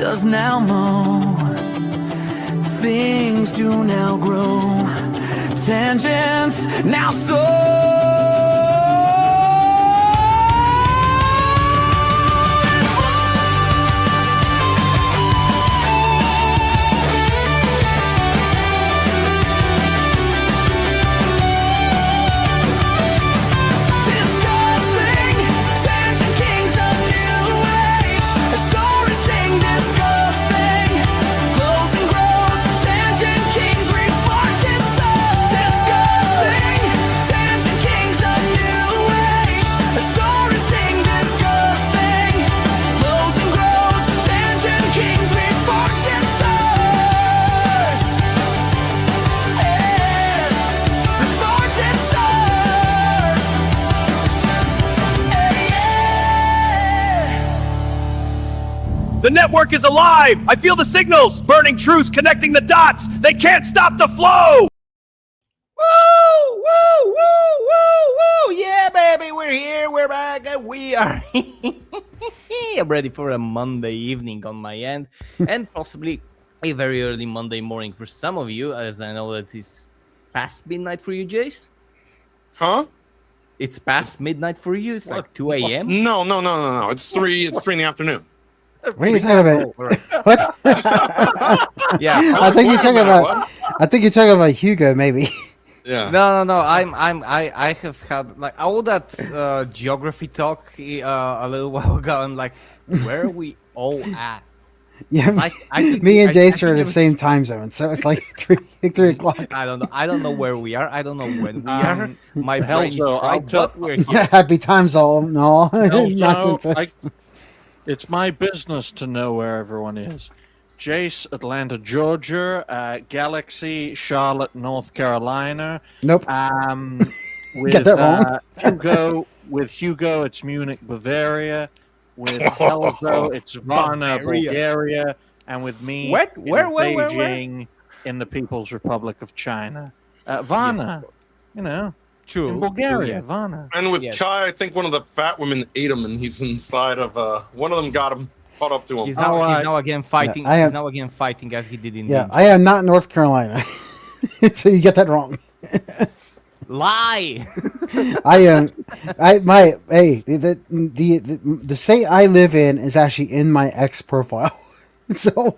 does now know. Things do now grow. Tangents now soar. The network is alive! I feel the signals! Burning truths connecting the dots! They can't stop the flow! Woo! Woo! Woo! Woo! Woo! Yeah, baby, we're here, we're back, and we are I'm ready for a Monday evening on my end, and possibly a very early Monday morning for some of you, as I know that it's past midnight for you, Jace. Huh? It's past midnight for you? It's like 2 a.m.? No. It's 3 in the afternoon. What are you talking about? Right. What? Yeah. I think you're talking about. I think you're talking about Hugo, maybe. Yeah. No. I have had like all that geography talk a little while ago. I'm like, where are we all at? Yeah, me and Jace are in the same time zone, so it's like 3 o'clock. I don't know where we are. I don't know when we are. My brain is fried, but we're here. Happy times all. No, not it's my business to know where everyone is. Jace, Atlanta, Georgia. Galaxy, Charlotte, North Carolina. Nope. With Get that wrong. Hugo, it's Munich, Bavaria. With Helzo, it's Varna, Bulgaria. And with me, Beijing, in the People's Republic of China. Varna, True. in Bulgaria, yes. Varna. And with Kai, I think one of the fat women ate him, and he's inside of one of them got him, caught up to him. He's now again fighting. Yeah, he's now again fighting as he did in. Yeah, I am not North Carolina, so you get that wrong. Lie. I am. The state I live in is actually in my X profile. So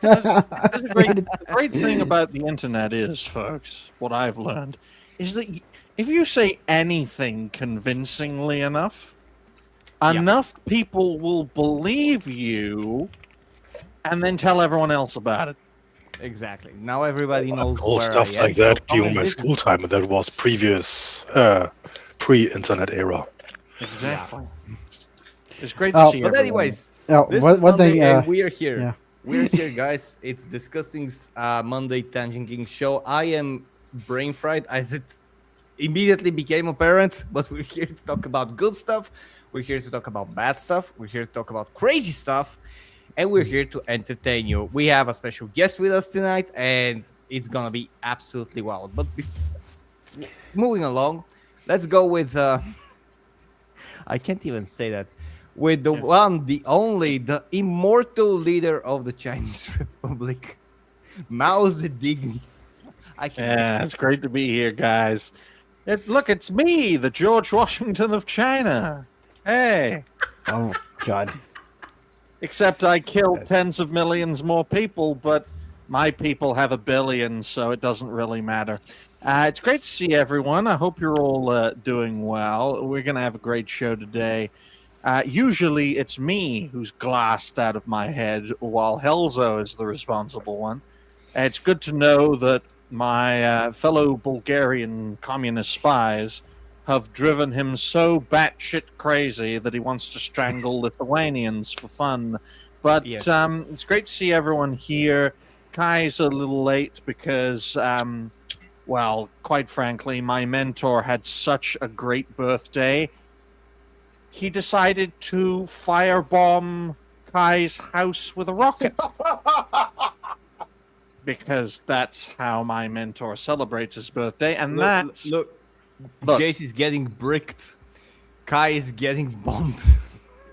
The great thing about the internet is, folks, what I've learned, is that if you say anything convincingly enough, enough people will believe you and then tell everyone else about it. Exactly. Now everybody knows All where stuff I am. like that So during my school time, and that was previous pre-internet era. Exactly. It's great to see But everyone. anyways, one Monday, thing. and we are here. Yeah. We're here, guys. It's DiscussThing's Monday Tangent King show. I am brain fried, as it immediately became apparent, but we're here to talk about good stuff. We're here to talk about bad stuff. We're here to talk about crazy stuff. And we're here to entertain you. We have a special guest with us tonight, and it's gonna be absolutely wild. But moving along, let's go with I can't even say that. With the one, the only, the immortal leader of the Chinese Republic, Mao Zedong. Yeah, it's great to be here, guys. Look, it's me, the George Washington of China. Hey. Oh God. Except I killed tens of millions more people, but my people have 1 billion, so it doesn't really matter. It's great to see everyone. I hope you're all doing well. We're going to have a great show today. Usually it's me who's glassed out of my head, while Helzo is the responsible one. It's good to know that my fellow Bulgarian communist spies have driven him so batshit crazy that he wants to strangle Lithuanians for fun. But it's great to see everyone here. Kai's a little late because, well, quite frankly, my mentor had such a great birthday. He decided to firebomb Kai's house with a rocket. Because that's how my mentor celebrates his birthday, and that's... Look. Jace is getting bricked. Kai is getting bombed.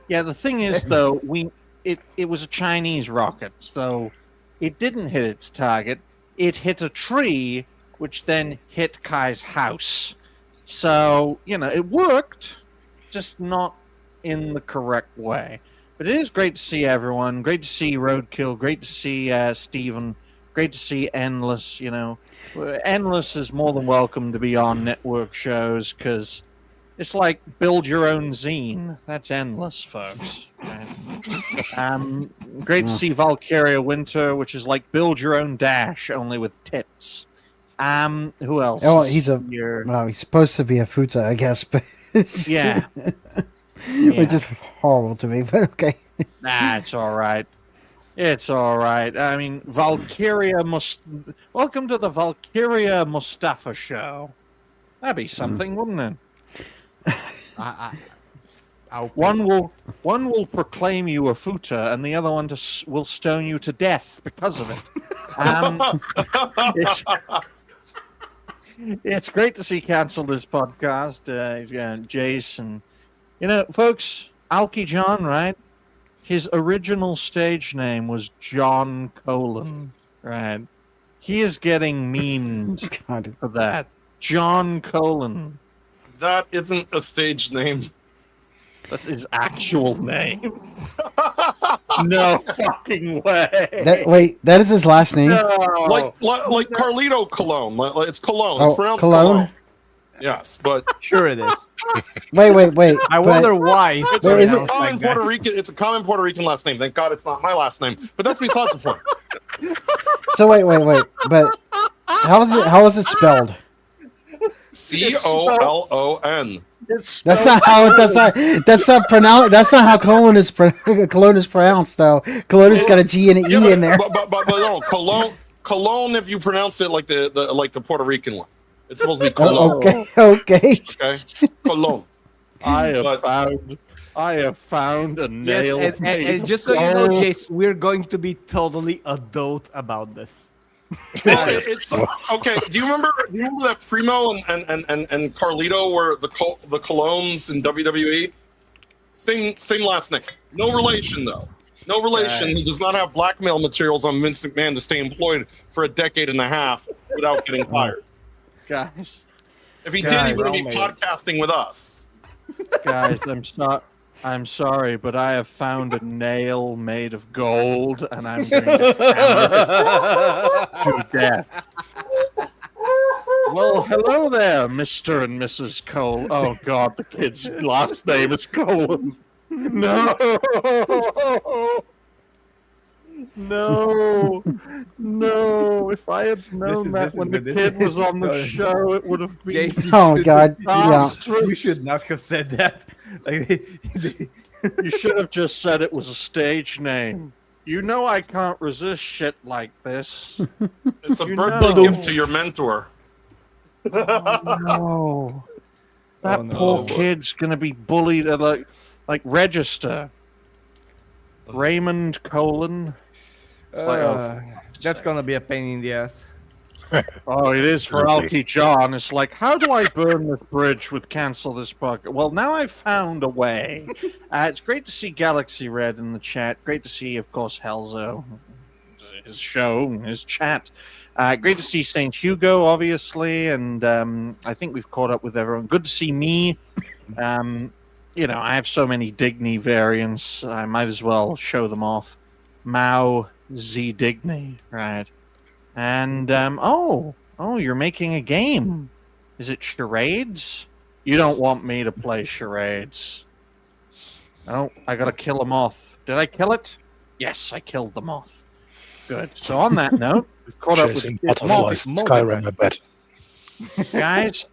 Yeah, the thing is, though, it was a Chinese rocket, so it didn't hit its target. It hit a tree, which then hit Kai's house. So, it worked, just not in the correct way. But it is great to see everyone. Great to see Roadkill. Great to see Steven. Great to see Endless. Endless is more than welcome to be on network shows because it's like build your own zine. That's Endless, folks. Right? Great to see Valkyria Winter, which is like build your own Dash, only with tits. Who else? Oh, he's supposed to be a futa, I guess, but yeah. Which is horrible to me, but okay. Nah, it's all right. It's all right. I mean, welcome to the Valkyria Mustafa show. That'd be something, wouldn't it? One will proclaim you a futa, and the other one will stone you to death because of it. It's great to see Cancel This podcast, Jason. Folks, Alki John, right? His original stage name was John Colon, right? He is getting memed for that. John Colon. That isn't a stage name. That's his actual name. No fucking way. That is his last name? No. Like Carlito Cologne. It's Cologne. It's pronounced Cologne? Yes, but Sure it is. Wait. I wonder why. it's a common Puerto Rican. It's a common Puerto Rican last name. Thank God it's not my last name. But that's besides the point. So wait. But how is it spelled? Colon. That's not how Cologne is pronounced though. Cologne has got a G and an E in there. But no, Cologne. If you pronounce it like the Puerto Rican one, it's supposed to be Cologne. Okay. Cologne. I have found a nail. Yes, and just so you know, Jace, we're going to be totally adult about this. Well, it's okay. Do you remember that Primo and Carlito were the Colognes in WWE? Same last name. No relation though. No relation. Right. He does not have blackmail materials on Vince McMahon to stay employed for a decade and a half without getting fired. Guys, if he did, he wouldn't be podcasting with us. Guys, I'm sorry, but I have found a nail made of gold, and I'm going to hammer it to death. Well, hello there, Mr. and Mrs. Cole. Oh, God, the kid's last name is Colon. No! No! If I had known that when the kid was on the show, it would have been... JC, oh, God. Yeah. You should not have said that. You should have just said it was a stage name. You know I can't resist shit like this. It's a birthday gift to your mentor. No. That poor kid's gonna be bullied at like register. Raymond Colon. That's gonna be a pain in the ass. Oh, it is for Alki John. It's like, how do I burn this bridge with cancel this bucket? Well, now I've found a way. It's great to see Galaxy Red in the chat. Great to see, of course, Helzo, his show, his chat. Great to see St. Hugo, obviously, and I think we've caught up with everyone. Good to see me. I have so many Digny variants. I might as well show them off. Mao Z Digny, right? And, you're making a game. Is it charades? You don't want me to play charades. Oh, I gotta kill a moth. Did I kill it? Yes, I killed the moth. Good. So on that note, we've caught up with butterflies in Skyrim, I bet. Guys,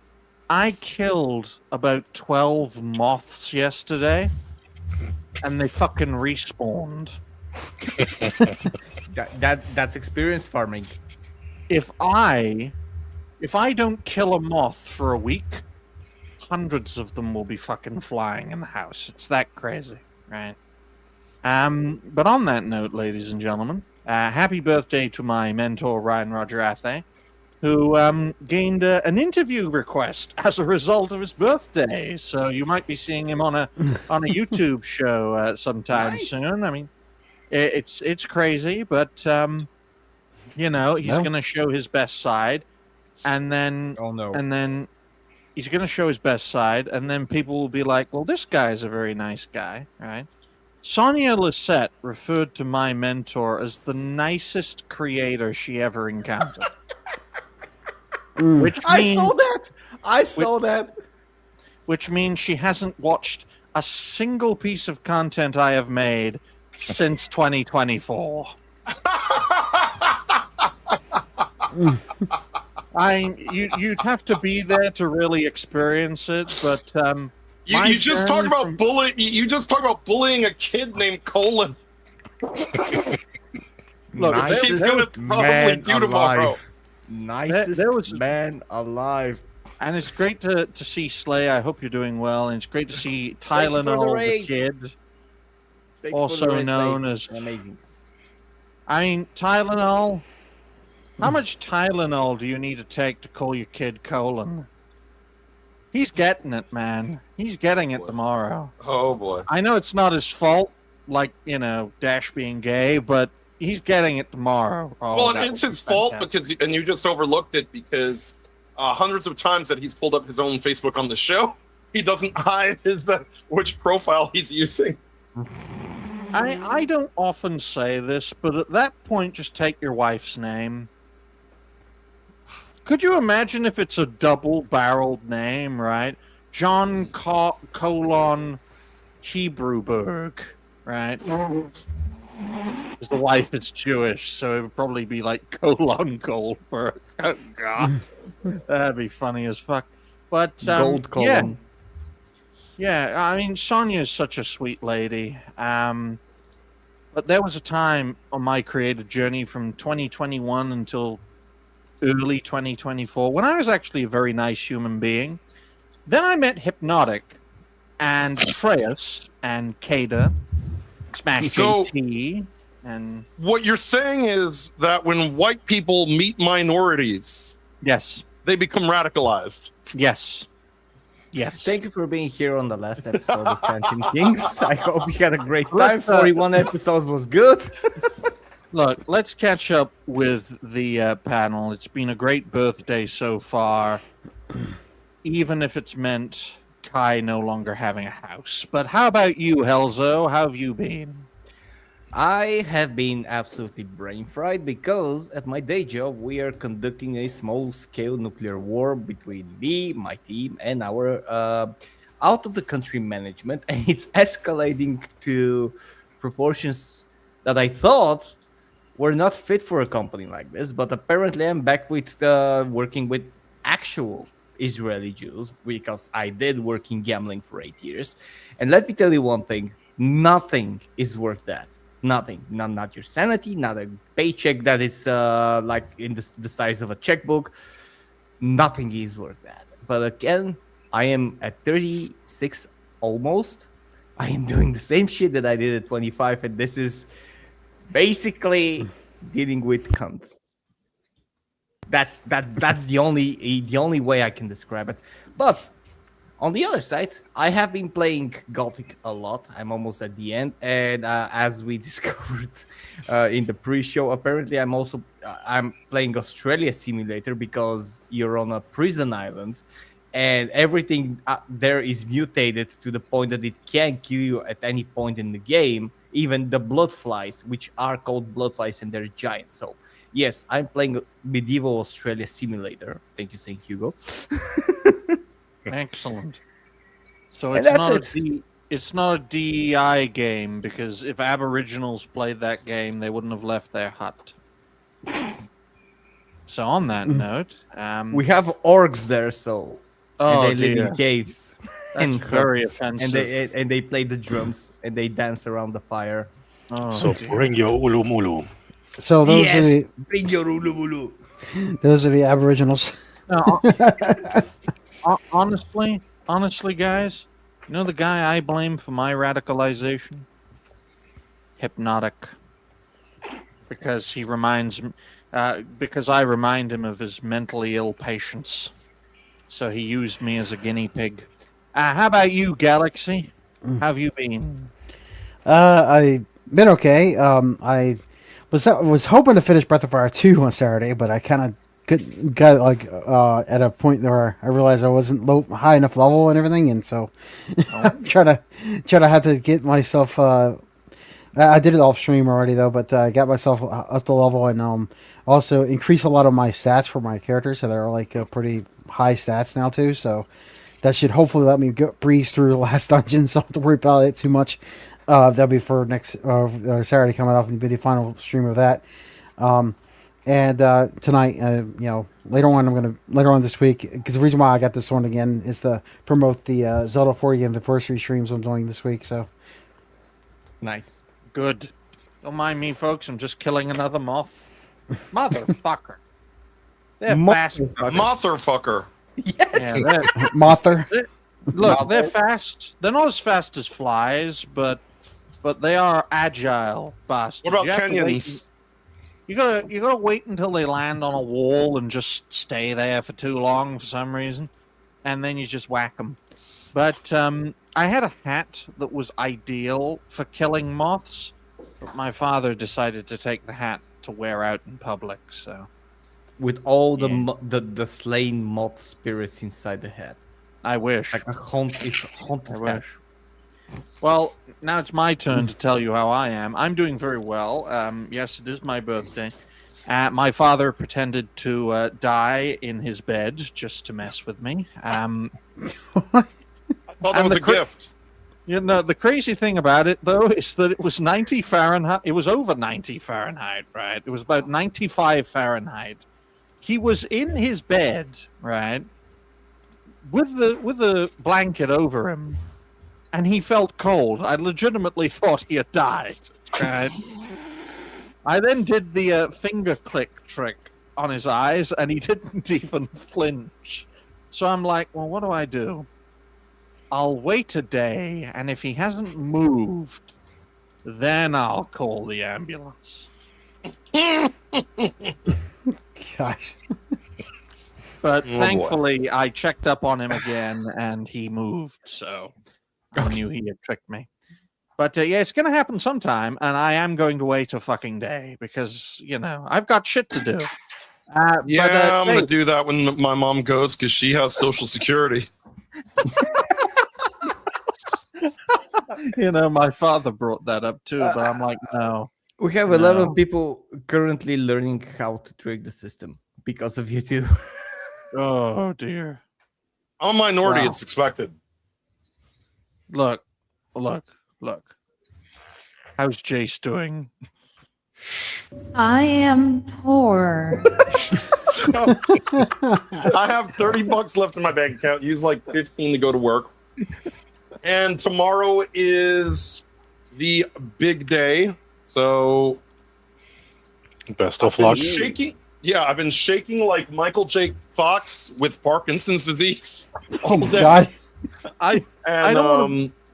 I killed about 12 moths yesterday, and they fucking respawned. That's experience farming. If I don't kill a moth for a week, hundreds of them will be fucking flying in the house. It's that crazy, right? But on that note, ladies and gentlemen, happy birthday to my mentor, Ryan Roger Athay, who gained an interview request as a result of his birthday. So you might be seeing him on a YouTube show sometime soon. I mean, It's crazy, but you know, he's No. going to show his best side, and then Oh no. and then he's going to show his best side, and then people will be like, "Well, this guy's a very nice guy, right?" Sonia Lisette referred to my mentor as the nicest creator she ever encountered. Which means, I saw that. which means she hasn't watched a single piece of content I have made since 2024. You'd have to be there to really experience it, but my You just talk journey about from- bully. You just talk about bullying a kid named Colin. Look, Nicest He's gonna probably man do tomorrow. alive. Nicest There was- man alive. And it's great to see Slay. I hope you're doing well, and it's great to see Tylenol the raid. kid, Thank you for also the race, known Slade. as. Amazing. I mean, Tylenol. How much Tylenol do you need to take to call your kid Colin? He's getting it, man. He's getting it tomorrow. Oh boy. I know it's not his fault, like, you know, Dash being gay, but he's getting it tomorrow. Oh, Well, that it's would his be fault fantastic. because, and you just overlooked it because hundreds of times that he's pulled up his own Facebook on the show, he doesn't hide which profile he's using. I don't often say this, but at that point, just take your wife's name. Could you imagine if it's a double-barreled name, right? John colon Hebrewberg, right? Because the wife is Jewish, so it would probably be like colon Goldberg. Oh, God. That'd be funny as fuck. But, Gold yeah. column. Yeah, I mean, Sonia's such a sweet lady. But there was a time on my creative journey from 2021 until early 2024 when I was actually a very nice human being. Then I met Hypnotic and Atreus and Kada, Smash So- KT, and What you're saying is that when white people meet minorities, yes, they become radicalized. yes, yes. Thank you for being here on the last episode of Tangent Kings. I hope you had a great time. 41 episodes was good. Look, let's catch up with the panel. It's been a great birthday so far, even if it's meant Kai no longer having a house. But how about you, Helzo? How have you been? I have been absolutely brain fried because at my day job we are conducting a small-scale nuclear war between me, my team, and our out-of-the-country management, and it's escalating to proportions that I thought were not fit for a company like this. But apparently, I'm back with working with actual Israeli Jews because I did work in gambling for 8 years, and let me tell you one thing: nothing is worth that. Nothing, not your sanity, not a paycheck that is like in the size of a checkbook. Nothing is worth that. But again, I am at 36 almost. I am doing the same shit that I did at 25, and this is basically dealing with cunts. That's the only way I can describe it. But on the other side, I have been playing Gothic a lot. I'm almost at the end, and as we discovered in the pre-show, apparently I'm playing Australia Simulator because you're on a prison island, and everything there is mutated to the point that it can kill you at any point in the game. Even the blood flies, which are called blood flies, and they're giant. So yes, I'm playing medieval Australia Simulator. Thank you, St. Hugo. Excellent. So And it's that's not it's not a DEI game, because if Aboriginals played that game, they wouldn't have left their hut. So on that note, We have orcs there, so oh and they live dear, in caves. that's and very huts, offensive. And they play the drums and they dance around the fire. Oh, So dear. bring your ulumulu. So Bring your ulubulu. those are the Aboriginals. No, honestly, guys, you know the guy I blame for my radicalization? Hypnotic. Because he reminds me, because I remind him of his mentally ill patients. So he used me as a guinea pig. How about you, Galaxy? How have you been? I been okay. I was hoping to finish Breath of Fire 2 on Saturday, but I kind of got like at a point where I realized I wasn't high enough level and everything, and so try to have to get myself. I did it off stream already though, but I got myself up to level and also increase a lot of my stats for my characters, so they're like pretty high stats now too. So that should hopefully let me breeze through the last dungeon, so I don't have to worry about it too much. That'll be for next Saturday coming up, and be the final stream of that. And tonight, later on this week, because the reason why I got this one again is to promote the Zelda 40th anniversary streams I'm doing this week. So Nice. Good. Don't mind me, folks. I'm just killing another moth. Motherfucker. They're fast. Motherfucker. Yeah, Mother. look, they're fast. They're not as fast as flies, but they are agile bastards. What about You have to Kenyans? You gotta wait until they land on a wall and just stay there for too long for some reason, and then you just whack them. But I had a hat that was ideal for killing moths, but my father decided to take the hat to wear out in public. So With all the slain moth spirits inside the head, I wish. like a haunted I head. wish. Well, now it's my turn to tell you how I am. I'm doing very well. Yes, it is my birthday. My father pretended to die in his bed just to mess with me. Oh, that was a gift. You know, the crazy thing about it, though, is that it was 90 Fahrenheit. It was over 90 Fahrenheit, right? It was about 95 Fahrenheit. He was in his bed, right, with the blanket over him, and he felt cold. I legitimately thought he had died, right? I then did the finger click trick on his eyes, and he didn't even flinch. So I'm like, well, what do? I'll wait a day, and if he hasn't moved, then I'll call the ambulance. Gosh. But Oh, boy. thankfully, I checked up on him again, and he moved, so I knew he had tricked me. But yeah, it's going to happen sometime, and I am going to wait a fucking day, because, I've got shit to do. Yeah, I'm going to do that when my mom goes, because she has Social Security. My father brought that up too, but I'm like, no. We have a lot No. of people currently learning how to trick the system because of you too. Oh, dear. I'm a minority, Wow. it's expected. Look. How's Jace doing? I am poor. So, I have $30 left in my bank account. Use like 15 to go to work. And tomorrow is the big day. So Best of I've been luck. shaking. Yeah, I've been shaking like Michael J. Fox with Parkinson's disease. Oh my god. I And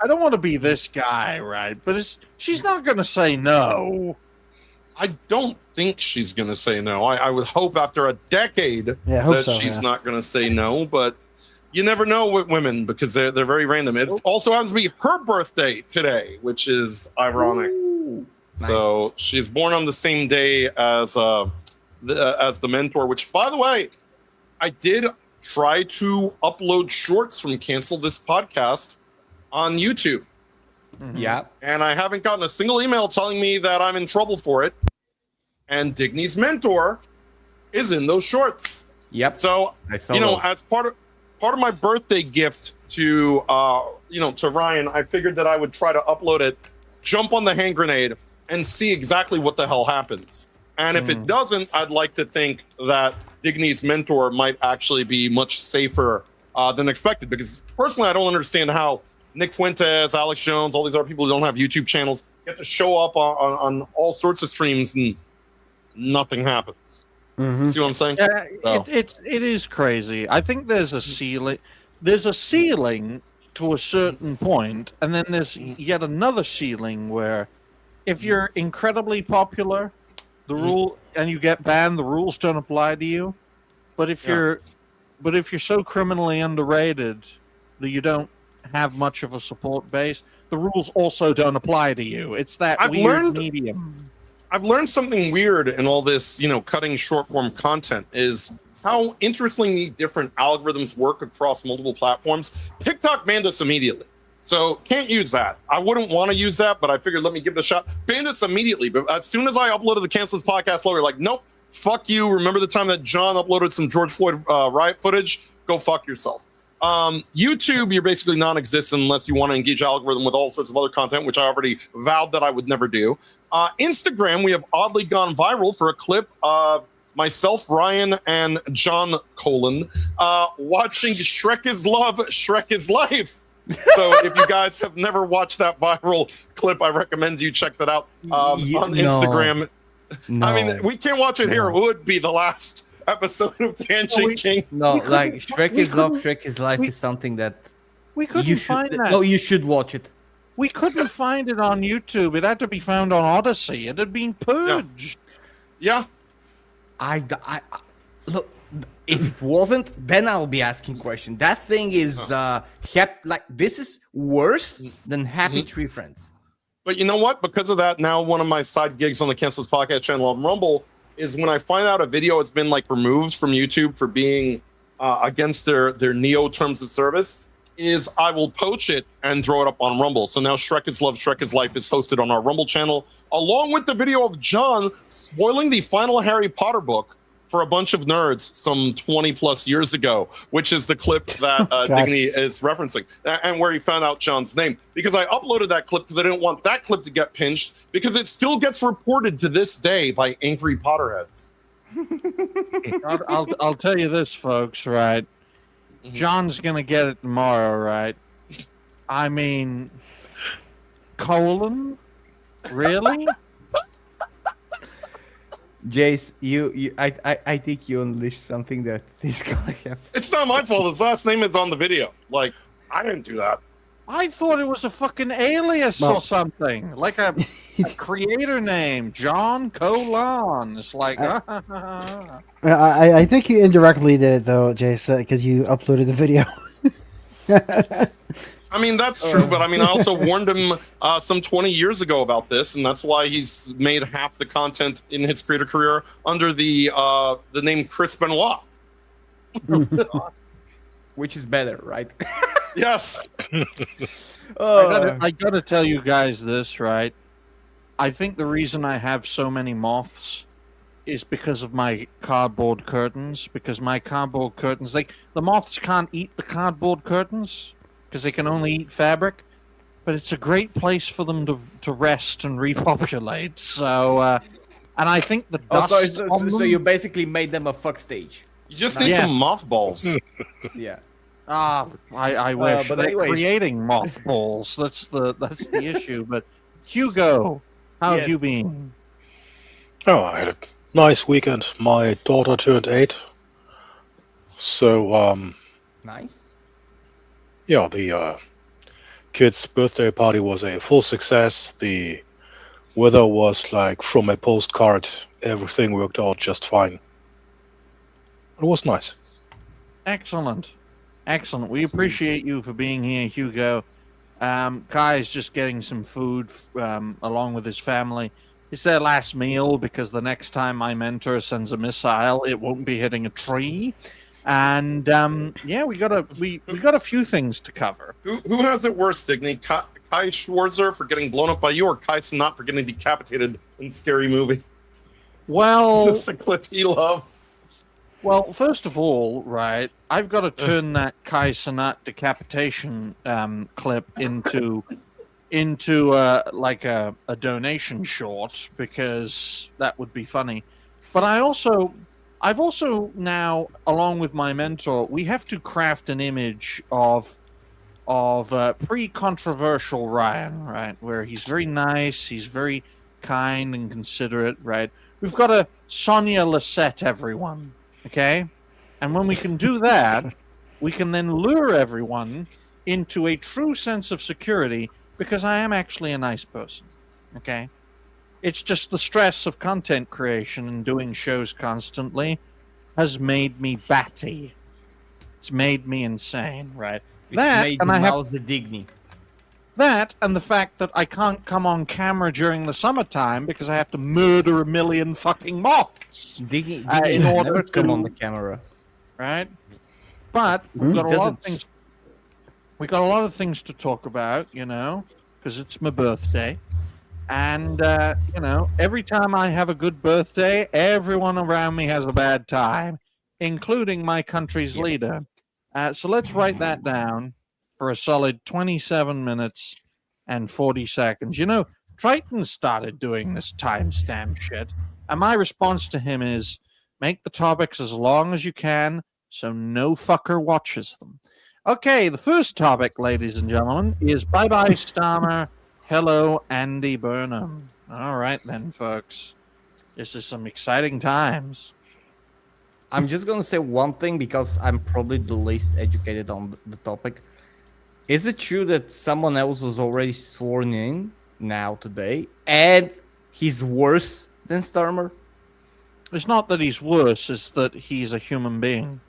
don't want to be this guy, right? But she's not going to say no. I don't think she's going to say no. I would hope after a decade Yeah, I hope that so, she's yeah. not going to say no, but you never know with women because they're very random. It also happens to be her birthday today, which is ironic. So she's born on the same day as the mentor, which, by the way, I did try to upload shorts from Cancel This Podcast on YouTube. Yeah. And I haven't gotten a single email telling me that I'm in trouble for it. And Digny's mentor is in those shorts. Yep. So, I saw you know, those. as part of my birthday gift to to Ryan, I figured that I would try to upload it, jump on the hand grenade, and see exactly what the hell happens. And if it doesn't, I'd like to think that Digny's mentor might actually be much safer than expected. Because personally, I don't understand how Nick Fuentes, Alex Jones, all these other people who don't have YouTube channels get to show up on all sorts of streams and nothing happens. Mhm. See what I'm saying? Yeah, So. it is crazy. I think there's a ceiling. There's a ceiling to a certain point, and then there's yet another ceiling where, if you're incredibly popular, the rule and you get banned, the rules don't apply to you. But if you're so criminally underrated that you don't have much of a support base, the rules also don't apply to you. It's that I've weird learned- medium. I've learned something weird in all this, cutting short form content is how interestingly different algorithms work across multiple platforms. TikTok banned us immediately. So can't use that. I wouldn't want to use that, but I figured let me give it a shot. Banned us immediately. But as soon as I uploaded the Cancel This Podcast logo, like, nope, fuck you. Remember the time that John uploaded some George Floyd riot footage? Go fuck yourself. YouTube, you're basically non-existent unless you want to engage algorithm with all sorts of other content, which I already vowed that I would never do. Instagram, we have oddly gone viral for a clip of myself, Ryan, and John Colin watching Shrek is Love, Shrek is Life. So if you guys have never watched that viral clip, I recommend you check that out on Instagram. No. I mean, we can't watch it here. It would be the last episode of Tangent King. No, like Shrek we is Love, couldn't- Shrek is Life we- is something that We couldn't you should. find that. No, you should watch it. We couldn't find it on YouTube. It had to be found on Odyssey. It had been purged. Yeah. I look. If it wasn't, then I'll be asking question. That thing is this is worse than Happy Tree Friends. But you know what? Because of that, now one of my side gigs on the Cancel This Podcast channel on Rumble is when I find out a video has been like removed from YouTube for being against their Neo terms of service, is I will poach it and throw it up on Rumble. So now Shrek is Love, Shrek is Life is hosted on our Rumble channel, along with the video of John spoiling the final Harry Potter book for a bunch of nerds some 20 plus years ago, which is the clip that Dignity is referencing, and where he found out John's name. Because I uploaded that clip because I didn't want that clip to get pinched, because it still gets reported to this day by angry Potterheads. I'll tell you this, folks, right? John's going to get it tomorrow, right? I mean, Colin? Really? Jace, I think you unleashed something that is gonna happen. It's not my fault. His last name is on the video. Like, I didn't do that. I thought it was a fucking alias or something. Like a creator name. John Colon. It's like... I think you indirectly did it though, Jace, because you uploaded the video. I mean, that's true, but I mean, I also warned him some 20 years ago about this, and that's why he's made half the content in his creator career under the name Chris Benoit. Which is better, right? Yes. I gotta tell you guys this, right? I think the reason I have so many moths is because of my cardboard curtains. Because my cardboard curtains, the moths can't eat the cardboard curtains because they can only eat fabric. But it's a great place for them to rest and repopulate. So, and I think the dust. So you basically made them a fuck stage. You just need some mothballs. Yeah. I wish. But They're anyways. creating mothballs. That's the issue. But Hugo, how have you been? Oh, I had a nice weekend. My daughter turned 8. So, Nice. yeah, the kid's birthday party was a full success. The weather was like from a postcard. Everything worked out just fine. It was nice. Excellent. Excellent. We appreciate you for being here, Hugo. Kai's just getting some food along with his family. It's their last meal because the next time my mentor sends a missile, it won't be hitting a tree. And yeah, we got a few things to cover. Who has it worse, Digny? Kai Schwarzer for getting blown up by you, or Kai Cenat for getting decapitated in Scary Movie? Well, Just a clip he loves. Well, first of all, right, I've got to turn that Kai Cenat decapitation clip into like a donation short, because that would be funny. But I've also now, along with my mentor, we have to craft an image of pre-controversial Ryan, right, where he's very nice, he's very kind and considerate, right? We've got to Sonia Lisette everyone. Okay? And when we can do that, we can then lure everyone into a true sense of security, because I am actually a nice person. Okay? It's just the stress of content creation and doing shows constantly has made me batty. It's made me insane, right? Which That, made and the I have mouse a digny. that, and the fact that I can't come on camera during the summertime because I have to murder 1 million fucking moths. Digny in should order never come on to- the camera. Right? But we've got a lot of Doesn't- things. We got a lot of things to talk about, because it's my birthday, and every time I have a good birthday, everyone around me has a bad time, including my country's leader. So let's write that down for a solid 27 minutes and 40 seconds. Triton started doing this timestamp shit, and my response to him is make the topics as long as you can so no fucker watches them. Okay, the first topic, ladies and gentlemen, is bye-bye Starmer, hello Andy Burnham. All right then, folks. This is some exciting times. I'm just gonna say one thing because I'm probably the least educated on the topic. Is it true that someone else was already sworn in now today, and he's worse than Starmer? It's not that he's worse, it's that he's a human being.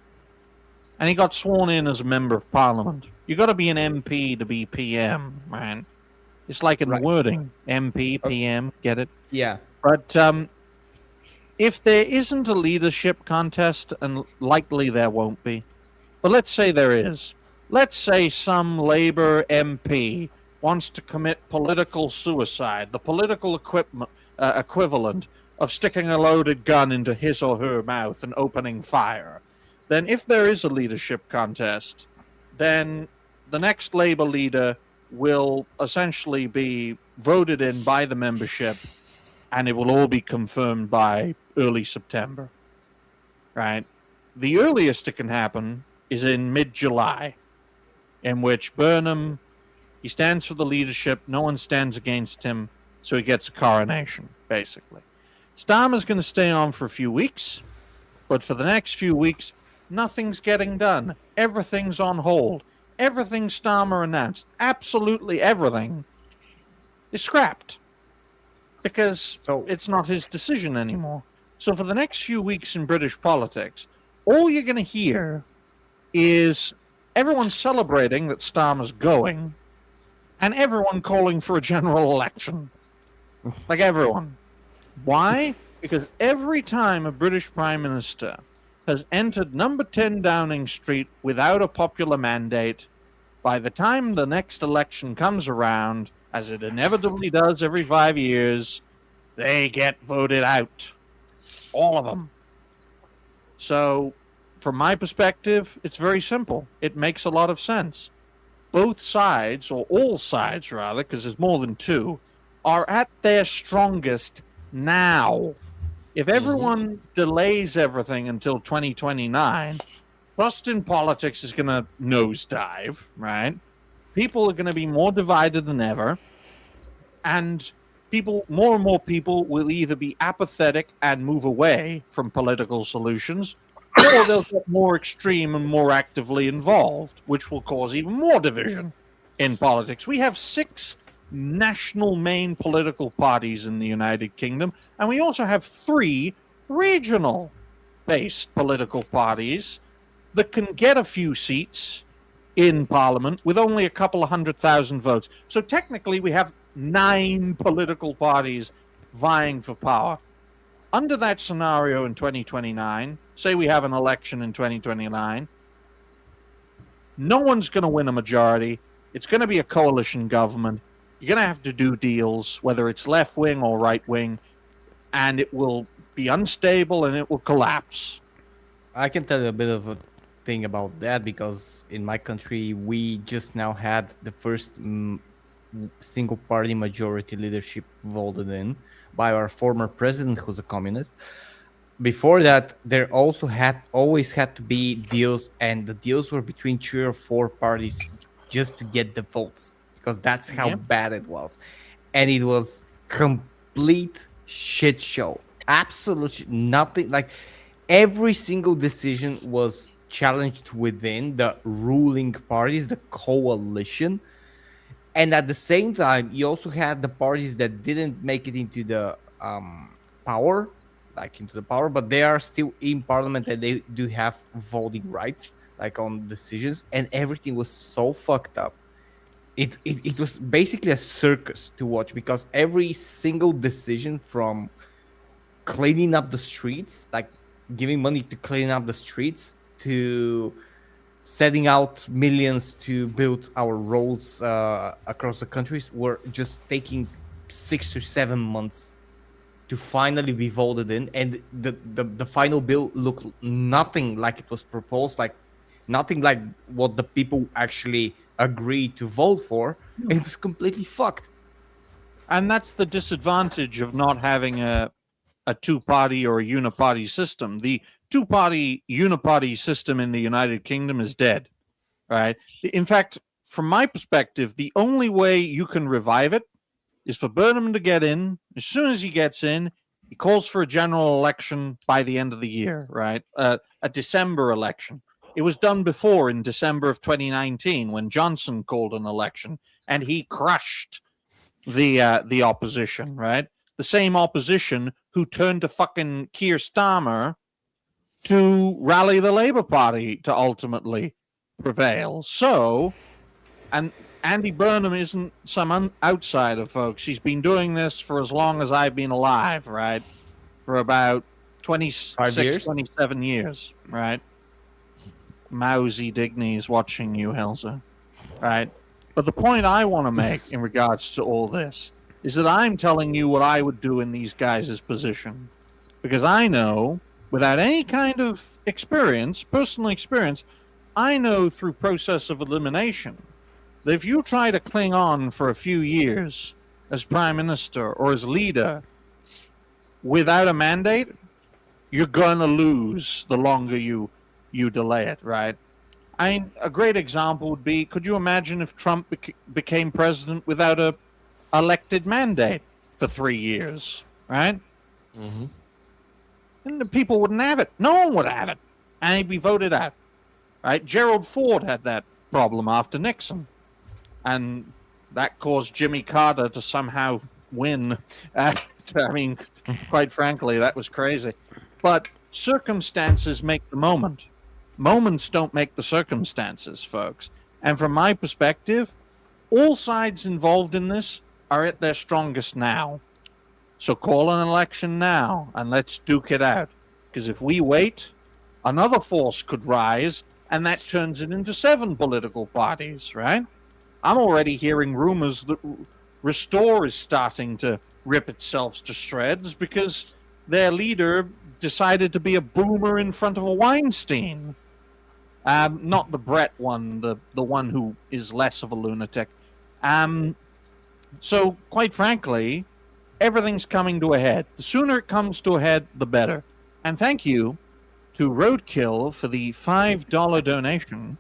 And he got sworn in as a member of parliament. You got to be an MP to be PM, man. It's like in the wording. MP, PM, get it? Yeah. But if there isn't a leadership contest, and likely there won't be, but let's say there is. Let's say some Labour MP wants to commit political suicide, the political equivalent of sticking a loaded gun into his or her mouth and opening fire. Then if there is a leadership contest, then the next Labour leader will essentially be voted in by the membership, and it will all be confirmed by early September. Right? The earliest it can happen is in mid-July, in which Burnham, he stands for the leadership, no one stands against him, so he gets a coronation, basically. Starmer's going to stay on for a few weeks, but for the next few weeks, nothing's getting done. Everything's on hold. Everything Starmer announced, absolutely everything, is scrapped. Because it's not his decision anymore. So for the next few weeks in British politics, all you're going to hear is everyone celebrating that Starmer's going, and everyone calling for a general election. Like everyone. Why? Because every time a British Prime Minister has entered number 10 Downing Street without a popular mandate, by the time the next election comes around, as it inevitably does every 5 years, they get voted out. All of them. So, from my perspective, it's very simple. It makes a lot of sense. Both sides, or all sides rather, because there's more than two, are at their strongest now. If everyone delays everything until 2029, trust in politics is going to nosedive, right? People are going to be more divided than ever, and more and more people will either be apathetic and move away from political solutions, or they'll get more extreme and more actively involved, which will cause even more division in politics. We have 6 national main political parties in the United Kingdom, and we also have 3 regional-based political parties that can get a few seats in Parliament with only a couple of 100,000 votes. So technically we have 9 political parties vying for power. Under that scenario in 2029, say we have an election in 2029, no one's going to win a majority. It's going to be a coalition government. You're going to have to do deals, whether it's left-wing or right-wing, and it will be unstable and it will collapse. I can tell you a bit of a thing about that because in my country, we just now had the first single-party majority leadership voted in by our former president, who's a communist. Before that, there also always had to be deals, and the deals were between 3 or 4 parties just to get the votes, because that's how bad it was. And it was complete shit show. Absolutely nothing. Like, every single decision was challenged within the ruling parties, the coalition. And at the same time, you also had the parties that didn't make it into the power, but they are still in parliament and they do have voting rights, like on decisions, and everything was so fucked up. It was basically a circus to watch, because every single decision, from cleaning up the streets, like giving money to clean up the streets, to setting out millions to build our roads across the countries, were just taking 6 or 7 months to finally be voted in. And the final bill looked nothing like it was proposed, like nothing like what the people actually agreed to vote for. It was completely fucked. And that's the disadvantage of not having a two-party or a uniparty system. The two-party uniparty system in the United Kingdom is dead, right? In fact, from my perspective, the only way you can revive it is for Burnham to get in. As soon as he gets in, he calls for a general election by the end of the year, right? A December election. It was done before in December of 2019 when Johnson called an election, and he crushed the opposition, right? The same opposition who turned to fucking Keir Starmer to rally the Labour Party to ultimately prevail. So, and Andy Burnham isn't some outsider, folks. He's been doing this for as long as I've been alive, right? For about 26, 27 years, right? Mousy Digny is watching you, Helza, right? But the point I want to make in regards to all this is that I'm telling you what I would do in these guys' position. Because I know, without any kind of experience, personal experience, I know through process of elimination that if you try to cling on for a few years as prime minister or as leader without a mandate, you're going to lose the longer you delay it, right? A great example would be, could you imagine if Trump became president without a elected mandate for 3 years, right? Mm-hmm. And the people wouldn't have it. No one would have it. And he'd be voted out, right? Gerald Ford had that problem after Nixon. And that caused Jimmy Carter to somehow win. I mean, quite frankly, that was crazy. But circumstances make the moment. Moments don't make the circumstances, folks. And from my perspective, all sides involved in this are at their strongest now. So call an election now and let's duke it out. Because if we wait, another force could rise and that turns it into 7 political parties, right? I'm already hearing rumors that Restore is starting to rip itself to shreds because their leader decided to be a boomer in front of a Weinstein. Not the Brett one, the one who is less of a lunatic. So, quite frankly, everything's coming to a head. The sooner it comes to a head, the better. And thank you to Roadkill for the $5 donation,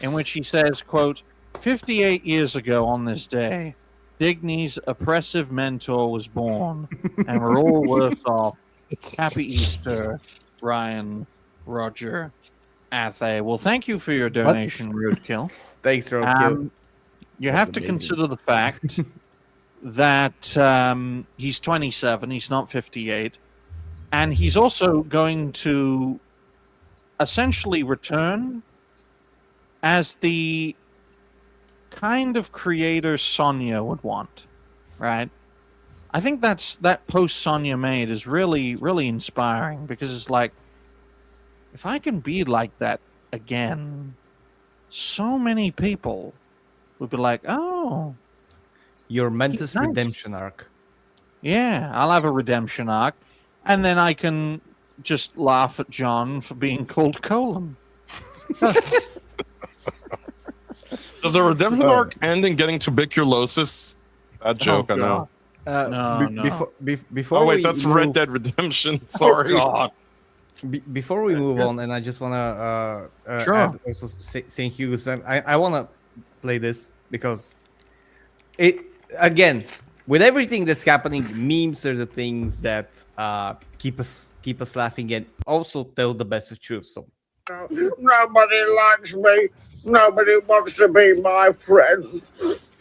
in which he says, quote, 58 years ago on this day, Digny's oppressive mentor was born, and we're all worse off. Happy Easter, Ryan, Roger, Athay. Well, thank you for your donation, Roadkill. Thanks, Roadkill. You have to consider the fact that he's 27, he's not 58, and he's also going to essentially return as the kind of creator Sonya would want, right? I think that post Sonya made is really, really inspiring because it's like, if I can be like that again, so many people would be like, oh, your Mentis nice. redemption arc. Yeah, I'll have a redemption arc, and then I can just laugh at John for being called Colon. Does the redemption arc end in getting tuberculosis? That joke, I know. No. Before oh wait, we that's move, Red Dead Redemption. Sorry. Oh, God. Before we move on, and I just want to Sure. add also St. Hugo's. I want to play this because it again, with everything that's happening, memes are the things that keep us laughing and also tell the best of truth. So nobody likes me. Nobody wants to be my friend.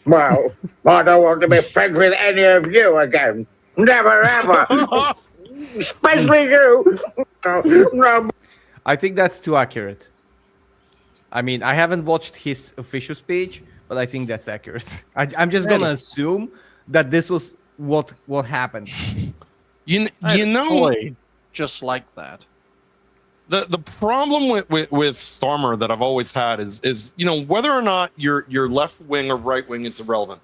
Well, I don't want to be friends with any of you again. Never ever. Especially you. No. I think that's too accurate. I mean, I haven't watched his official speech, but I think that's accurate. I'm just gonna assume that this was what happened. You I had a know, toy just like that. the problem with STARMER that I've always had is whether or not you're left wing or right wing is irrelevant.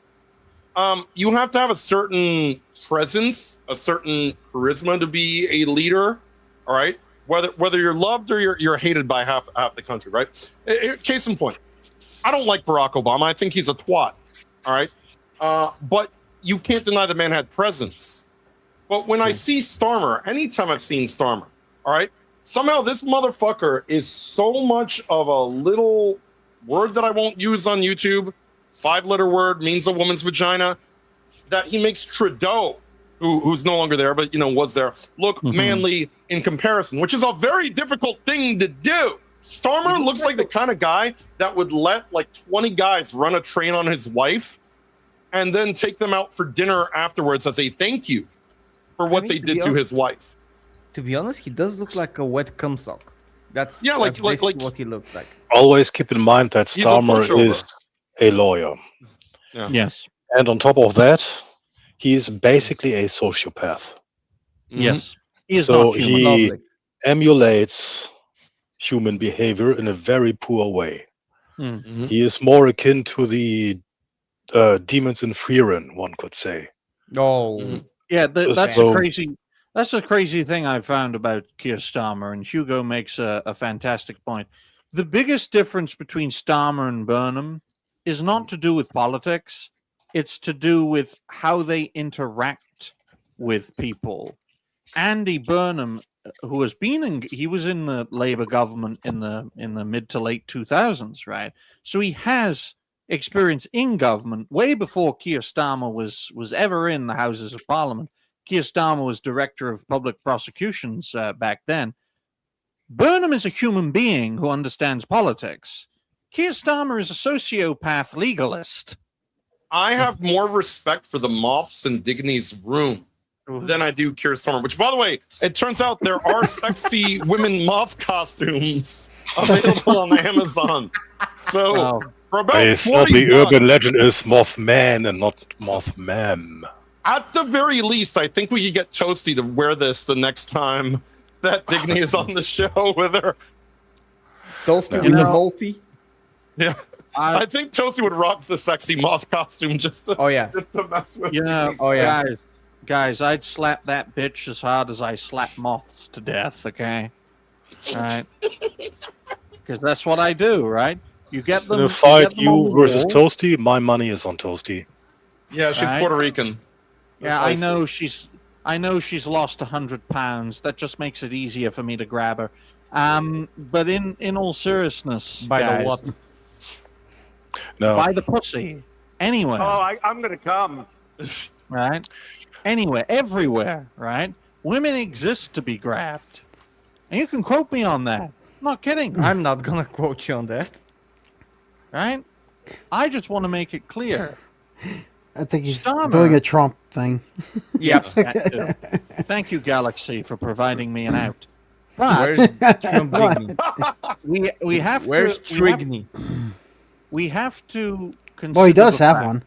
You have to have a certain presence, a certain charisma to be a leader. All right, whether you're loved or you're hated by half the country. Right. Case in point, I don't like Barack Obama. I think he's a twat. All right, but you can't deny the man had presence. But when I see STARMER, anytime I've seen STARMER, all right, somehow this motherfucker is so much of a little word that I won't use on YouTube, 5-letter word, means a woman's vagina, that he makes Trudeau, who's no longer there, but was there, look manly in comparison, which is a very difficult thing to do. STARMER looks like the kind of guy that would let like 20 guys run a train on his wife and then take them out for dinner afterwards as a thank you for what they did to his wife. To be honest, he does look like a wet cum sock. That's like what he looks like. Always keep in mind that He's a STARMER pushover. is a lawyer. Yeah. Yes. And on top of that, he is basically a sociopath. Yes. He is So not human. he Lovely. emulates human behavior in a very poor way. Mm. He is more akin to the demons in Frieren, one could say. Oh, Yeah, that's So- a crazy. That's a crazy thing I found about Keir Starmer, and Hugo makes a fantastic point. The biggest difference between Starmer and Burnham is not to do with politics; it's to do with how they interact with people. Andy Burnham, who has been he was in the Labour government in the mid to late 2000s, right? So he has experience in government way before Keir Starmer was ever in the Houses of Parliament. Keir Starmer was director of public prosecutions back then. Burnham is a human being who understands politics. Keir Starmer is a sociopath legalist. I have more respect for the moths in Digny's room than I do Keir Starmer, which, by the way, it turns out there are sexy women moth costumes available on Amazon. So Oh. for about I 40 thought the urban bucks, legend is Mothman and not Mothmam. at the very least, I think we could get Toasty to wear this the next time that Digny is on the show with her. those two You with the know- Wolfie. Yeah. I think Toasty would rock the sexy moth costume just to, Oh yeah. just to mess with You know, Oh, yeah. guys, I'd slap that bitch as hard as I slap moths to death, okay? All right? Because that's what I do, right? You get them. In a get fight, them on you the versus wall. Toasty, my money is on Toasty. Yeah, she's Right. Puerto Rican. Yeah, That's I know she's lost 100 pounds. That just makes it easier for me to grab her. But in all seriousness, By guys, the what? No, by the pussy, anywhere, I'm gonna come. right? Anywhere, everywhere, right? Women exist to be grabbed, and you can quote me on that. I'm not kidding, I'm not gonna quote you on that. right? I just want to make it clear. I think he's Starmer. doing a Trump thing. Yeah. That too. Thank you, Galaxy, for providing me an out. But Where's Trump? we have Where's to we have- Trigny? we have to consider. Well, he does the have fact- one.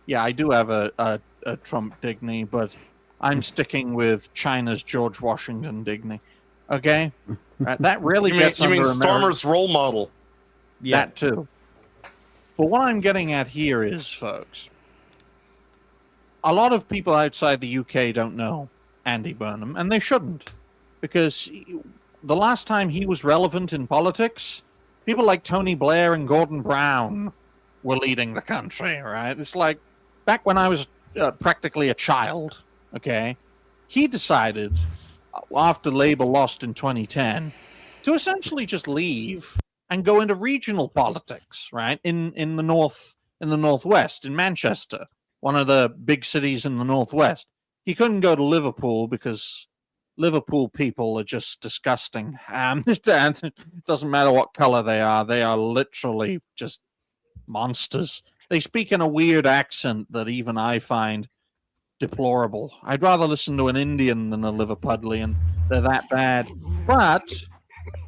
Yeah, I do have a Trump Digny, but I'm sticking with China's George Washington Digny. Okay, right, that really You mean, gets you mean under America- Starmer's role model? Yeah. That too. But what I'm getting at here is, folks, a lot of people outside the UK don't know Andy Burnham, and they shouldn't, because the last time he was relevant in politics, people like Tony Blair and Gordon Brown were leading the country, right? It's like back when I was practically a child, okay? He decided, after Labour lost in 2010, to essentially just leave and go into regional politics, right? In the northwest, in Manchester, one of the big cities in the northwest. He couldn't go to Liverpool because Liverpool people are just disgusting. It doesn't matter what color they are literally just monsters. They speak in a weird accent that even I find deplorable. I'd rather listen to an Indian than a Liverpudlian. They're that bad. But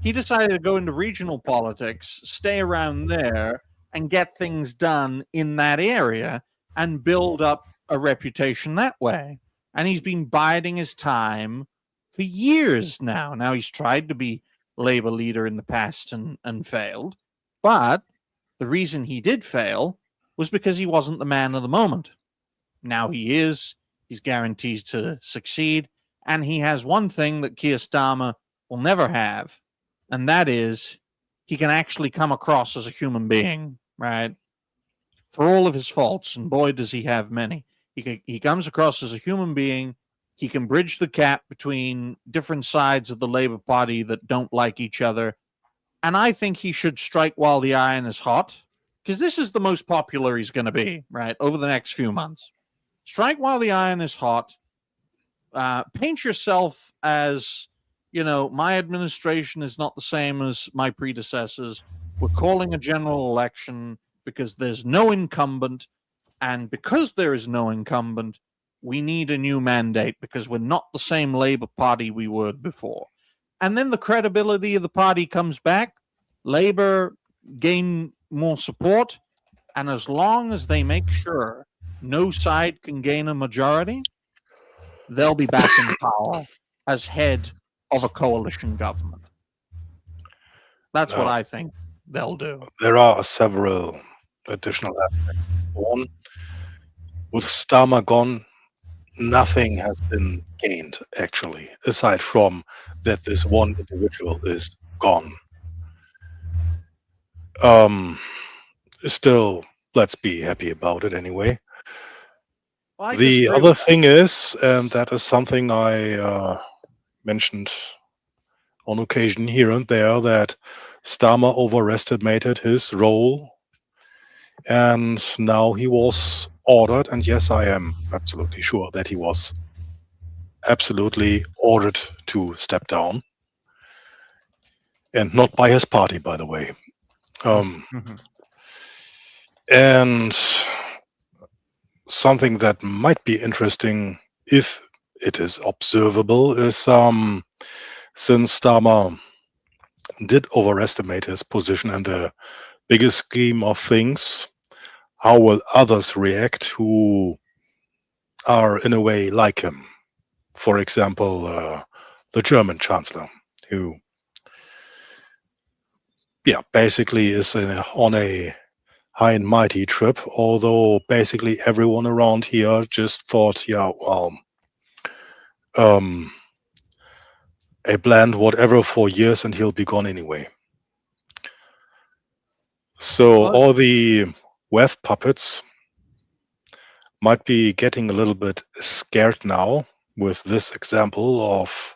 He decided to go into regional politics, stay around there, and get things done in that area and build up a reputation that way. And he's been biding his time for years now. Now, he's tried to be Labour leader in the past and failed. But the reason he did fail was because he wasn't the man of the moment. Now he is. He's guaranteed to succeed. And he has one thing that Keir Starmer will never have, and that is he can actually come across as a human being, right? For all of his faults, and boy, does he have many. He comes across as a human being. He can bridge the gap between different sides of the Labour Party that don't like each other. And I think he should strike while the iron is hot, because this is the most popular he's going to be, right, over the next few months. Strike while the iron is hot. Paint yourself as, my administration is not the same as my predecessors. We're calling a general election because there's no incumbent. And because there is no incumbent, we need a new mandate because we're not the same Labour Party we were before. And then the credibility of the party comes back. Labour gain more support. And as long as they make sure no side can gain a majority, they'll be back in power as head of a coalition government. That's what I think they'll do. There are several additional aspects. One, with Starmer gone, nothing has been gained, actually, aside from that this one individual is gone. Still, let's be happy about it anyway. Well, the other thing is, and that is something I mentioned on occasion here and there, that Starmer overestimated his role, and now he was ordered, and yes, I am absolutely sure that he was absolutely ordered to step down, and not by his party, by the way. And something that might be interesting, if it is observable, is since Starmer did overestimate his position in the bigger scheme of things, how will others react who are in a way like him? For example, the German Chancellor, who basically is on a high and mighty trip, although basically everyone around here just thought, a bland whatever for years and he'll be gone anyway. So all the web puppets might be getting a little bit scared now with this example of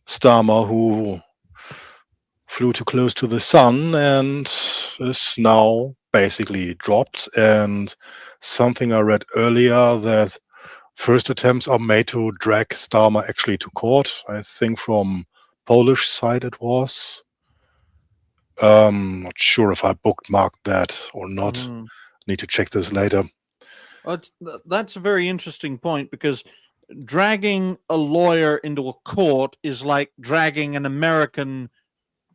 Starmer, who flew too close to the sun and is now basically dropped. And something I read earlier, that first attempts are made to drag Starmer actually to court. I think from Polish side it was. Not sure if I bookmarked that or not. Need to check this later. That's a very interesting point, because dragging a lawyer into a court is like dragging an American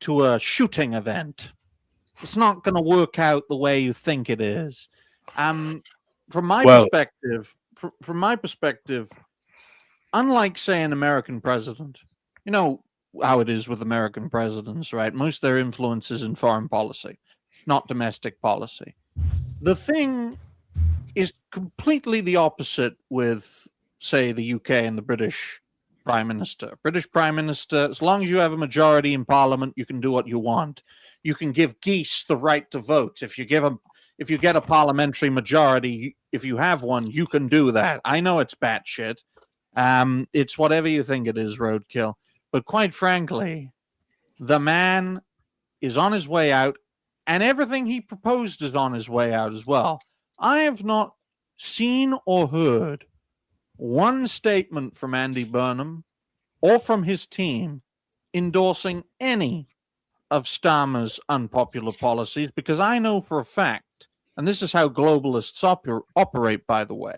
to a shooting event. It's not going to work out the way you think it is. From my perspective, unlike, say, an American president, you know how it is with American presidents, right? Most of their influence is in foreign policy, not domestic policy. The thing is completely the opposite with, say, the UK and the British Prime Minister. British Prime Minister, as long as you have a majority in Parliament, you can do what you want. You can give geese the right to vote. If you get a parliamentary majority, if you have one, you can do that. I know it's batshit. It's whatever you think it is, roadkill. But quite frankly, the man is on his way out, and everything he proposed is on his way out as well. I have not seen or heard one statement from Andy Burnham or from his team endorsing any of Starmer's unpopular policies, because I know for a fact, and this is how globalists operate, by the way,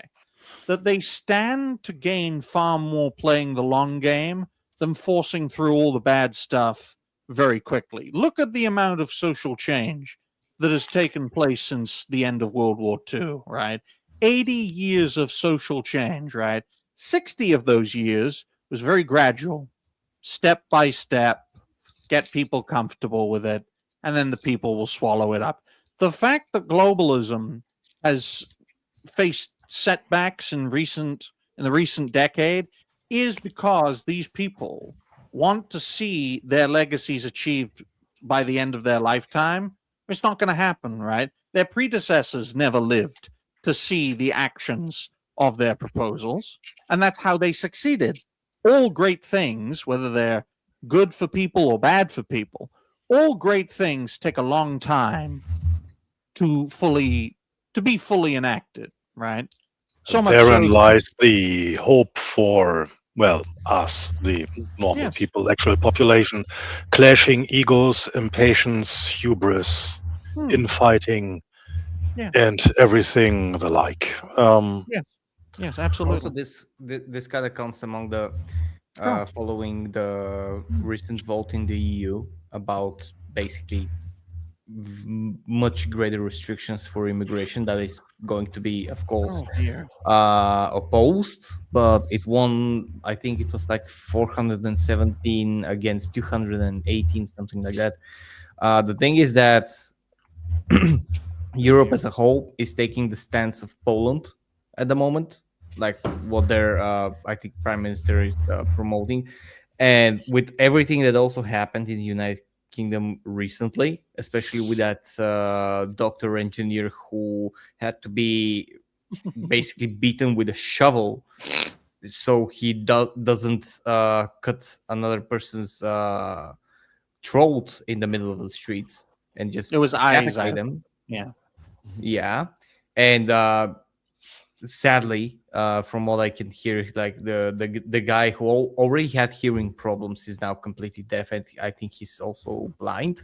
that they stand to gain far more playing the long game than forcing through all the bad stuff very quickly. Look at the amount of social change that has taken place since the end of World War II, right? 80 years of social change, right? 60 of those years was very gradual, step by step, get people comfortable with it, and then the people will swallow it up. The fact that globalism has faced setbacks in the recent decade is because these people want to see their legacies achieved by the end of their lifetime. It's not going to happen, right? Their predecessors never lived to see the actions of their proposals, and that's how they succeeded. All great things, whether they're good for people or bad for people, all great things take a long time to be fully enacted, right? So much Therein so, lies the hope for, well, us, the normal Yes. people, actual population, clashing egos, impatience, hubris, infighting, Yeah. and everything the like. yes, absolutely. Also, this kind of counts among the Sure. following the recent vote in the EU about basically much greater restrictions for immigration that is going to be, of course, dear. opposed, but it won. I think it was like 417 against 218, something like that. The thing is that Europe as a whole is taking the stance of Poland at the moment, like what their I think prime minister is promoting, and with everything that also happened in the United Kingdom recently, especially with that doctor engineer who had to be basically beaten with a shovel so he doesn't cut another person's throat in the middle of the streets and just It was eyes. decapitate them. Yeah. Yeah, and sadly, from what I can hear, like the guy who already had hearing problems is now completely deaf, and I think he's also blind,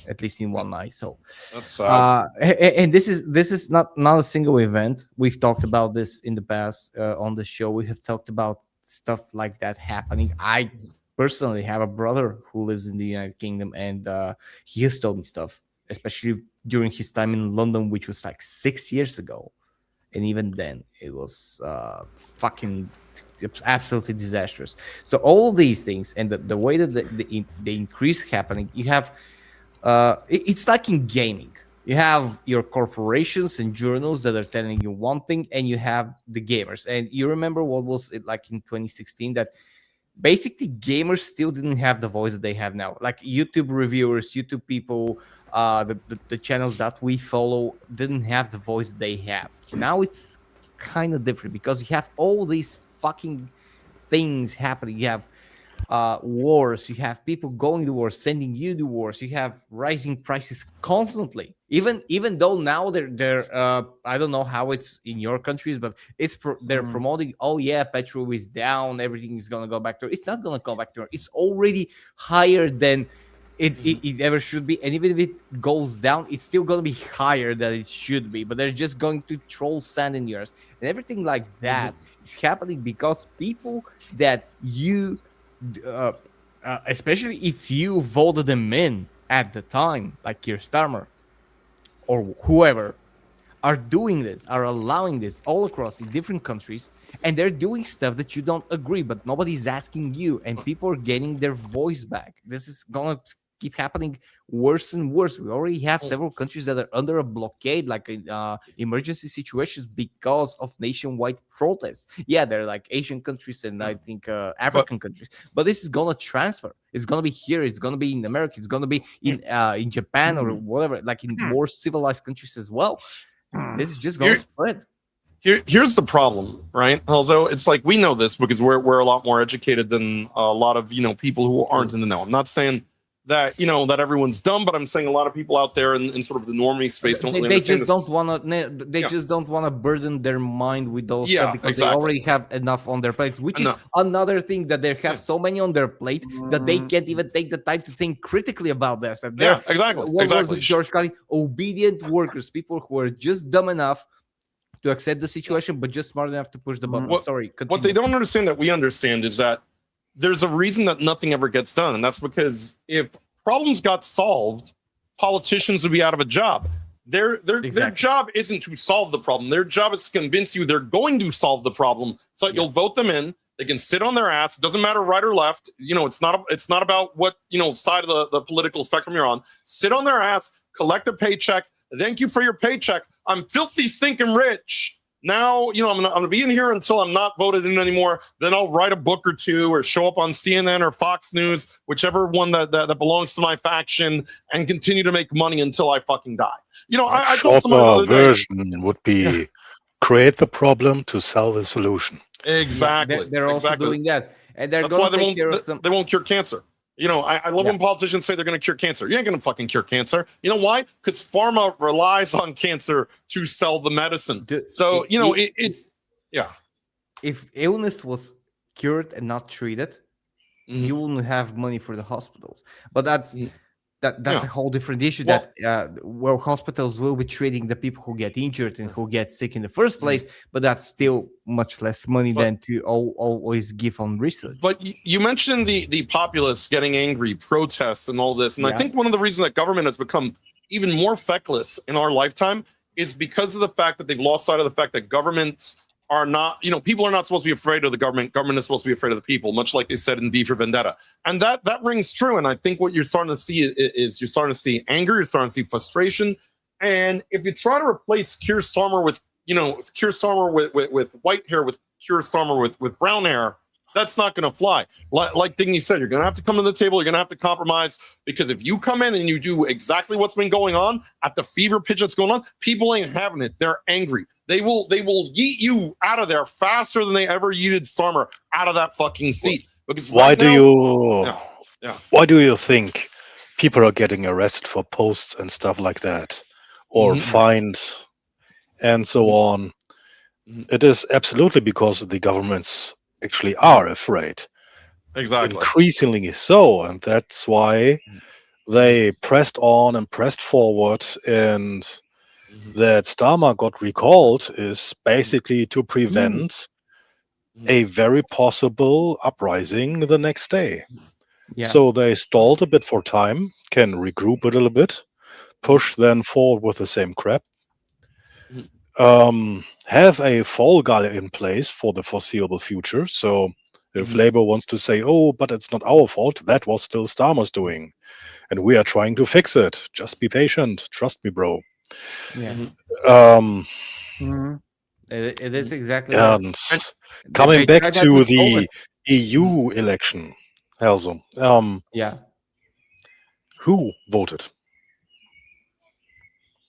at least in one eye. So That's sad. and this is not a single event. We've talked about this in the past on the show. We have talked about stuff like that happening. I personally have a brother who lives in the United Kingdom, and he has told me stuff, especially during his time in London, which was like 6 years ago. And even then, it was absolutely disastrous. So all of these things, and the way that the increase happening, you have, it's like in gaming. You have your corporations and journals that are telling you one thing, and you have the gamers. And you remember what was it like in 2016 that basically gamers still didn't have the voice that they have now. Like YouTube reviewers, YouTube people, the channels that we follow didn't have the voice that they have. Now it's kind of different because you have all these fucking things happening. You have wars, you have people going to wars, sending you to wars, you have rising prices constantly. Even though now they're I don't know how it's in your countries, but they're promoting, oh yeah, petrol is down, everything is gonna go back to, it's not gonna go back to, it's already higher than it ever should be, and even if it goes down, it's still going to be higher than it should be, but they're just going to throw sand in yours, and everything like that is happening because people that you especially if you voted them in at the time, like your STARMER or whoever, are doing this, are allowing this all across in different countries, and they're doing stuff that you don't agree, but nobody's asking you, and people are getting their voice back. This is gonna keep happening worse and worse. We already have several countries that are under a blockade, like in emergency situations, because of nationwide protests. Yeah, they're like Asian countries and I think African countries, but this is gonna transfer. It's gonna be here. It's gonna be in America. It's gonna be in Japan or whatever, like in more civilized countries as well. This is just gonna spread. Here's the problem, right? Also, it's like we know this because we're a lot more educated than a lot of people who aren't in the know. I'm not saying that that everyone's dumb, but I'm saying a lot of people out there in sort of the normie space don't really understand just don't want to. They just don't want to burden their mind with those stuff because exactly. they already have enough on their plate. Which is another thing, that they have so many on their plate that they can't even take the time to think critically about this. And exactly. What was it, George calling obedient workers? People who are just dumb enough to accept the situation, but just smart enough to push the button. What they don't understand that we understand is that there's a reason that nothing ever gets done, and that's because if problems got solved, politicians would be out of a job. Their job isn't to solve the problem. Their job is to convince you they're going to solve the problem, so that you'll vote them in. They can sit on their ass. It doesn't matter right or left. It's not about what side of the political spectrum you're on. Sit on their ass, collect a paycheck. Thank you for your paycheck. I'm filthy, stinking rich. Now, I'm gonna be in here until I'm not voted in anymore. Then I'll write a book or two, or show up on CNN or Fox News, whichever one that belongs to my faction, and continue to make money until I fucking die. I told somebody the other day, version would be create the problem to sell the solution. Exactly. Yeah, they're also doing that, and that's why they won't cure cancer. I love when politicians say they're going to cure cancer. You ain't going to fucking cure cancer. You know why? Because pharma relies on cancer to sell the medicine. So, If illness was cured and not treated, you wouldn't have money for the hospitals. But that's a whole different issue. Where hospitals will be treating the people who get injured and who get sick in the first place, but that's still much less money than to always give on research. But you mentioned the populace getting angry, protests, and all this, and I think one of the reasons that government has become even more feckless in our lifetime is because of the fact that they've lost sight of the fact that governments are not, people are not supposed to be afraid of the government. Government is supposed to be afraid of the people, much like they said in V for Vendetta. And that rings true. And I think what you're starting to see is you're starting to see anger, you're starting to see frustration. And if you try to replace Keir Starmer with, Keir Starmer with white hair, with Keir Starmer with brown hair, that's not going to fly. Like Digny said, you're going to have to come to the table. You're going to have to compromise, because if you come in and you do exactly what's been going on at the fever pitch that's going on, people ain't having it. They're angry. They will yeet you out of there faster than they ever yeeted Starmer out of that fucking seat. Because why do you think people are getting arrested for posts and stuff like that, or fined and so on? It is absolutely because the governments actually are afraid. Exactly. Increasingly so, and that's why they pressed on and pressed forward, and that Starmer got recalled is basically to prevent a very possible uprising the next day. So they stalled a bit for time, can regroup a little bit, push then forward with the same crap, have a fall guy in place for the foreseeable future. So if Labour wants to say, oh, but it's not our fault, that was still Starmer's doing, and we are trying to fix it. Just be patient. Trust me, bro. It is exactly and coming back to the EU election, Helzo, who voted?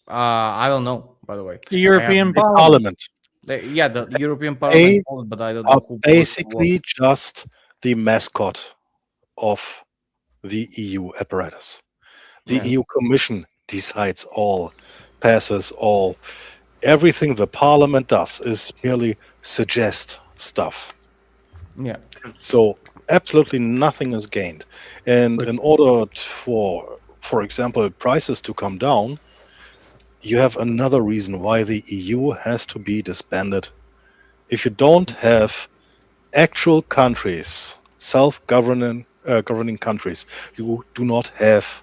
I don't know, by the way. The European Parliament. The European Parliament, but I don't know who basically just the mascot of the EU apparatus. The EU Commission decides all, passes all. Everything the Parliament does is merely suggest stuff. So absolutely nothing is gained. And in order for example, prices to come down, you have another reason why the EU has to be disbanded. If you don't have actual countries, self-governing governing countries, you do not have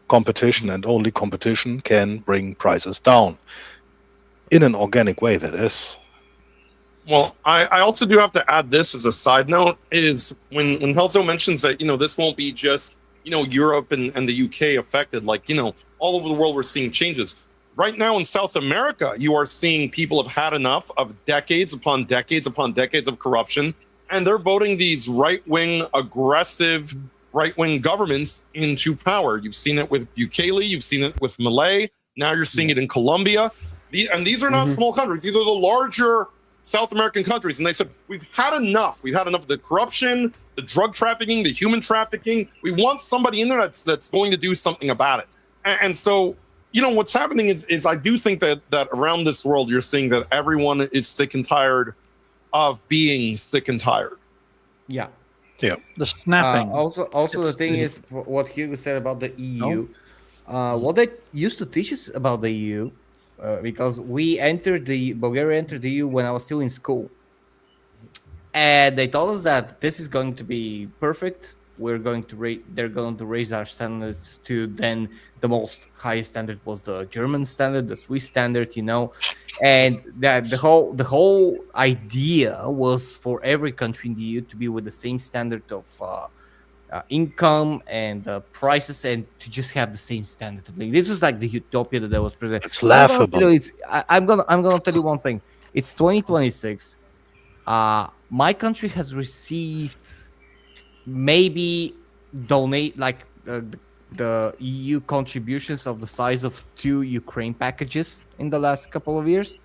competition, and only competition can bring prices down. In an organic way, that is. Well, I also do have to add this as a side note, is when Helzo mentions that, this won't be just, Europe and the UK affected, like, all over the world we're seeing changes. Right now in South America, you are seeing people have had enough of decades upon decades upon decades of corruption, and they're voting these right-wing, aggressive, right-wing governments into power. You've seen it with Bukele, you've seen it with Malay, now you're seeing it in Colombia. And these are not small countries. These are the larger South American countries. And they said, we've had enough. We've had enough of the corruption, the drug trafficking, the human trafficking. We want somebody in there that's going to do something about it. And so, what's happening is I do think that around this world, you're seeing that everyone is sick and tired of being sick and tired. Yeah. The snapping. Also, the thing is, what Hugo said about the EU. What they used to teach us about the EU, because Bulgaria entered the EU when I was still in school, and they told us that this is going to be perfect. they're going to raise our standards to then the most highest standard was the German standard, the Swiss standard, and that the whole idea was for every country in the EU to be with the same standard of income and prices, and to just have the same standard of living. This was like the utopia that was presented. It's laughable. I'm gonna tell you one thing. It's 2026. My country has received maybe donate like the EU contributions of the size of 2 Ukraine packages in the last couple of years,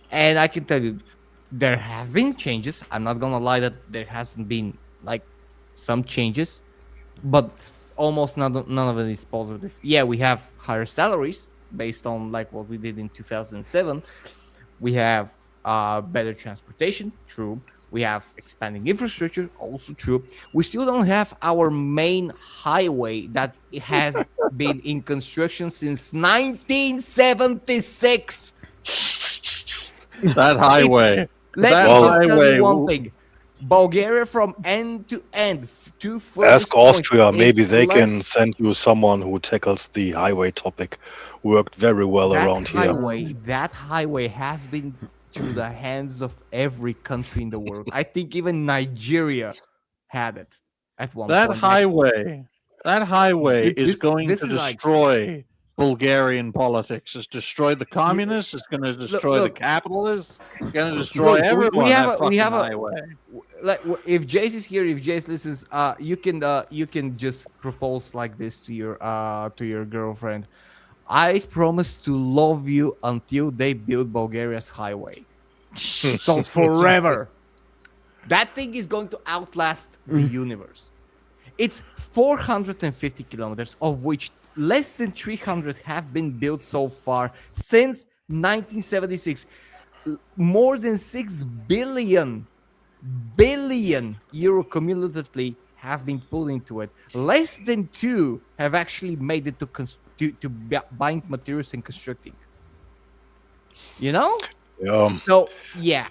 and I can tell you there have been changes. I'm not gonna lie that there hasn't been like some changes, but almost none of it is positive. Yeah, we have higher salaries based on like what we did in 2007. We have better transportation, true. We have expanding infrastructure, also true. We still don't have our main highway that has been in construction since 1976. That highway. Let That me just tell highway you one thing. Bulgaria from end to end. Ask Austria. Maybe they can less- send you someone who tackles the highway topic. Worked very well around here. That highway has been through the hands of every country in the world. I think even Nigeria had it at one That point. highway is This- going this to is like- destroy Bulgarian politics. It's destroyed the communists. It's going to destroy look. the capitalists. It's going to destroy Look, everyone. we have that a- we fucking have a- highway. Like if Jace is here, if Jace listens, you can just propose like this to your girlfriend. I promise to love you until they build Bulgaria's highway. So forever. That thing is going to outlast the universe. It's 450 kilometers, of which less than 300 have been built so far since 1976. More than 6 billion euro cumulatively have been put into it. Less than 2 have actually made it to buying materials and constructing. So yeah,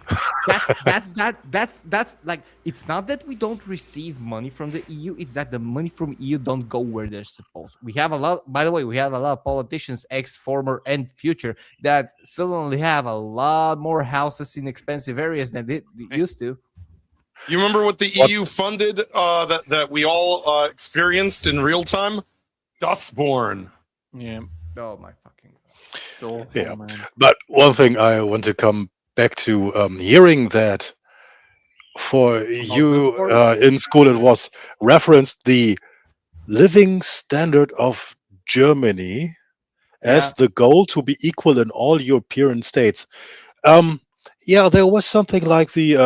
that's like, it's not that we don't receive money from the EU, it's that the money from EU don't go where they're supposed. We have a lot, by the way, we have a lot of politicians, ex, former, and future, that suddenly have a lot more houses in expensive areas than they used to. You remember what the EU funded that we all experienced in real time? Dustborn. Yeah. Oh my fucking It's awful, Yeah. man. But one thing I want to come back to, hearing that for you in school, it was referenced the living standard of Germany as the goal to be equal in all European states. Yeah, there was something like the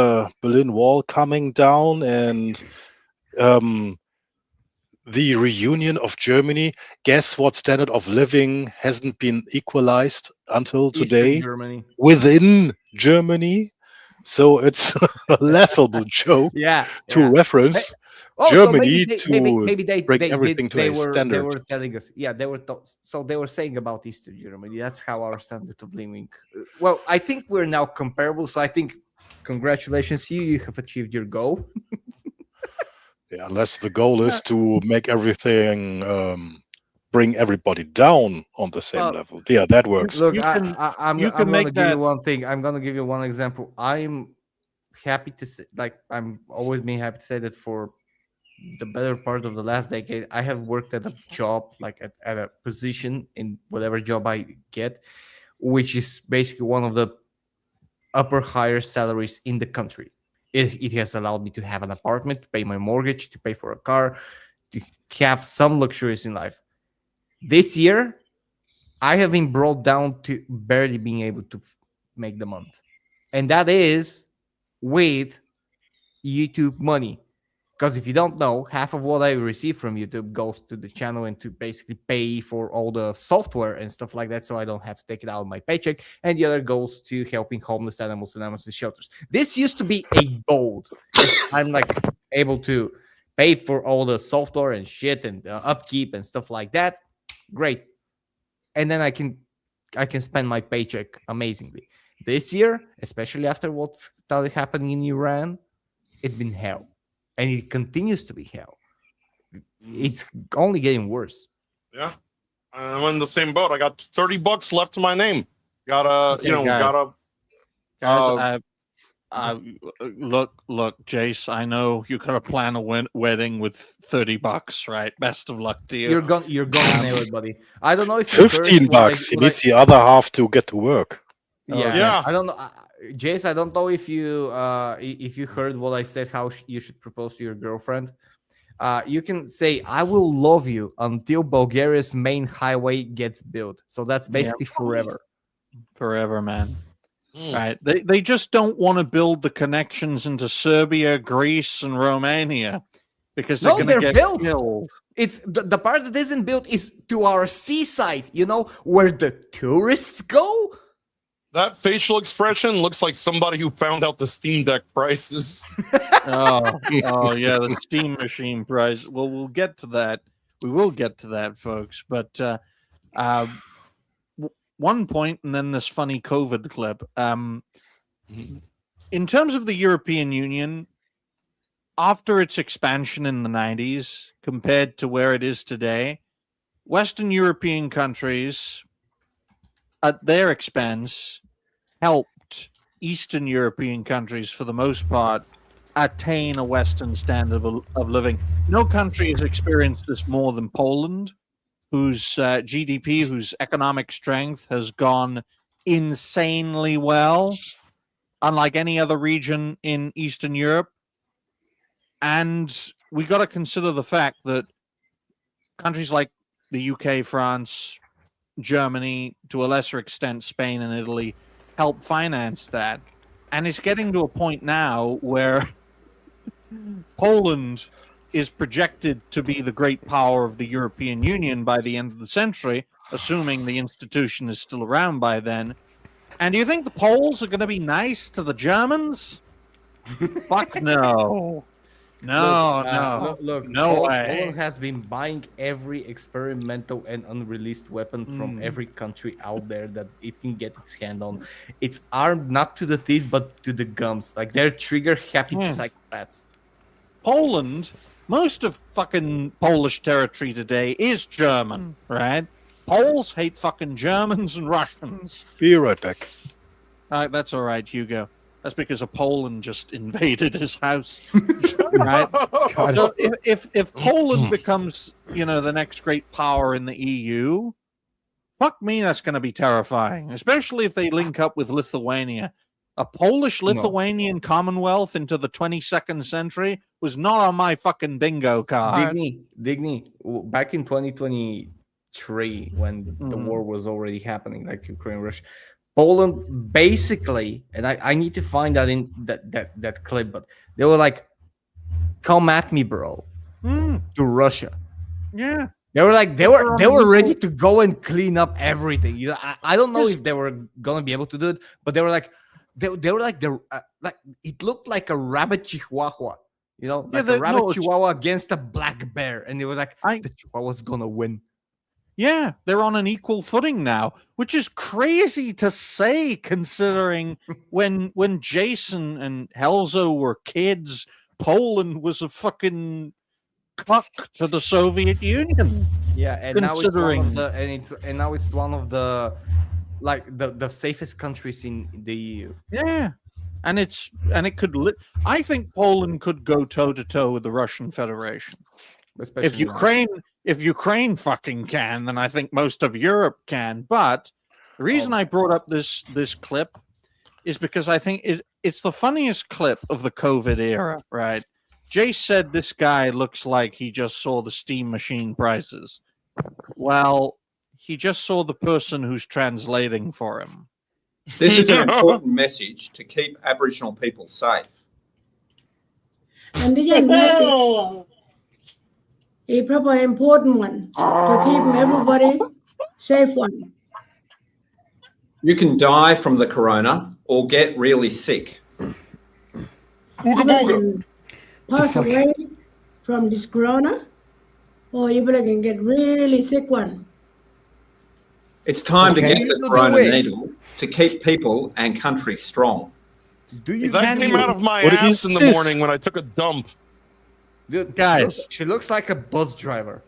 Berlin Wall coming down and the reunion of Germany. Guess what standard of living hasn't been equalized until today Eastern Germany. within Germany? So it's a laughable joke to reference Germany to bring everything to a standard. They were telling us, so they were saying about Eastern Germany. That's how our standard of living. Well, I think we're now comparable. So I think, congratulations, you have achieved your goal. Yeah, unless the goal is to make everything, bring everybody down on the same level. Yeah, that works. Look, You can- I'm you gonna can make give you that- one thing. I'm gonna give you one example. I'm happy to say, like, I'm always been happy to say that for the better part of the last decade, I have worked at a job, like at a position in whatever job I get, which is basically one of the upper higher salaries in the country. It has allowed me to have an apartment, to pay my mortgage, to pay for a car, to have some luxuries in life. This year, I have been brought down to barely being able to make the month. And that is with YouTube money. Because if you don't know, half of what I receive from YouTube goes to the channel and to basically pay for all the software and stuff like that, so I don't have to take it out of my paycheck. And the other goes to helping homeless animals and animals in shelters. This used to be a gold. I'm like able to pay for all the software and shit and upkeep and stuff like that. Great. And then I can spend my paycheck amazingly. This year, especially after what started happening in Iran, it's been hell. And it continues to be hell. it's only getting worse. Yeah, I'm in the same boat. I got $30 left to my name. Gotta, gotta. Guys, look, Jace. I know you gotta plan a wedding with $30, right? Best of luck to you. You're gonna nail it, buddy. I don't know if you heard $15. He needs the other half to get to work. Yeah. I don't know, Jace. I don't know if you heard what I said. How you should propose to your girlfriend. You can say, "I will love you until Bulgaria's main highway gets built." So that's basically forever. Forever, man. Right? They just don't want to build the connections into Serbia, Greece, and Romania because they're going to get killed. It's the part that isn't built is to our seaside. You know where the tourists go. That facial expression looks like somebody who found out the Steam Deck prices. oh yeah, the Steam machine price. Well, we'll get to that. We will get to that, folks. But one point, and then this funny COVID clip. In terms of the European Union, after its expansion in the 90s, compared to where it is today, Western European countries, at their expense, helped Eastern European countries, for the most part, attain a Western standard of living. No country has experienced this more than Poland, whose GDP, whose economic strength has gone insanely well, unlike any other region in Eastern Europe. And we got to consider the fact that countries like the UK, France, Germany, to a lesser extent Spain and Italy, help finance that. And it's getting to a point now where Poland is projected to be the great power of the European Union by the end of the century, assuming the institution is still around by then. And do you think the Poles are going to be nice to the Germans? Fuck no. No. No way. Poland has been buying every experimental and unreleased weapon from every country out there that it can get its hand on. It's armed not to the teeth, but to the gums. Like, they're trigger-happy psychopaths. Poland, most of fucking Polish territory today is German, right? Poles hate fucking Germans and Russians. Be right back. That's all right, Hugo. That's because a Poland just invaded his house. Right? So if Poland becomes, the next great power in the EU, fuck me, that's going to be terrifying. Especially if they link up with Lithuania. A Polish-Lithuanian Commonwealth into the 22nd century was not on my fucking bingo card. Digny. Back in 2023, when the war was already happening, like Ukraine, Russia, Poland basically, and I need to find that in that clip, but they were like, "Come at me, bro," to Russia. Yeah, they were like, they were ready to go and clean up everything. I don't know if they were gonna be able to do it, but they were like, they were like it looked like a rabbit chihuahua, a rabbit chihuahua against a black bear, and they were like, the chihuahua's gonna win. Yeah, they're on an equal footing now, which is crazy to say considering when Jason and Helzo were kids, Poland was a fucking cluck to the Soviet Union. Yeah, and now it's one of the the safest countries in the EU. Yeah, and it could. I think Poland could go toe to toe with the Russian Federation. Especially if Ukraine fucking can, then I think most of Europe can. But the reason I brought up this clip is because I think it's the funniest clip of the COVID era, right? Jay said this guy looks like he just saw the Steam machine prices. Well, he just saw the person who's translating for him. This is an important message to keep Aboriginal people safe. And again, a proper important one to keep everybody safe one. You can die from the corona or get really sick. You can pass away from this corona, or you can get really sick one. It's time to get the corona needle to keep people and countries strong. That came out of my ass in the morning when I took a dump. Dude, Guys. she looks like a bus driver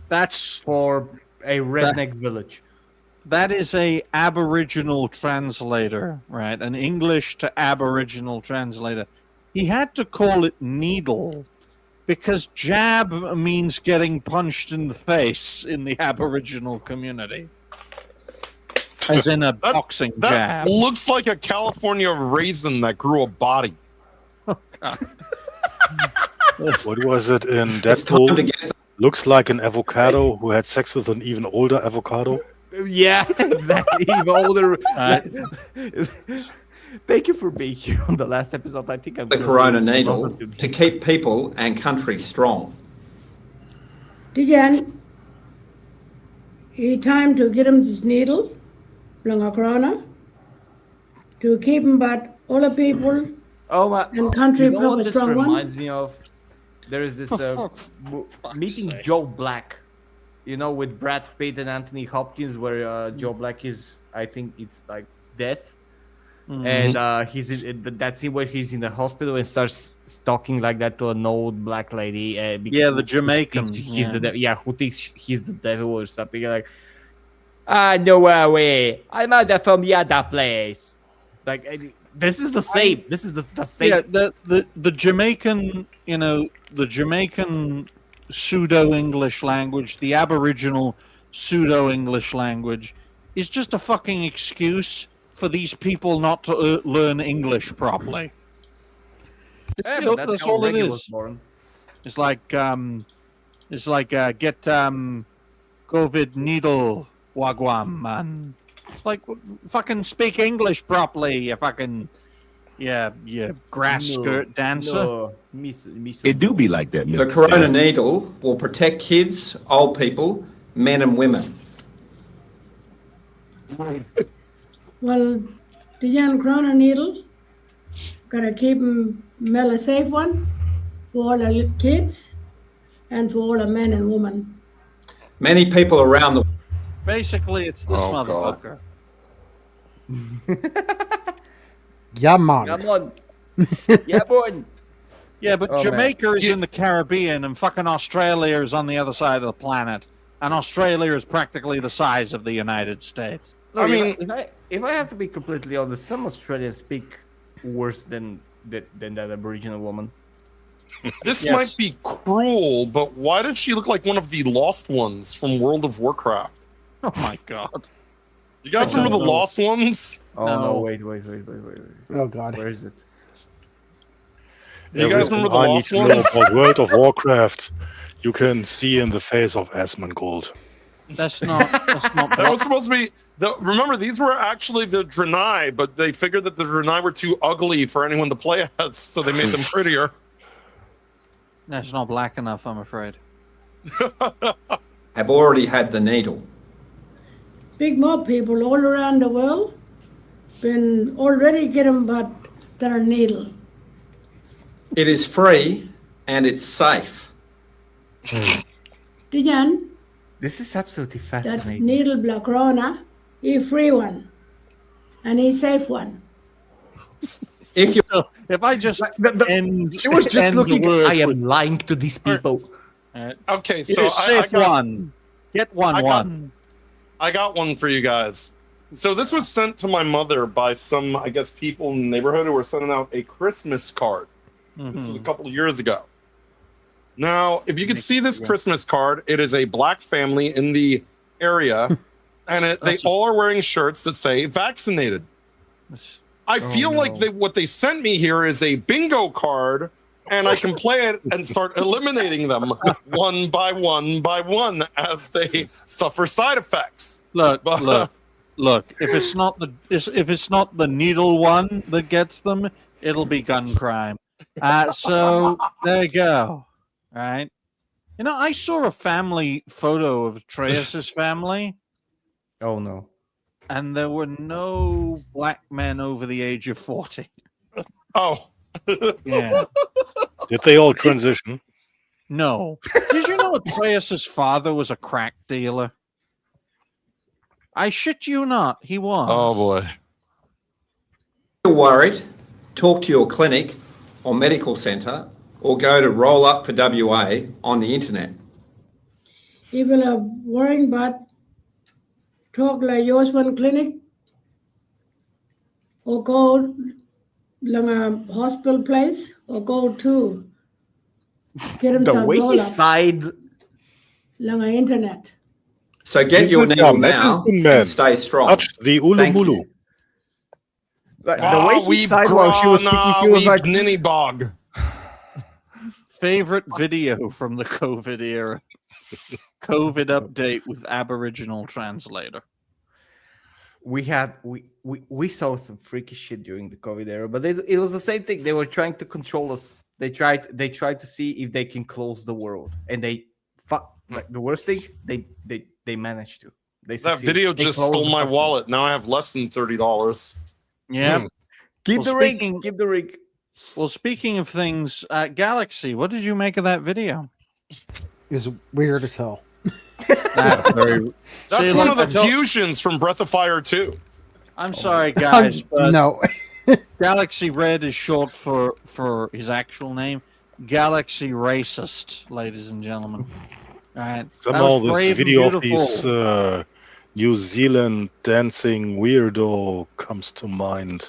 That's for a redneck village. that is a Aboriginal translator, right? An English to Aboriginal translator. He had to call it needle because jab means getting punched in the face in the Aboriginal community. As in a boxing That jab. looks like a California raisin that grew a body. What was it in It's time to Deadpool? get Looks like an avocado who had sex with an even older avocado. Yeah, exactly. Even older. Thank you for being here on the last episode. I think I'm the gonna corona say this needle another to keep people and country strong. Dijan, it's time to get him this needle, long corona, to keep him but all the people Oh my! and country You know what proper this strong one. reminds me of? There is this meeting Joe Black, you know, with Brad Pitt and Anthony Hopkins, where Joe Black is, I think it's like death, and he's in that scene where he's in the hospital and starts talking like that to an old black lady. Yeah, the Jamaican. He's the who thinks he's the devil or something like. No way! I'm out from the other place. Like this is the same. This is the same. Yeah, the Jamaican, you know, the Jamaican pseudo-English language, the Aboriginal pseudo-English language, is just a fucking excuse for these people not to learn English properly. Yeah, You know, but that's how all it Reggae is. was born. It's like get COVID needle wagwan, man. It's like fucking speak English properly, you fucking grass skirt dancer. No, It do be like that, The Mr. corona Stinson. needle will protect kids, old people, men and women. Well, Dijan corona needle, gotta keep him a safe one for all the kids and for all the men and women. Many people around the Basically, it's this motherfucker. Yeah, man. Come on. Yeah, boy. Yeah, but Oh, Jamaica is in the Caribbean and fucking Australia is on the other side of the planet. And Australia is practically the size of the United States. I mean, if I have to be completely honest, some Australians speak worse than that Aboriginal woman. This Yes. might be cruel, but why does she look like one of the lost ones from World of Warcraft? Oh my god. You guys remember the lost ones? Oh No. no! Wait! Oh god. Where is it? You guys remember the I need lost to know ones? about World of Warcraft. You can see in the face of Asmongold. That's not That was supposed to be. Remember, these were actually the Draenei, but they figured that the Draenei were too ugly for anyone to play as, so they made them prettier. That's not black enough, I'm afraid. have already had the needle. Big more people all around the world been already get them but their needle. It is free and it's safe. Dijan, This is absolutely that fascinating. needle black corona, he free one and he safe one. If you If I just end, She was just end the looking. word I am with- lying to these people. Okay, It so is I safe got, one. Get one. I got one for you guys. So this was sent to my mother by some, I guess, people in the neighborhood who were sending out a Christmas card. This was a couple of years ago. Now, if you could see this Christmas card, it is a black family in the area, and they all are wearing shirts that say vaccinated. I feel like what they sent me here is a bingo card, and I can play it and start eliminating them one by one as they suffer side effects. Look. If it's not the needle one that gets them, it'll be gun crime. So there you go. All right. You know, I saw a family photo of Atreus's family, Oh no! and there were no black men over the age of 40. Oh, Yeah. Did they all transition? No. Did you know Atreus's father was a crack dealer? I shit you not, he was. oh boy. you're worried, talk to your clinic or medical centre or go to roll up for WA on the internet? People are worrying about talk like yours one clinic or go lang a hospital place or go to get The themselves roll up wayside. lang a internet. So get your needle now medicine and stay strong. Touch the Thank ulumulu. you. Like, the way he sighed while she was speaking, he was like, Ninny Bog. Favorite video from the COVID era. COVID update with Aboriginal translator. we saw some freaky shit during the COVID era, but it was the same thing. They were trying to control us. They tried to see if they can close the world, and like the worst thing they managed to. That video just stole my wallet. Now I have less than $30. Yeah. Keep the ring. Keep the ring. Well, speaking of things, Galaxy, what did you make of that video? It was weird as hell. That's very. That's one of the fusions from Breath of Fire 2. I'm sorry, guys, but No. Galaxy Red is short for his actual name. Galaxy Racist, ladies and gentlemen. All right. Somehow this video of these New Zealand dancing weirdo comes to mind.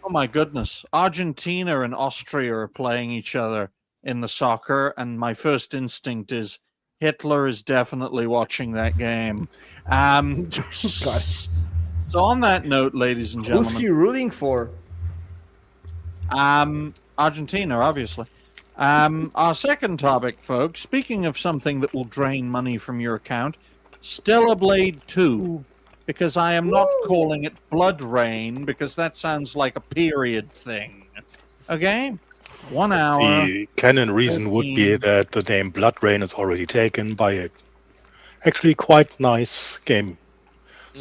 Oh my goodness. Argentina and Austria are playing each other in the soccer, and my first instinct is Hitler is definitely watching that game. So on that note, ladies and gentlemen. Who's he rooting for? Argentina, obviously. Our second topic, folks, speaking of something that will drain money from your account, Stellar Blade 2. Because I am not calling it Blood Rain, because that sounds like a period thing. Okay? 1 hour. The canon reason would be that the name Blood Rain is already taken by a actually quite nice game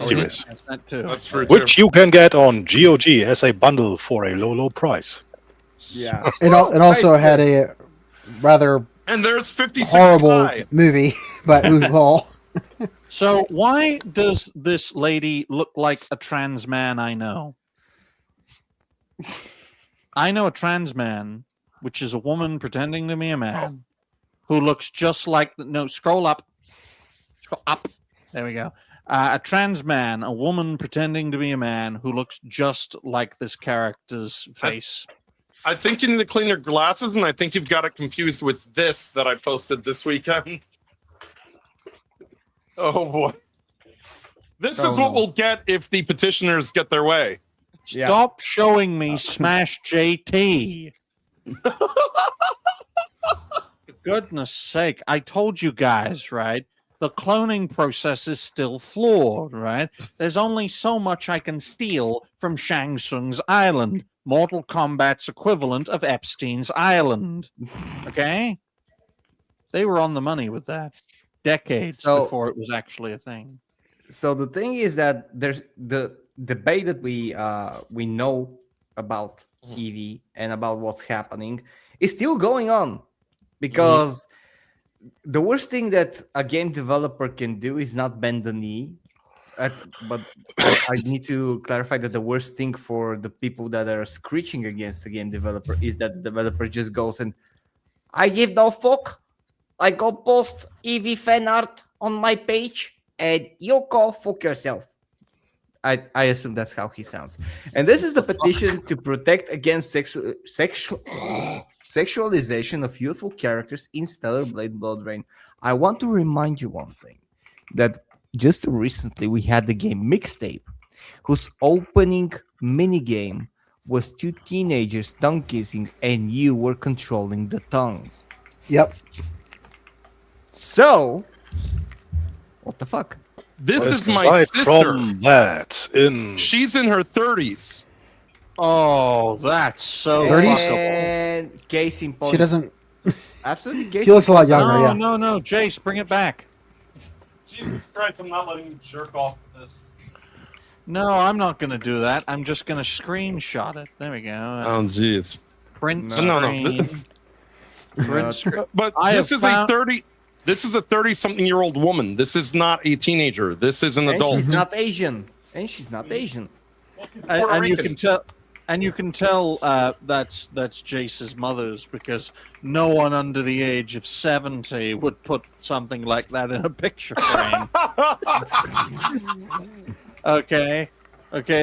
series. Yes, that too. That's true, Which you can get on GOG as a bundle for a low price. Yeah. It also had a rather And there's 56 horrible Kai. movie, but well. So why does this lady look like a trans man I know? I know a trans man, which is a woman pretending to be a man, who looks just like... No, scroll up. Scroll up. There we go. A trans man, a woman pretending to be a man, who looks just like this character's face. I think you need to clean your glasses, and I think you've got it confused with this that I posted this weekend. Oh boy. This is what we'll get if the petitioners get their way. Stop showing me Smash JT. For goodness sake, I told you guys, right? The cloning process is still flawed, right? There's only so much I can steal from Shang Tsung's island, Mortal Kombat's equivalent of Epstein's Island. Okay? They were on the money with that. Decades before it was actually a thing. So the thing is that there's the debate that we know about EV and about what's happening is still going on, because the worst thing that a game developer can do is not bend the knee. But I need to clarify that the worst thing for the people that are screeching against the game developer is that the developer just goes and I give no fuck. I go post EV fan art on my page and you go fuck yourself. I assume that's how he sounds. And this is the petition to protect against sexualization of youthful characters in Stellar Blade Blood Rain. I want to remind you one thing, that just recently we had the game Mixtape, whose opening minigame was two teenagers tongue kissing and you were controlling the tongues. Yep. So, what the fuck? This is my Aside sister. from that, She's in her 30s. Oh, that's so 30s? And case in point. She doesn't. Absolutely. Case She looks a lot in point. younger. No, Yeah. no, Jace, bring it back. Jesus Christ, I'm not letting you jerk off this. No, I'm not going to do that. I'm just going to screenshot it. There we go. Oh, jeez. Print No. screen. Print screen. But I this have is found- a 30. This is a 30-something-year-old woman. This is not a teenager. This is an And adult. she's not Asian. And she's not Asian. And you can tell. And you can tell that's Jace's mother's, because no one under the age of 70 would put something like that in a picture frame. Okay,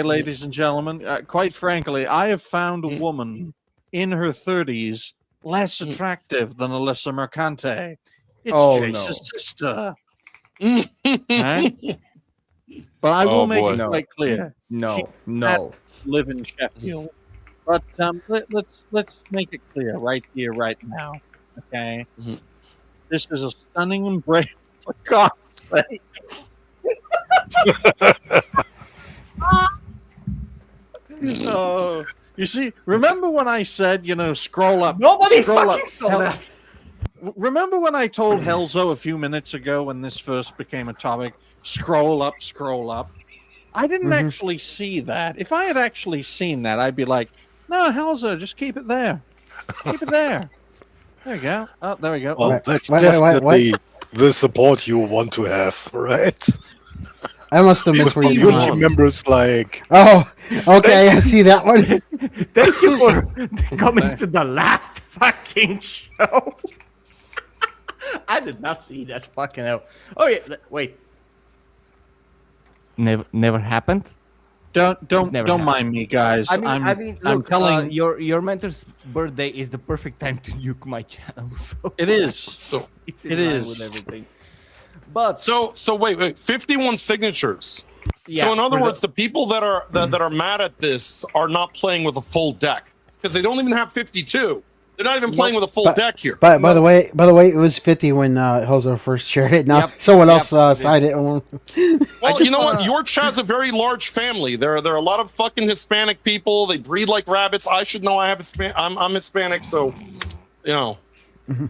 ladies and gentlemen. Quite frankly, I have found a woman in her 30s less attractive than Alyssa Mercante. It's Jace's sister. Right? But I will make it quite clear. No. Live in Sheffield, but let's make it clear right here, right now. Okay, this is a stunning embrace. For God's sake! Oh, you see, remember when I said, scroll up? Nobody's scroll fucking up, saw that. Remember when I told Helzo a few minutes ago when this first became a topic? Scroll up, scroll up. I didn't actually see that. If I had actually seen that, I'd be like, no, Helzo, just keep it there. Keep it there. There we go. Oh, there we go. Well, that's definitely the support you want to have, right? I must have missed where you Community members like... Oh, okay, I see that one. Thank you for coming to the last fucking show. I did not see that fucking hell. Oh yeah, wait. Never happened. Don't mind me, guys. I mean, look, I'm telling your mentor's birthday is the perfect time to nuke my channel. So it is. So it's in line with everything. But so wait, 51 signatures. Yeah, so in other words, the people that are mad at this are not playing with a full deck because they don't even have 52. They're not even playing with a full deck here. But by the way, it was 50 when Helzo first shared it. Now someone else signed it. Well, you know what? Your chat's a very large family. There are a lot of fucking Hispanic people. They breed like rabbits. I should know. I'm Hispanic, so And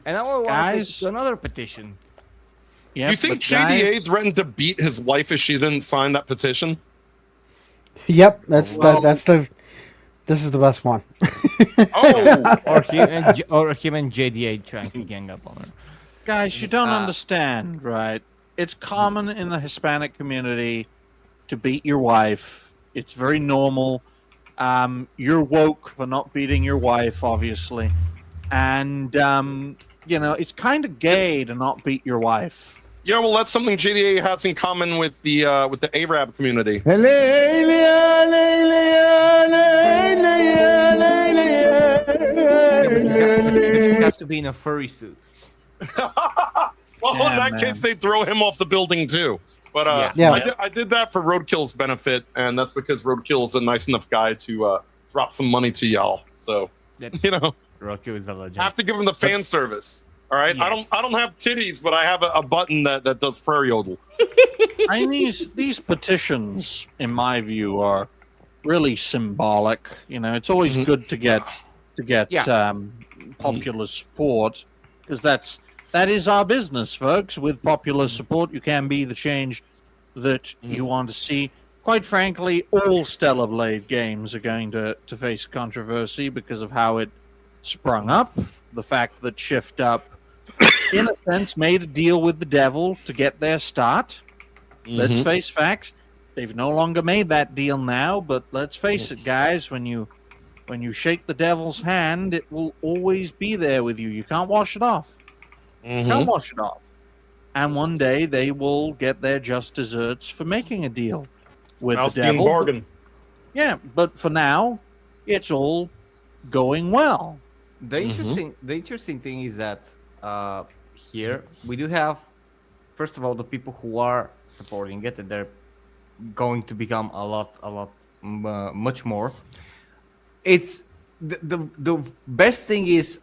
I want to another petition. You think JDA threatened to beat his wife if she didn't sign that petition? Yep, this is the best one. or him and JDA trying to gang up on her. Guys, you don't understand, right? It's common in the Hispanic community to beat your wife. It's very normal. You're woke for not beating your wife, obviously. And, it's kind of gay to not beat your wife. Yeah, well, that's something JDA has in common with the Arab community. He has to be in a furry suit. Well, in that case, they throw him off the building too. But I did that for Roadkill's benefit, and that's because Roadkill's a nice enough guy to drop some money to y'all. So Roadkill is a legend. Have to give him the fan service. All right, yes. I don't have titties, but I have a button that does prayer yodel. I mean, these petitions, in my view, are really symbolic. It's always good to get popular support, because that is our business, folks. With popular support, you can be the change that you want to see. Quite frankly, all Stellar Blade games are going to face controversy because of how it sprung up. The fact that Shift Up, in a sense, made a deal with the devil to get their start. Let's face facts. They've no longer made that deal now, but let's face it, guys, when you shake the devil's hand, it will always be there with you. You can't wash it off. You can't wash it off. And one day they will get their just desserts for making a deal with the devil. Bargain. Yeah, but for now, it's all going well. The interesting thing is that here we do have, first of all, the people who are supporting it, and they're going to become a lot much more. It's the best thing is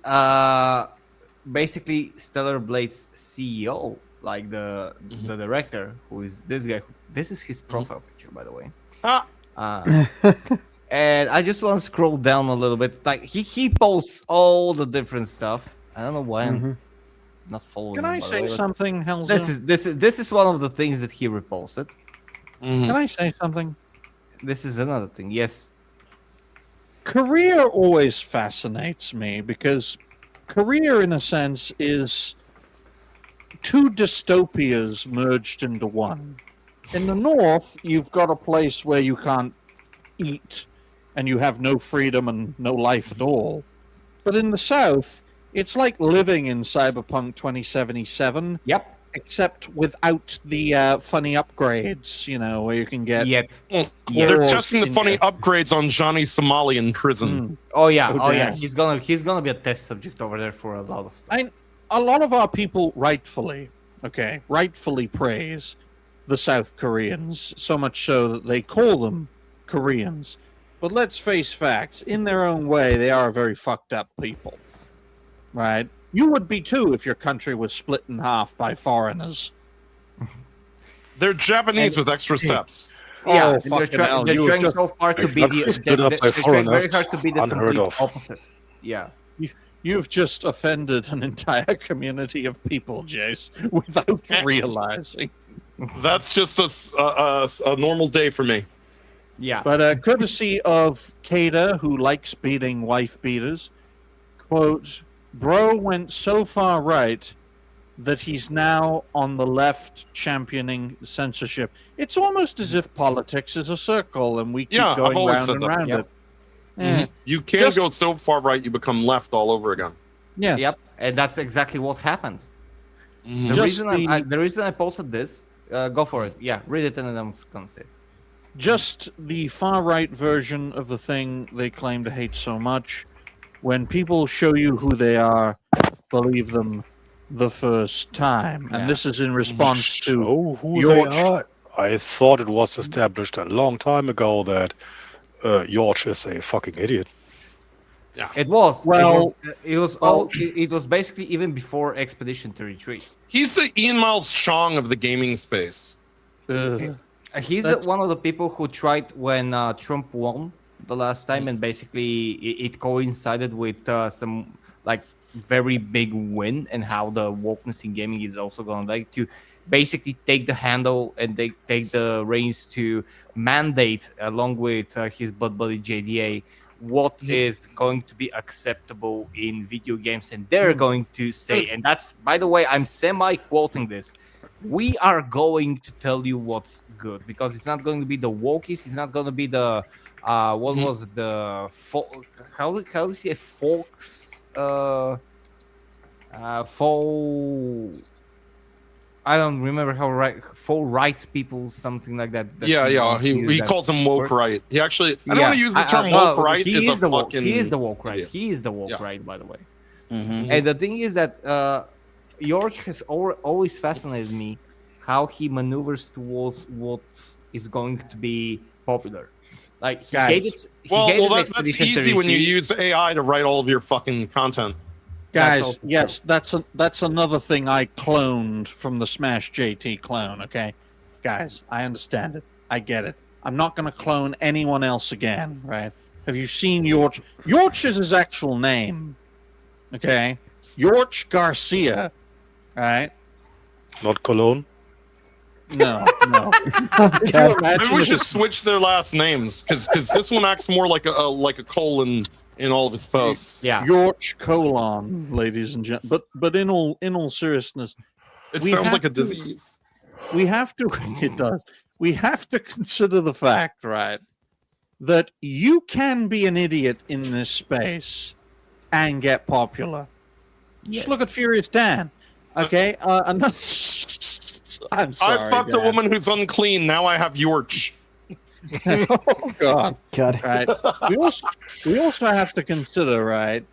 basically Stellar Blade's CEO, like the director, who is this guy. This is his profile picture, by the way. And I just want to scroll down a little bit. Like he posts all the different stuff. I don't know why I'm not following. Can I say something, Helzo? This is one of the things that he reposted. Can I say something? This is another thing. Yes. Korea always fascinates me because Korea, in a sense, is two dystopias merged into one. In the north, you've got a place where you can't eat and you have no freedom and no life at all. But in the South, it's like living in Cyberpunk 2077. Yep. Except without the funny upgrades, where you can get. They're testing the funny upgrades on Johnny Somali in prison. Oh yeah. He's gonna be a test subject over there for a lot of stuff. A lot of our people rightfully praise the South Koreans, so much so that they call them Koreans. But let's face facts, in their own way, they are a very fucked up people, right? You would be too if your country was split in half by foreigners. They're Japanese with extra steps. Yeah, they're trying so far to be the opposite. Yeah. You've just offended an entire community of people, Jace, without realizing. That's just a normal day for me. Yeah. But courtesy of Kada, who likes beating wife beaters, quote, "Bro went so far right that he's now on the left championing censorship." It's almost as if politics is a circle and we keep going round and round it. You can't go so far right you become left all over again. Yes. Yep. And that's exactly what happened. The reason I posted this, go for it. Yeah, read it and then I'm gonna say it. Just the far right version of the thing they claim to hate so much. When people show you who they are, believe them the first time. And this is in response to who they are. I thought it was established a long time ago that George is a fucking idiot. Yeah, it was. Well, it was basically even before Expedition 33. He's the Ian Miles Chong of the gaming space. He's one of the people who tried when Trump won the last time, and basically it coincided with some like very big win, and how the wokeness in gaming is also going like to basically take the handle and they take the reins to mandate, along with his buddy JDA, what is going to be acceptable in video games, and they're going to say, and that's, by the way, I'm semi-quoting this, "We are going to tell you what's good," because it's not going to be the wokies, it's not going to be the what was it, the how do you say folks I don't remember how right people, something like that. He calls them woke right. He actually, I don't want to use the term woke right. He is the woke right. He is the woke right, by the way. And the thing is that George has always fascinated me, how he maneuvers towards what is going to be popular. Like he hated. That's easy when you use AI to write all of your fucking content. Guys, yes, that's another thing I cloned from the Smash JT clone, okay? Guys, I understand it. I get it. I'm not going to clone anyone else again, right? Have you seen Yorch? Yorch is his actual name, okay? Yorch Garcia, right? Not Cologne? No. Maybe we should switch their last names, because this one acts more like a colon in all of its posts. Yeah, Yorch colon, ladies and gentlemen. But in all seriousness, it sounds like a disease. We have to. It does. We have to consider the fact, right, that you can be an idiot in this space and get popular. Just look at Furious Dan. Okay, another. I'm sorry. I fucked a woman who's unclean. Now I have Yorch. Oh God! Right. We also have to consider, right,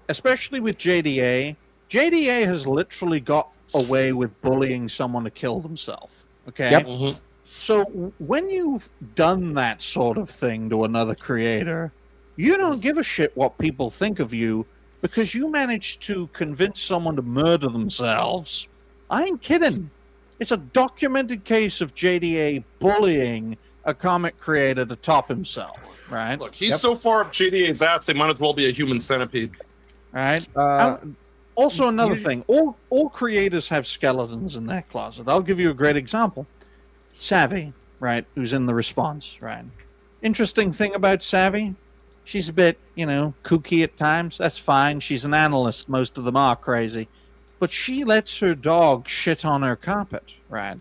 especially with JDA. JDA has literally got away with bullying someone to kill themselves. Okay. Yep. So when you've done that sort of thing to another creator, you don't give a shit what people think of you, because you managed to convince someone to murder themselves. I ain't kidding. It's a documented case of JDA bullying a comic creator to top himself, right? Look, he's so far up JDA's ass, they might as well be a human centipede. Right? Also, another thing, all creators have skeletons in their closet. I'll give you a great example. Savvy, right, who's in the response, right? Interesting thing about Savvy, she's a bit, kooky at times. That's fine. She's an analyst. Most of them are crazy. But she lets her dog shit on her carpet, right?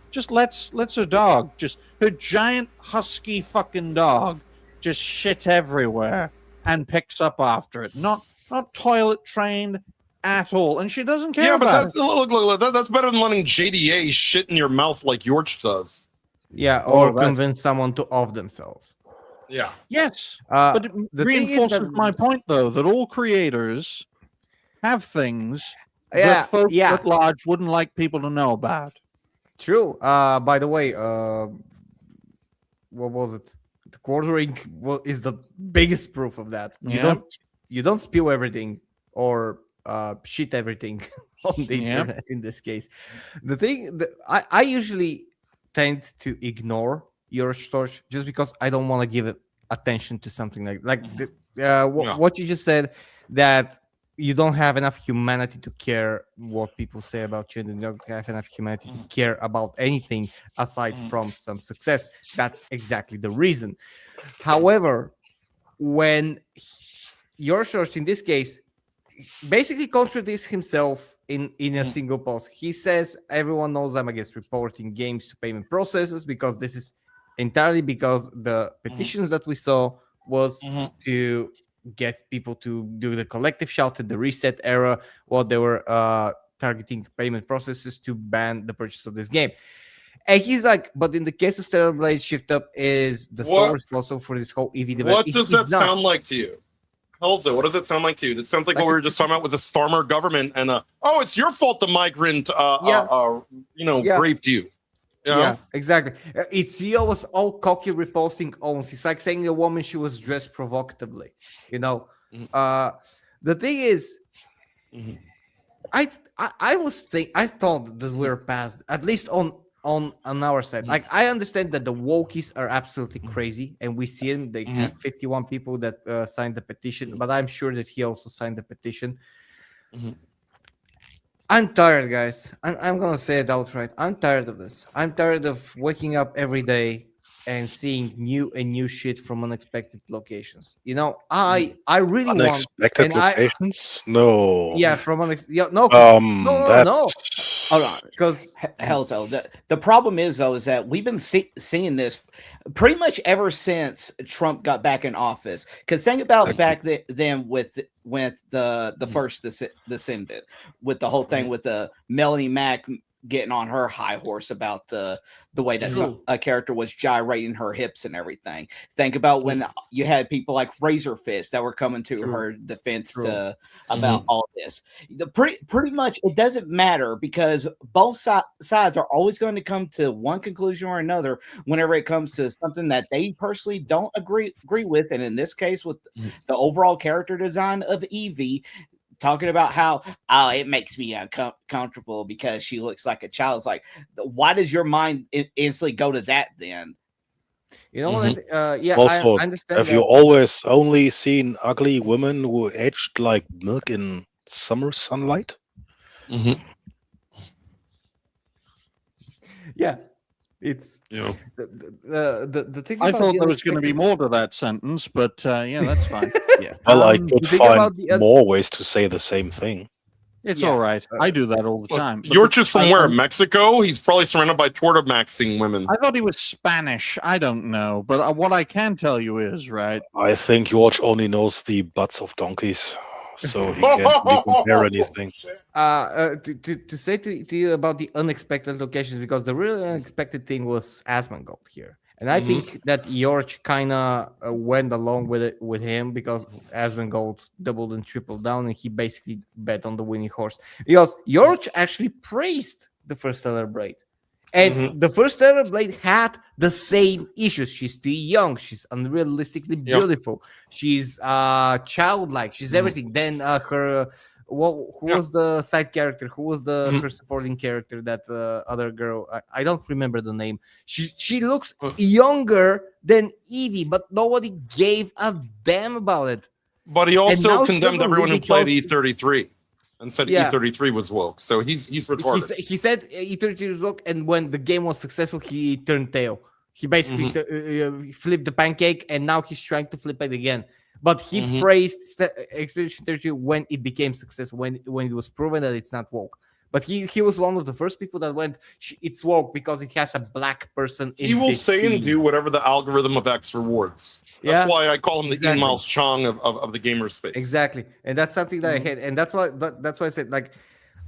Just lets her dog, her giant husky fucking dog, just shit everywhere and picks up after it. Not toilet trained at all, and she doesn't care Yeah, but about that, look, that's better than letting JDA shit in your mouth like Yorch does. Yeah, Oh, or convince someone to off themselves. Yeah. Yes, Uh, but it the thing is reinforces that- my point, though, that all creators have things Yeah, that folks yeah. at large wouldn't like people to know about. True. By the way, what was it? The quartering is the biggest proof of that. You don't spill everything or shit everything on the internet in this case. The thing that I usually tend to ignore your source just because I don't want to give it attention to something what you just said, that you don't have enough humanity to care what people say about you, and you don't have enough humanity to care about anything aside from some success. That's exactly the reason. However, when your source in this case basically contradicts himself in a single post, he says everyone knows I'm against reporting games to payment processes because this is entirely because the petitions that we saw was to get people to do the collective shout at the reset era while they were targeting payment processes to ban the purchase of this game. And he's like, but in the case of Stellar Blade, Shift Up is the sole responsible for this whole EV development. What does that sound like to you? Helza, what does it sound like to you? It sounds like what we were just talking about with the STARMER government and it's your fault the migrant raped you. Yeah, exactly. Its CEO was all cocky reposting owns. It's like saying the woman she was dressed provocatively. The thing is, I thought that we were past, at least on our side. Like, I understand that the wokies are absolutely crazy, and we see them. They have 51 people that signed the petition, but I'm sure that he also signed the petition. I'm tired, guys. I'm gonna say it outright. I'm tired of this. I'm tired of waking up every day and seeing new shit from unexpected locations. I really unexpected locations. No. Yeah, from no. Hold on, because Helzo. The problem is though is that we've been seeing this pretty much ever since Trump got back in office. Because think about back then with the first descendant, with the whole thing with the Melanie Mack getting on her high horse about the way that a character was gyrating her hips and everything. Think about when you had people like Razor Fist that were coming to her defense about all this. Pretty much it doesn't matter because both sides are always going to come to one conclusion or another whenever it comes to something that they personally don't agree with. And in this case, with the overall character design of Evie, talking about how it makes me uncomfortable because she looks like a child. It's like, why does your mind instantly go to that then? What? Also, I understand. Have you always only seen ugly women who aged like milk in summer sunlight? Yeah. It's the thing. I thought there was going to be more to that sentence, but that's fine. Well, I could find more ways to say the same thing. It's all right. I do that all the time. You're just from where? Mexico? He's probably surrounded by Tortomaxing women. I thought he was Spanish. I don't know. But what I can tell you is, right? I think George only knows the butts of donkeys, so he can't really compare anything. To say to you about the unexpected locations, because the really unexpected thing was Asmongold here. And I think that Yorch kind of went along with him because Asmongold doubled and tripled down, and he basically bet on the winning horse. Because Yorch actually praised the first Stellar Blade. And the first Stellar Blade had the same issues. She's too young. She's unrealistically beautiful. She's childlike. She's everything. Then her... who was the side character? Who was her supporting character? That other girl? I don't remember the name. She looks younger than Evie, but nobody gave a damn about it. But he also condemned everyone who played E33 and said E33 was woke. So he's retarded. He said E33 was woke, and when the game was successful, he turned tail. He basically flipped the pancake, and now he's trying to flip it again. But he praised Expedition 32 when it became successful, when it was proven that it's not woke. But he was one of the first people that went, it's woke because it has a black person in He will this say and team." do whatever the algorithm of X rewards. That's Yeah, why I call him the exactly. Ian Miles Chong of the gamer space. Exactly, and that's something that I hate, and that's why I said, like,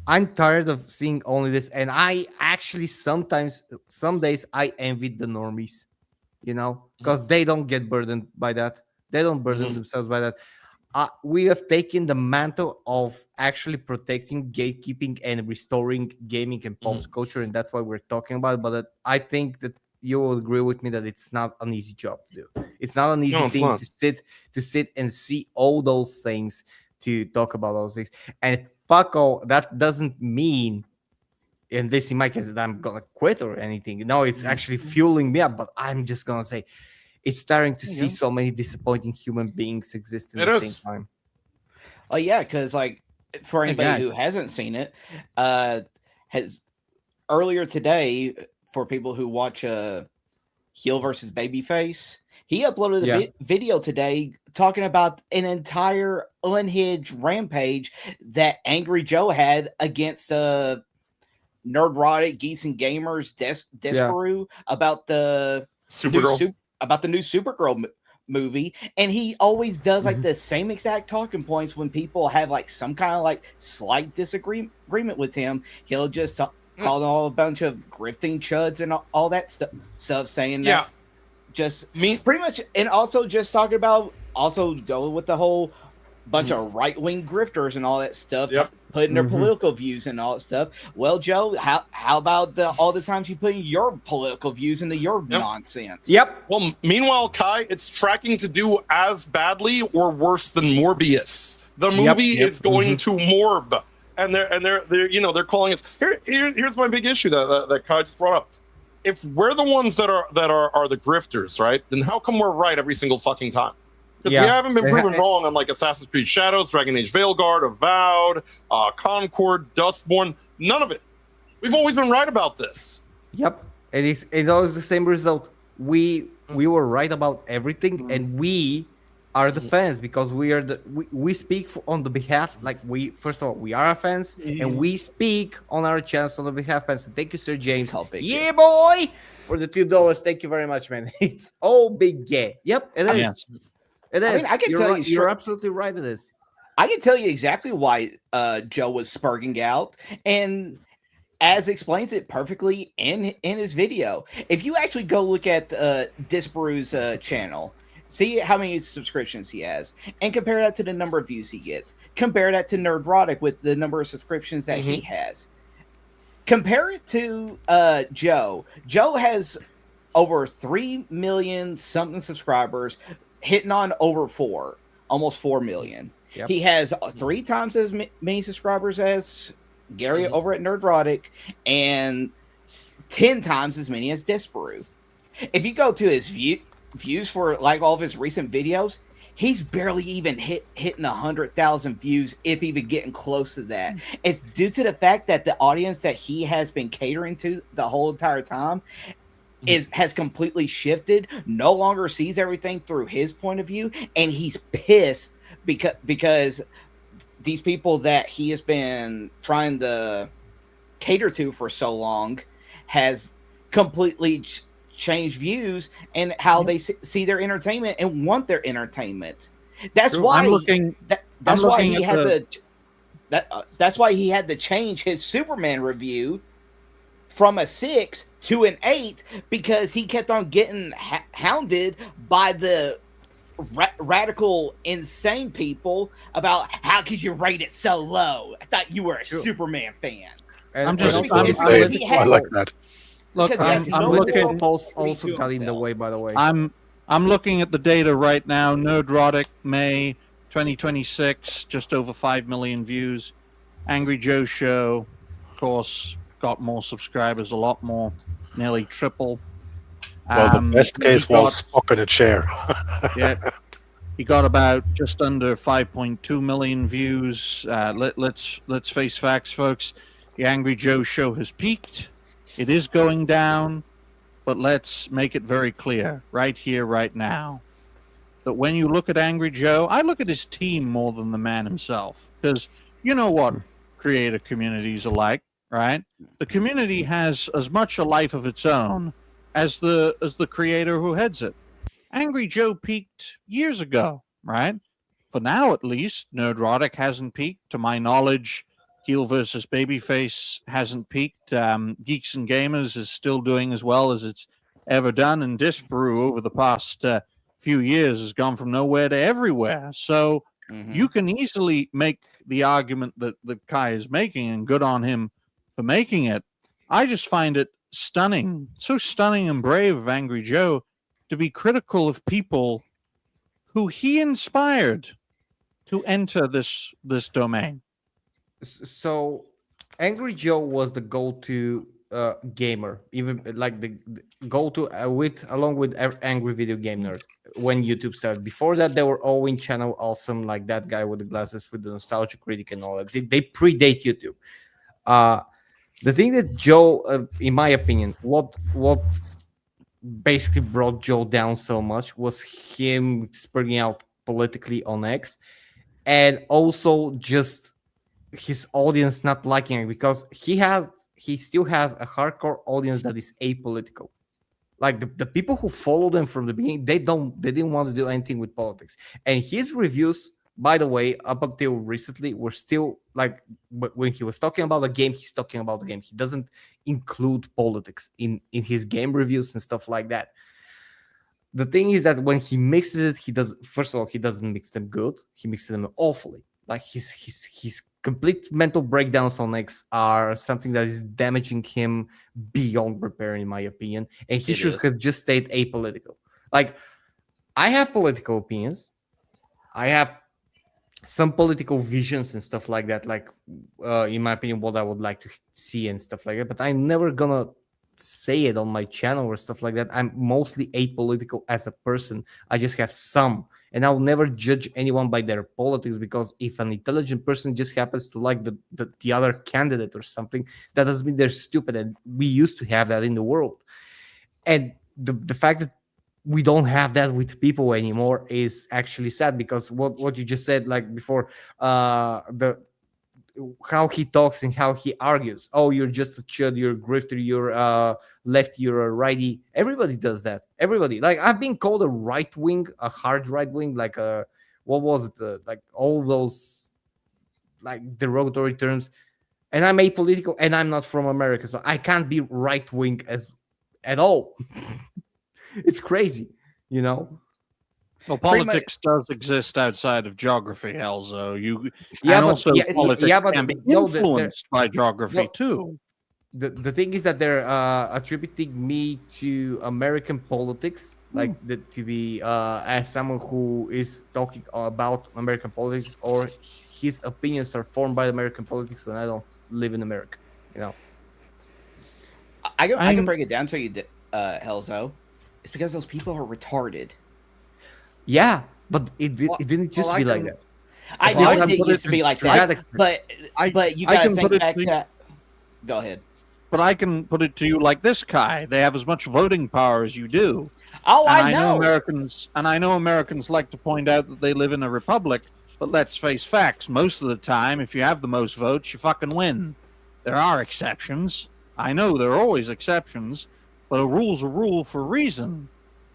I'm tired of seeing only this, and I actually some days I envy the normies, because they don't get burdened by that. They don't burden themselves by that. We have taken the mantle of actually protecting gatekeeping and restoring gaming and pop culture, and that's why we're talking about it. But I think that you will agree with me that it's not an easy job to do. It's not an easy thing to sit and see all those things, to talk about those things. And fuck all, that doesn't mean, in this in my case, that I'm gonna quit or anything. No, it's actually fueling me up. But I'm just gonna say, it's starting to see so many disappointing human beings exist at the same time. Oh yeah, because like for anybody who hasn't seen it, has earlier today, for people who watch Heel versus Babyface, he uploaded a video today talking about an entire unhinged rampage that Angry Joe had against Nerdrotic, Geeks and Gamers, Desperu about the new Supergirl movie. And he always does like the same exact talking points when people have like some kind of like slight disagreement with him. He'll just call them all a bunch of grifting chuds and all that stuff, saying that just pretty much, and also just talking about also going with the whole bunch of right-wing grifters and all that stuff, putting their political views and all that stuff. Well, Joe, how about all the times you put your political views into your nonsense? Well, meanwhile, Kai, it's tracking to do as badly or worse than Morbius. The movie is going to morb, and they're calling it. Here's my big issue that Kai just brought up. If we're the ones that are the grifters, right? Then how come we're right every single fucking time? Because we haven't been proven wrong on like Assassin's Creed Shadows, Dragon Age Veilguard, Avowed, Concord, Dustborn. None of it. We've always been right about this. Yep, it always the same result. We were right about everything, and we are the fans because we speak on the behalf. Like first of all, we are fans, and we speak on our channels on the behalf of fans. Thank you, Sir James. Yeah, boy, for the $2. Thank you very much, man. It's all big gay. Yep, it is. It is. I mean, I can tell you, you're absolutely right. It is. I can tell you exactly why Joe was spurging out, and as explains it perfectly in his video. If you actually go look at Disparu's channel, see how many subscriptions he has, and compare that to the number of views he gets. Compare that to Nerdrotic with the number of subscriptions that he has. Compare it to Joe. Joe has over 3 million something subscribers, hitting on over almost 4 million. Yep. He has 3 times as many subscribers as Gary over at Nerdrotic, and 10 times as many as Desperu. If you go to his views for like all of his recent videos, he's barely even hitting 100,000 views, if even getting close to that. It's due to the fact that the audience that he has been catering to the whole entire time has completely shifted, no longer sees everything through his point of view, and he's pissed because these people that he has been trying to cater to for so long has completely changed views and how they see their entertainment and want their entertainment. That's why that's why he had to change his Superman review from a 6 to an 8, because he kept on getting hounded by the radical, insane people about how could you rate it so low? I thought you were a Superman fan. I like that. Look, I'm looking. Also got in the way, by the way. I'm looking at the data right now. Nerdrotic, May 2026, just over 5 million views. Angry Joe Show, of course, got more subscribers, a lot more, nearly triple. Well, the best case was Spock in a chair. He got about just under 5.2 million views. Let's face facts, folks. The Angry Joe Show has peaked. It is going down, but let's make it very clear right here, right now, that when you look at Angry Joe, I look at his team more than the man himself, because you know what creator communities are like. right? The community has as much a life of its own as the creator who heads it. Angry Joe peaked years ago, right? For now, at least, Nerdrotic hasn't peaked. To my knowledge, Heel versus Babyface hasn't peaked. Geeks and Gamers is still doing as well as it's ever done, and Disbrew over the past few years has gone from nowhere to everywhere. So you can easily make the argument that Kai is making, and good on him for making it. I just find it stunning, so stunning and brave of Angry Joe to be critical of people who he inspired to enter this domain. So Angry Joe was the go-to gamer, even like the go-to along with Angry Video Game Nerd when YouTube started. Before that, there were Owen Channel Awesome, like that guy with the glasses with the Nostalgia Critic and all that. They predate YouTube. The thing that Joe, in my opinion, what basically brought Joe down so much was him spurring out politically on X, and also just his audience not liking it, because he still has a hardcore audience that is apolitical. Like the people who followed him from the beginning, they didn't want to do anything with politics. And his reviews, by the way, up until recently, were still like, when he was talking about the game, he's talking about the game. He doesn't include politics in his game reviews and stuff like that. The thing is that when he mixes it, first of all, he doesn't mix them good. He mixes them awfully. Like his complete mental breakdowns on X are something that is damaging him beyond repair, in my opinion. And he should have just stayed apolitical. Like, I have political opinions. I have some political visions and stuff like that. Like, in my opinion, what I would like to see and stuff like that. But I'm never gonna say it on my channel or stuff like that. I'm mostly apolitical as a person. I just have some, and I'll never judge anyone by their politics, because if an intelligent person just happens to like the other candidate or something, that doesn't mean they're stupid. And we used to have that in the world. And the fact that we don't have that with people anymore is actually sad, because what you just said, like before, how he talks and how he argues. Oh, you're just a chud, you're a grifter, you're lefty, you're a righty. Everybody does that. Everybody. Like, I've been called a right wing, a hard right wing, like what was it? Like all those like derogatory terms. And I'm apolitical, and I'm not from America, so I can't be right wing at all. It's crazy, you know. Well, politics does exist outside of geography, Elzo. Politics can be influenced by geography too. The thing is that they're attributing me to American politics, like to be as someone who is talking about American politics, or his opinions are formed by American politics when I don't live in America. You know, I can break it down to you, Elzo. It's because those people are retarded. Yeah, but it didn't just be like that. I know it didn't used to be like that, but you gotta think back to that. Go ahead. But I can put it to you like this, Kai. They have as much voting power as you do. Oh, and I know. I know Americans like to point out that they live in a republic, but let's face facts. Most of the time, if you have the most votes, you fucking win. There are exceptions. I know there are always exceptions, but a rule's a rule for a reason.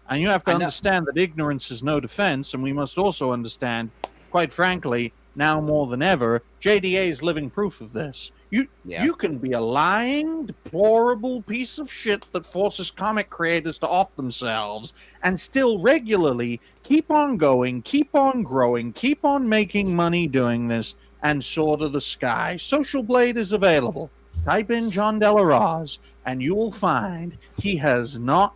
And you have to understand that ignorance is no defense, and we must also understand, quite frankly, now more than ever, JDA is living proof of this. You can be a lying, deplorable piece of shit that forces comic creators to off themselves and still regularly keep on going, keep on growing, keep on making money doing this, and soar to the sky. Social Blade is available. Type in John Delaraz, and you will find he has not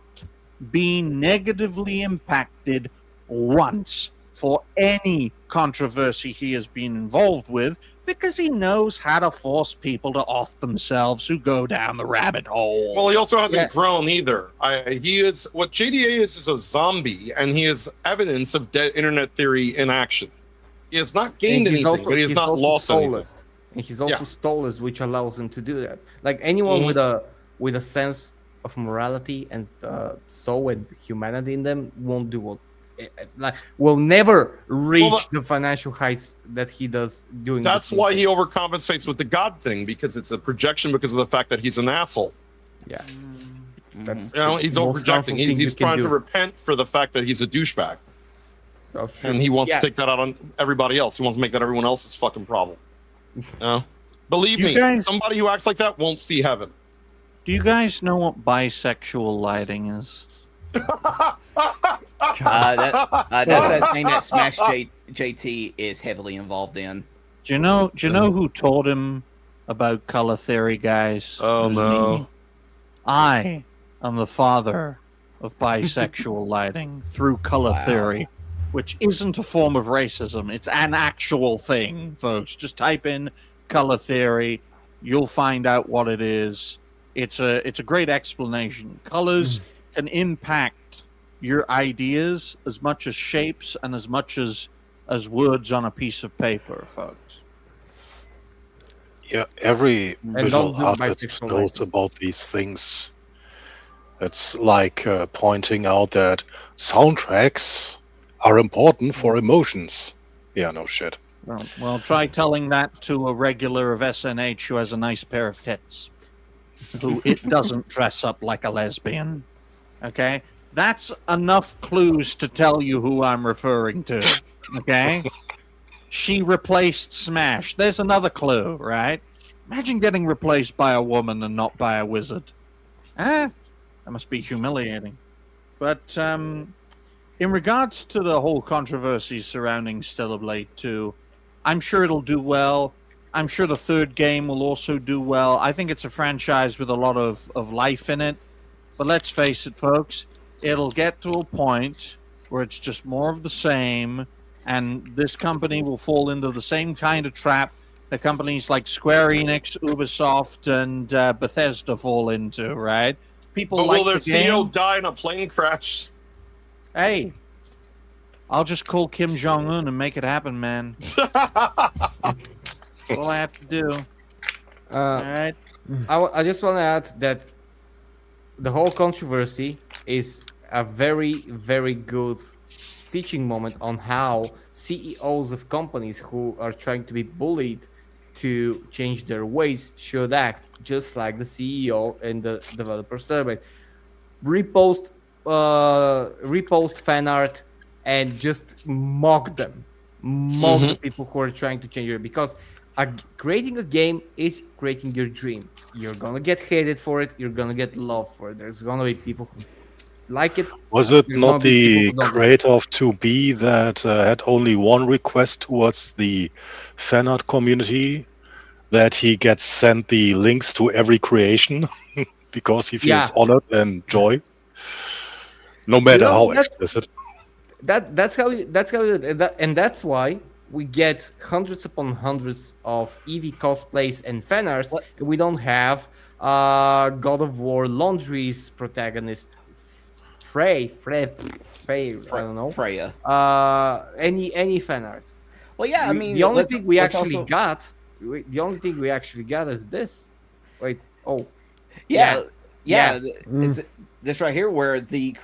been negatively impacted once for any controversy he has been involved with, because he knows how to force people to off themselves who go down the rabbit hole. Well, he also hasn't grown either. He is what JDA is a zombie, and he is evidence of dead internet theory in action. He has not gained anything, but he has not lost anything. And he's also soulless, which allows him to do that. Like anyone with a sense of morality and soul and humanity in them won't do like will never reach the financial heights that he does doing. That's why he overcompensates with the God thing, because it's a projection because of the fact that he's an asshole. Yeah. That's he's the over most projecting. harmful thing He's you can trying to do. repent for the fact that he's a douchebag. Oh, sure. And he wants Yeah. to take that out on everybody else. He wants to make that everyone else's fucking problem. Believe You me, guys- somebody who acts like that won't see heaven. Do you guys know what bisexual lighting is? That's that thing that Smash JT is heavily involved in. Do you know who taught him about color theory, guys? Oh, It was no. me. I am the father of bisexual lighting through color theory, which isn't a form of racism. It's an actual thing, folks. Just type in color theory, you'll find out what it is. It's a great explanation. Colors can impact your ideas as much as shapes and as much as words on a piece of paper, folks. Yeah, every visual don't do artist bisexual knows lighting. about these things. It's like pointing out that soundtracks are important for emotions. Yeah, no shit. Well, try telling that to a regular of SNH who has a nice pair of tits, who it doesn't dress up like a lesbian. Okay? That's enough clues to tell you who I'm referring to. Okay? She replaced Smash. There's another clue, right? Imagine getting replaced by a woman and not by a wizard. That must be humiliating. But in regards to the whole controversy surrounding Stellar Blade 2, I'm sure it'll do well. I'm sure the third game will also do well. I think it's a franchise with a lot of life in it. But let's face it, folks, it'll get to a point where it's just more of the same, and this company will fall into the same kind of trap that companies like Square Enix, Ubisoft, and Bethesda fall into, right? People But like will their the game. CEO die in a plane crash? Hey, I'll just call Kim Jong-un and make it happen, man. That's all I have to do. All right. I just want to add that the whole controversy is a very, very good teaching moment on how CEOs of companies who are trying to be bullied to change their ways should act, just like the CEO and the developer celebrate. Repost fan art and just mock them, mock the people who are trying to change it, because creating a game is creating your dream. You're gonna get hated for it. You're gonna get love for it. There's gonna be people who like it. Was it There's gonna not be the people who don't like it. creator of 2B that had only one request towards the fan art community, that he gets sent the links to every creation because he feels honored and joy, no matter how explicit? That's how and that's why we get hundreds upon hundreds of EV cosplays and fan arts, and we don't have God of War Laundry's protagonist Frey, I don't know. Freya. Any fan art. Well, yeah, I mean, the only let's- thing we let's actually also- got, is this. Wait, Yeah. Yeah. It's this right here where the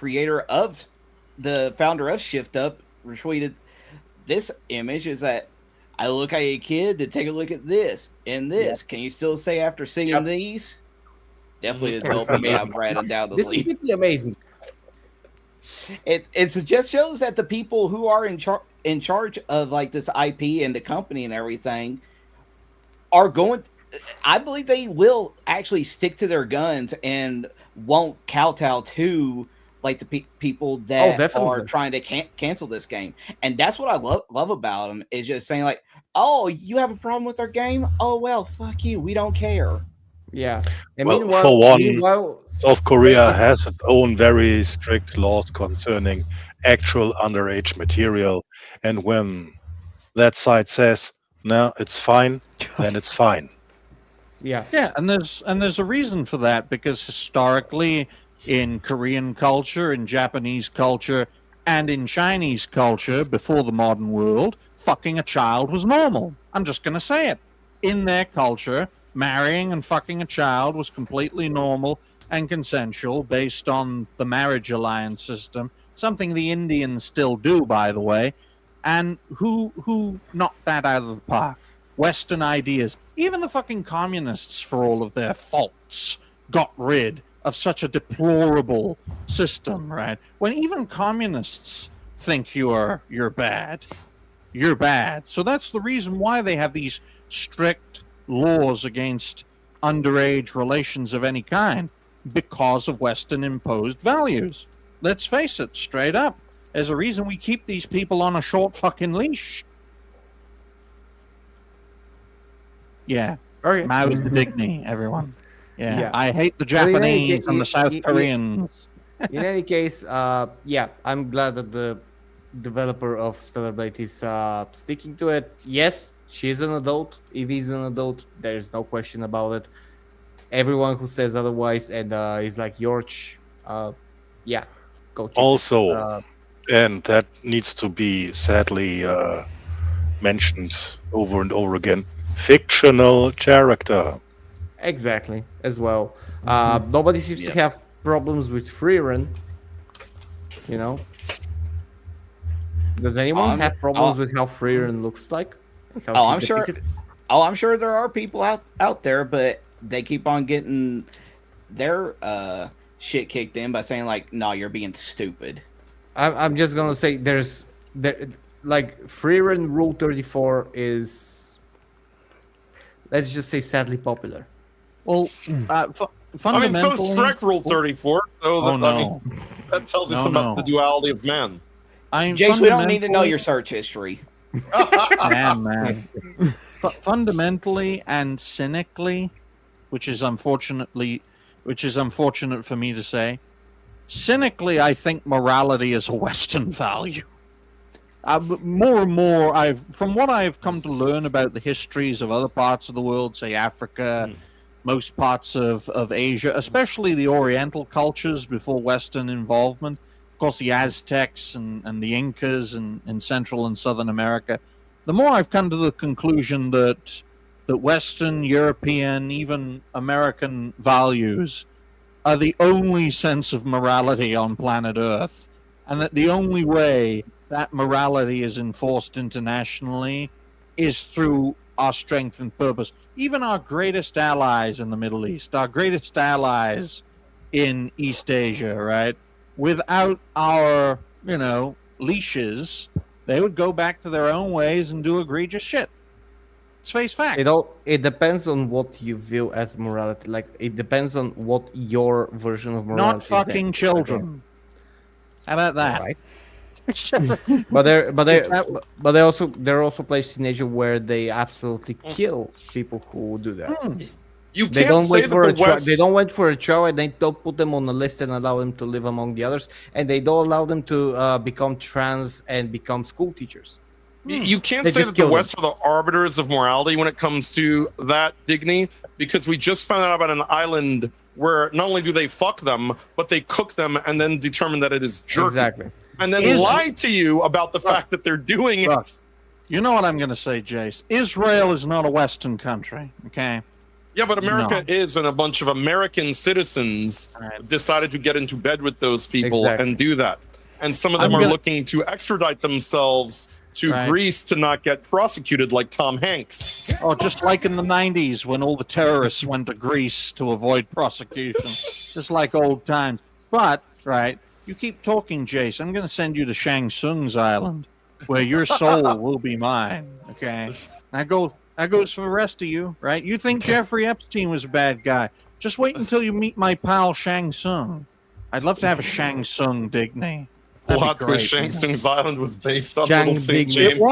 founder of Shift Up retweeted this image. Is that I look at a kid to take a look at this and this. Can you still say after seeing these? Definitely the dope yeah, Brad, undoubtedly. This is really amazing. It just shows that the people who are in charge of like this IP and the company and everything are going. I believe they will actually stick to their guns and won't kowtow to like the people that are trying to cancel this game. And that's what I love about them, is just saying like, oh, you have a problem with our game? Oh well, fuck you. We don't care. Yeah. And Well, for one, South Korea has its own very strict laws concerning actual underage material, and when that side says no, it's fine, then it's fine. Yeah, and there's a reason for that, because historically in Korean culture, in Japanese culture, and in Chinese culture before the modern world, fucking a child was normal. I'm just gonna say it. In their culture, marrying and fucking a child was completely normal and consensual based on the marriage alliance system, something the Indians still do, by the way. And who knocked that out of the park? Western ideas. Even the fucking communists, for all of their faults, got rid of such a deplorable system, right? When even communists think you're bad, you're bad. So that's the reason why they have these strict laws against underage relations of any kind, because of Western imposed values. Let's face it, straight up. There's a reason we keep these people on a short fucking leash. Yeah. Okay. Mao's Digny, everyone. Yeah. Yeah. I hate the But in any Japanese ca- and the South Koreans. In any case, yeah, I'm glad that the developer of Stellar Blade is sticking to it. Yes, she's an adult. If he's an adult, there's no question about it. Everyone who says otherwise and is like Yorch, yeah, go check Also, and that needs to be sadly mentioned over and over again, fictional character. Exactly, as well. Nobody seems to have problems with Freerun. You know? Does anyone have problems with how Freerun looks like? Oh, I'm sure. Oh, I'm sure there are people out there, but they keep on getting their shit kicked in by saying like, "No, you're being stupid." I'm just gonna say like Freerun Rule 34 is, let's just say, sadly popular. Well, fundamentally, so strike Rule 34. So that, I mean, that tells us about the duality of man. Jace, we don't need to know your search history. man. Fundamentally and cynically, which is unfortunate for me to say, cynically, I think morality is a Western value. More and more, from what I've come to learn about the histories of other parts of the world, say Africa, most parts of Asia, especially the Oriental cultures before Western involvement. Of course, the Aztecs and the Incas in Central and Southern America. The more I've come to the conclusion that Western, European, even American values are the only sense of morality on planet Earth, and that the only way that morality is enforced internationally is through our strength and purpose. Even our greatest allies in the Middle East, our greatest allies in East Asia, right? Without our, leashes, they would go back to their own ways and do egregious shit. Let's face facts. It depends on what you view as morality. Like, it depends on what your version of morality Not fucking children. How about that? Right. but there are also places in Asia where they absolutely kill people who do that. They don't wait for a trial, and they don't put them on a list and allow them to live among the others, and they don't allow them to become trans and become school teachers. You can't say that the West are the arbiters of morality when it comes to that, Digny, because we just found out about an island where not only do they fuck them, but they cook them and then determine that it is jerky. Exactly. And then lie to you about the fact that they're doing it. You know what I'm going to say, Jace? Israel is not a Western country, okay? Yeah, but America is, and a bunch of American citizens decided to get into bed with those people and do that. And some of them are looking to extradite themselves to Greece to not get prosecuted like Tom Hanks. Oh, just like in the 90s when all the terrorists went to Greece to avoid prosecution. Just like old times. But, you keep talking, Jace. I'm going to send you to Shang Tsung's island, where your soul will be mine, okay? That goes for the rest of you, right? You think Jeffrey Epstein was a bad guy. Just wait until you meet my pal Shang Tsung. I'd love to have a Shang Tsung Digny. Plot twist, Shang Tsung's island was based on Little St. James.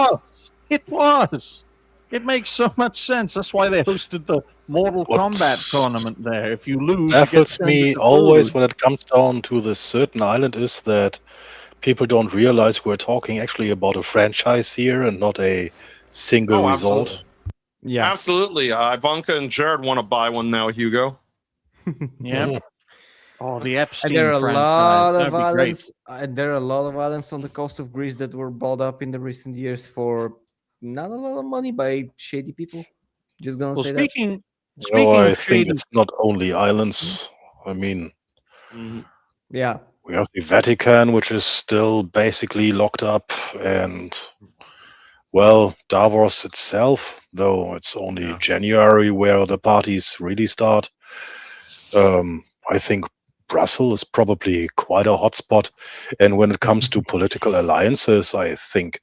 It was. It makes so much sense. That's why they hosted the Mortal Kombat tournament there. If you lose, baffles me always when it comes down to this certain island is that people don't realize we're talking actually about a franchise here and not a single result. Yeah, absolutely. Ivanka and Jared want to buy one now, Hugo. Yeah. Oh, the Epstein and there are a franchise. lot That'd of be islands, and there are a lot of islands on the coast of Greece that were bought up in the recent years for not a lot of money by shady people. Just gonna say speaking I think it's not only islands. I mean, yeah, We have the Vatican, which is still basically locked up, and well, Davos itself, though it's only January where the parties really start. I think Brussels is probably quite a hotspot, and when it comes to political alliances, I think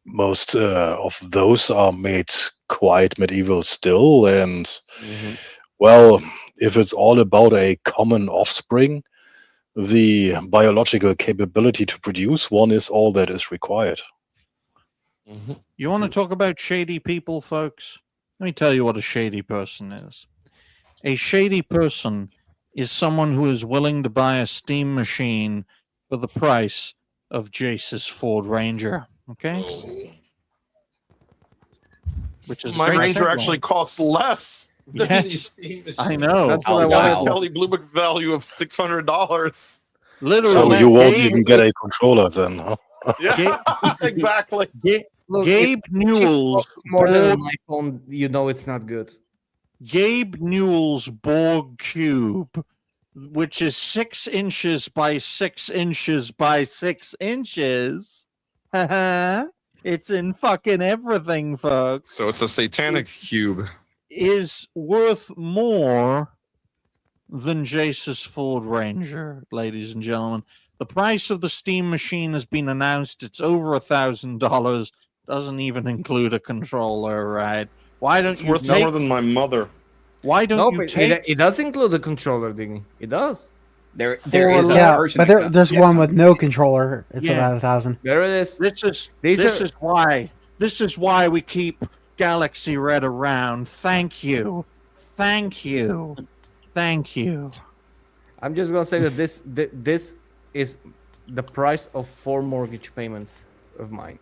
most of those are made quite medieval still. And well, if it's all about a common offspring, the biological capability to produce one is all that is required. You want to talk about shady people, folks? Let me tell you what a shady person is. A shady person is someone who is willing to buy a steam machine for the price of Jace's Ford Ranger. Okay? Which is My great Ranger segue. actually costs less than Yes, these steam I machines. know. That's Oh, what I wow. wanted. Kelly Blue Book value of $600. Literally, So you won't even get a controller then, huh? Yeah, exactly. Look, Gabe if Newell's more than Borg, an iPhone, you know it's not good. Gabe Newell's Borg cube, which is 6 inches by 6 inches by 6 inches. It's in fucking everything, folks. So it's a satanic cube. Is worth more than Jace's Ford Ranger, ladies and gentlemen. The price of the steam machine has been announced. It's over $1,000. Doesn't even include a controller, right? Why don't It's you worth more than my mother. Why don't No, you but take? it does include a controller, Digny. It does. There is For- a Yeah, version but that comes- there's one with no controller. It's Yeah. about 1,000. There it is. This is These this are- is why we keep Galaxy Red around. Thank you, thank you, thank you. I'm just gonna say that this is the price of 4 mortgage payments of mine.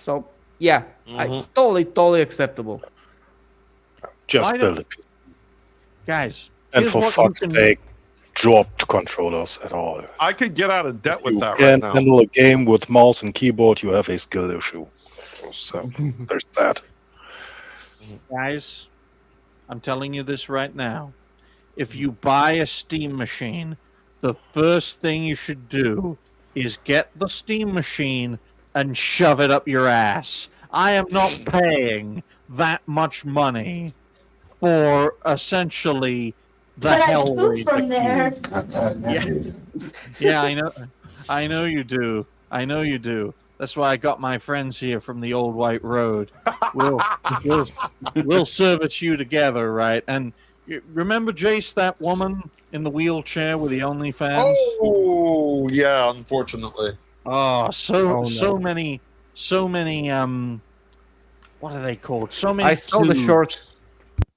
So yeah, I totally acceptable. Just Why build don't- it. Guys, And here's for what you fuck's can- sake, dropped controllers at all. I could get out of debt with You that right can't now. handle a game with mouse and keyboard, you have a skill issue. So there's that. Guys, I'm telling you this right now. If you buy a steam machine, the first thing you should do is get the steam machine and shove it up your ass. I am not paying that much money for essentially the Hellraiser cube. Yeah, I know you do. I know you do. That's why I got my friends here from the old white road. We'll service you together, right? And remember Jace, that woman in the wheelchair with the OnlyFans? Oh, yeah, unfortunately. Oh, no. so many what are they called? So many I saw the tubes. shorts.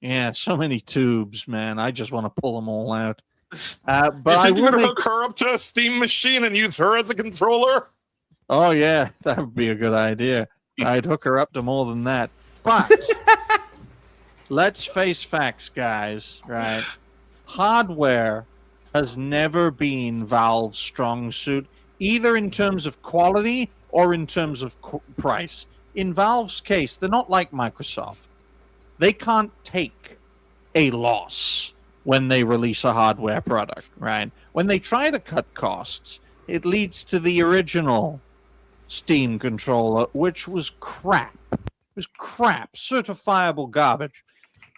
Yeah, so many tubes, man. I just want to pull them all out. But You I think you will could make... hook her up to a steam machine and use her as a controller? Oh yeah, that would be a good idea. I'd hook her up to more than that. But let's face facts, guys, right? Hardware has never been Valve's strong suit, either in terms of quality or in terms of price. In Valve's case, they're not like Microsoft. They can't take a loss when they release a hardware product, right? When they try to cut costs, it leads to the original Steam controller, which was crap. It was crap, certifiable garbage.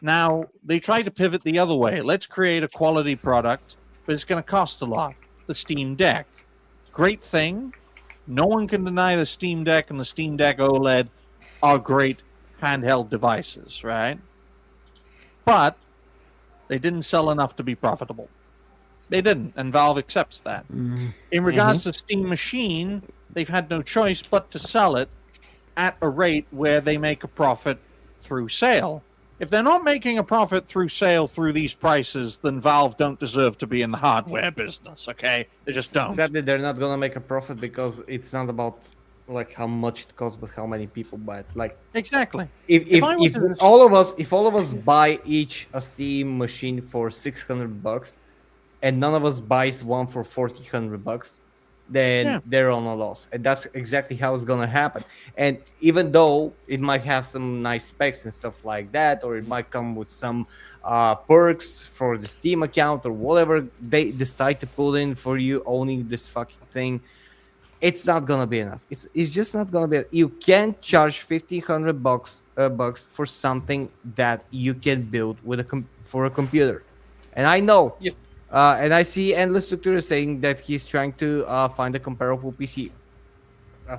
Now, they try to pivot the other way. Let's create a quality product, but it's going to cost a lot. The Steam Deck. Great thing. No one can deny the Steam Deck and the Steam Deck OLED are great handheld devices, right? But they didn't sell enough to be profitable. They didn't, and Valve accepts that. In regards to Steam Machine, they've had no choice but to sell it at a rate where they make a profit through sale. If they're not making a profit through sale through these prices, then Valve don't deserve to be in the hardware business, okay? They just don't. Sadly, they're not gonna make a profit because it's not about like how much it costs, but how many people buy it. Like Exactly. if I was in- all of us buy each a Steam machine for $600, and none of us buys one for $400, then they're on a loss. And that's exactly how it's going to happen. And even though it might have some nice specs and stuff like that, or it might come with some perks for the Steam account or whatever they decide to put in for you owning this fucking thing, it's not going to be enough. It's just not going to be. You can't charge $1,500 bucks for something that you can build with for a computer. And I know. Yeah. And I see Endless Structure saying that he's trying to find a comparable PC.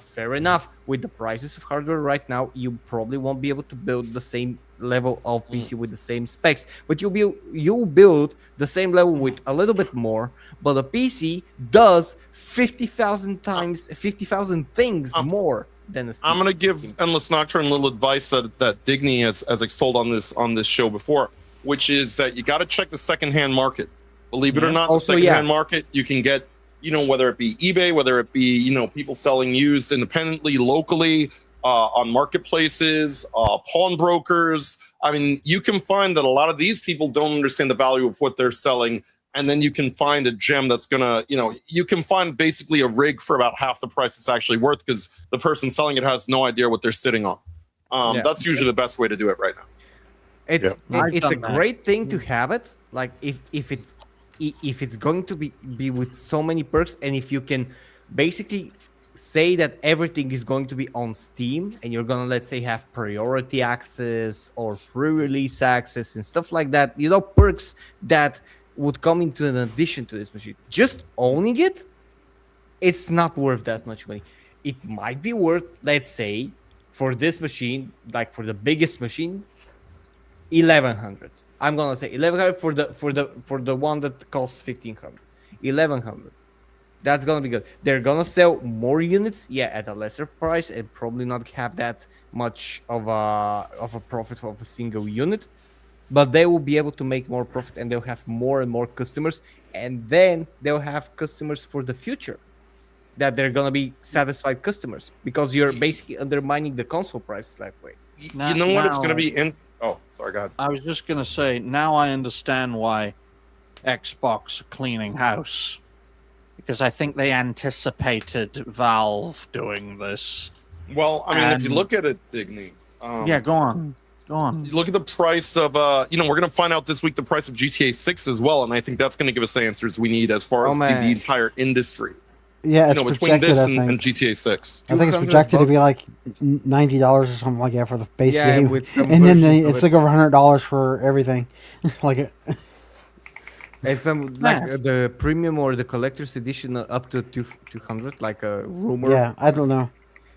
Fair enough. With the prices of hardware right now, you probably won't be able to build the same level of PC with the same specs. But you'll build the same level with a little bit more. But a PC does 50,000 things more than a Steam. I'm gonna give Endless Nocturne a little advice that Digny has extolled on this show before, which is that you got to check the secondhand market. Believe it or not, the secondhand market, you can get, whether it be eBay, whether it be, people selling used independently, locally, on marketplaces, pawnbrokers. I mean, you can find that a lot of these people don't understand the value of what they're selling. And then you can find a gem that's going to, you can find basically a rig for about half the price it's actually worth because the person selling it has no idea what they're sitting on. That's usually the best way to do it right now. It's a great thing to have it. Like if it's going to be with so many perks, and if you can basically say that everything is going to be on Steam and you're gonna, let's say, have priority access or pre-release access and stuff like that, perks that would come into an addition to this machine. Just owning it's not worth that much money. It might be worth, let's say, for this machine, like for the biggest machine, 1,100. I'm gonna say 1,100 for the one that costs 1,500. 1,100. That's gonna be good. They're gonna sell more units, at a lesser price, and probably not have that much of a profit of a single unit, but they will be able to make more profit, and they'll have more and more customers, and then they'll have customers for the future. That they're gonna be satisfied customers because you're basically undermining the console price that way. It's gonna be in. Oh, sorry, go ahead. I was just going to say, now I understand why Xbox are cleaning house. Because I think they anticipated Valve doing this. Well, I mean, if you look at it, Digny. Go on. You look at the price of, we're going to find out this week the price of GTA 6 as well. And I think that's going to give us the answers we need as far as the entire industry. Yeah, it's between projected, this I think. and GTA 6. I think it's projected to be like $90 or something like that for the base game, and then it's like over $100 for everything. And some the premium or the collector's edition up to 200, like a rumor. Yeah, I don't know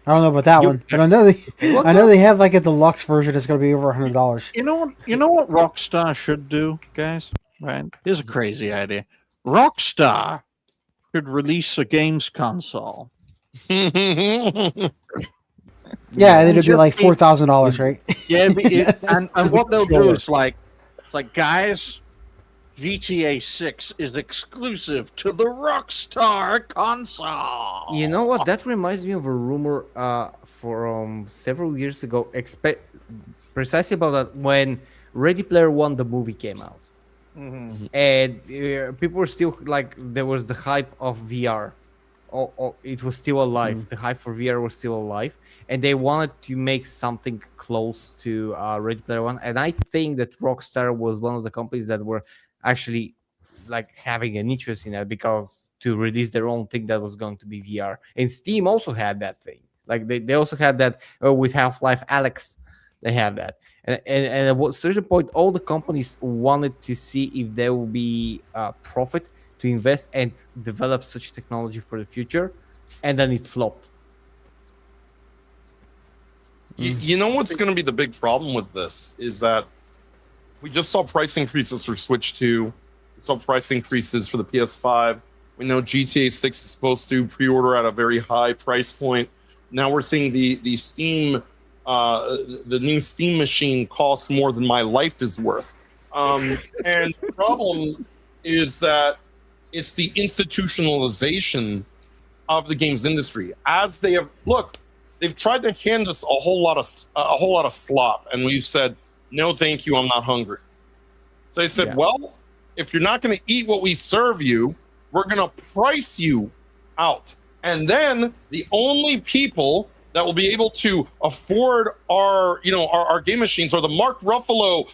about that one. But I know they have like a deluxe version that's going to be over $100. You know what Rockstar should do, guys? Right? Here's a crazy idea. Rockstar should release a games console. Yeah, it'd be like $4,000, right? Yeah, and what they'll do is like, guys, GTA 6 is exclusive to the Rockstar console. You know what? That reminds me of a rumor from several years ago, precisely about that when Ready Player One, the movie, came out. Mm-hmm. And people were still like, there was the hype of VR. It was still alive. Mm-hmm. The hype for VR was still alive, and they wanted to make something close to Ready Player One. And I think that Rockstar was one of the companies that were actually like having an interest in that, because to release their own thing that was going to be VR. And Steam also had that thing. Like they also had that with Half-Life Alyx. They have that. And at a certain point, all the companies wanted to see if there will be profit to invest and develop such technology for the future, and then it flopped. You know what's going to be the big problem with this is that we just saw price increases for Switch 2. We saw price increases for the PS5. We know GTA 6 is supposed to pre-order at a very high price point. Now we're seeing the Steam. The new Steam machine costs more than my life is worth. And the problem is that it's the institutionalization of the games industry. As they've tried to hand us a whole lot of slop, and we've said, no, thank you, I'm not hungry. So they said, well, if you're not going to eat what we serve you, we're going to price you out. And then the only people that will be able to afford our game machines are the Mark Ruffalo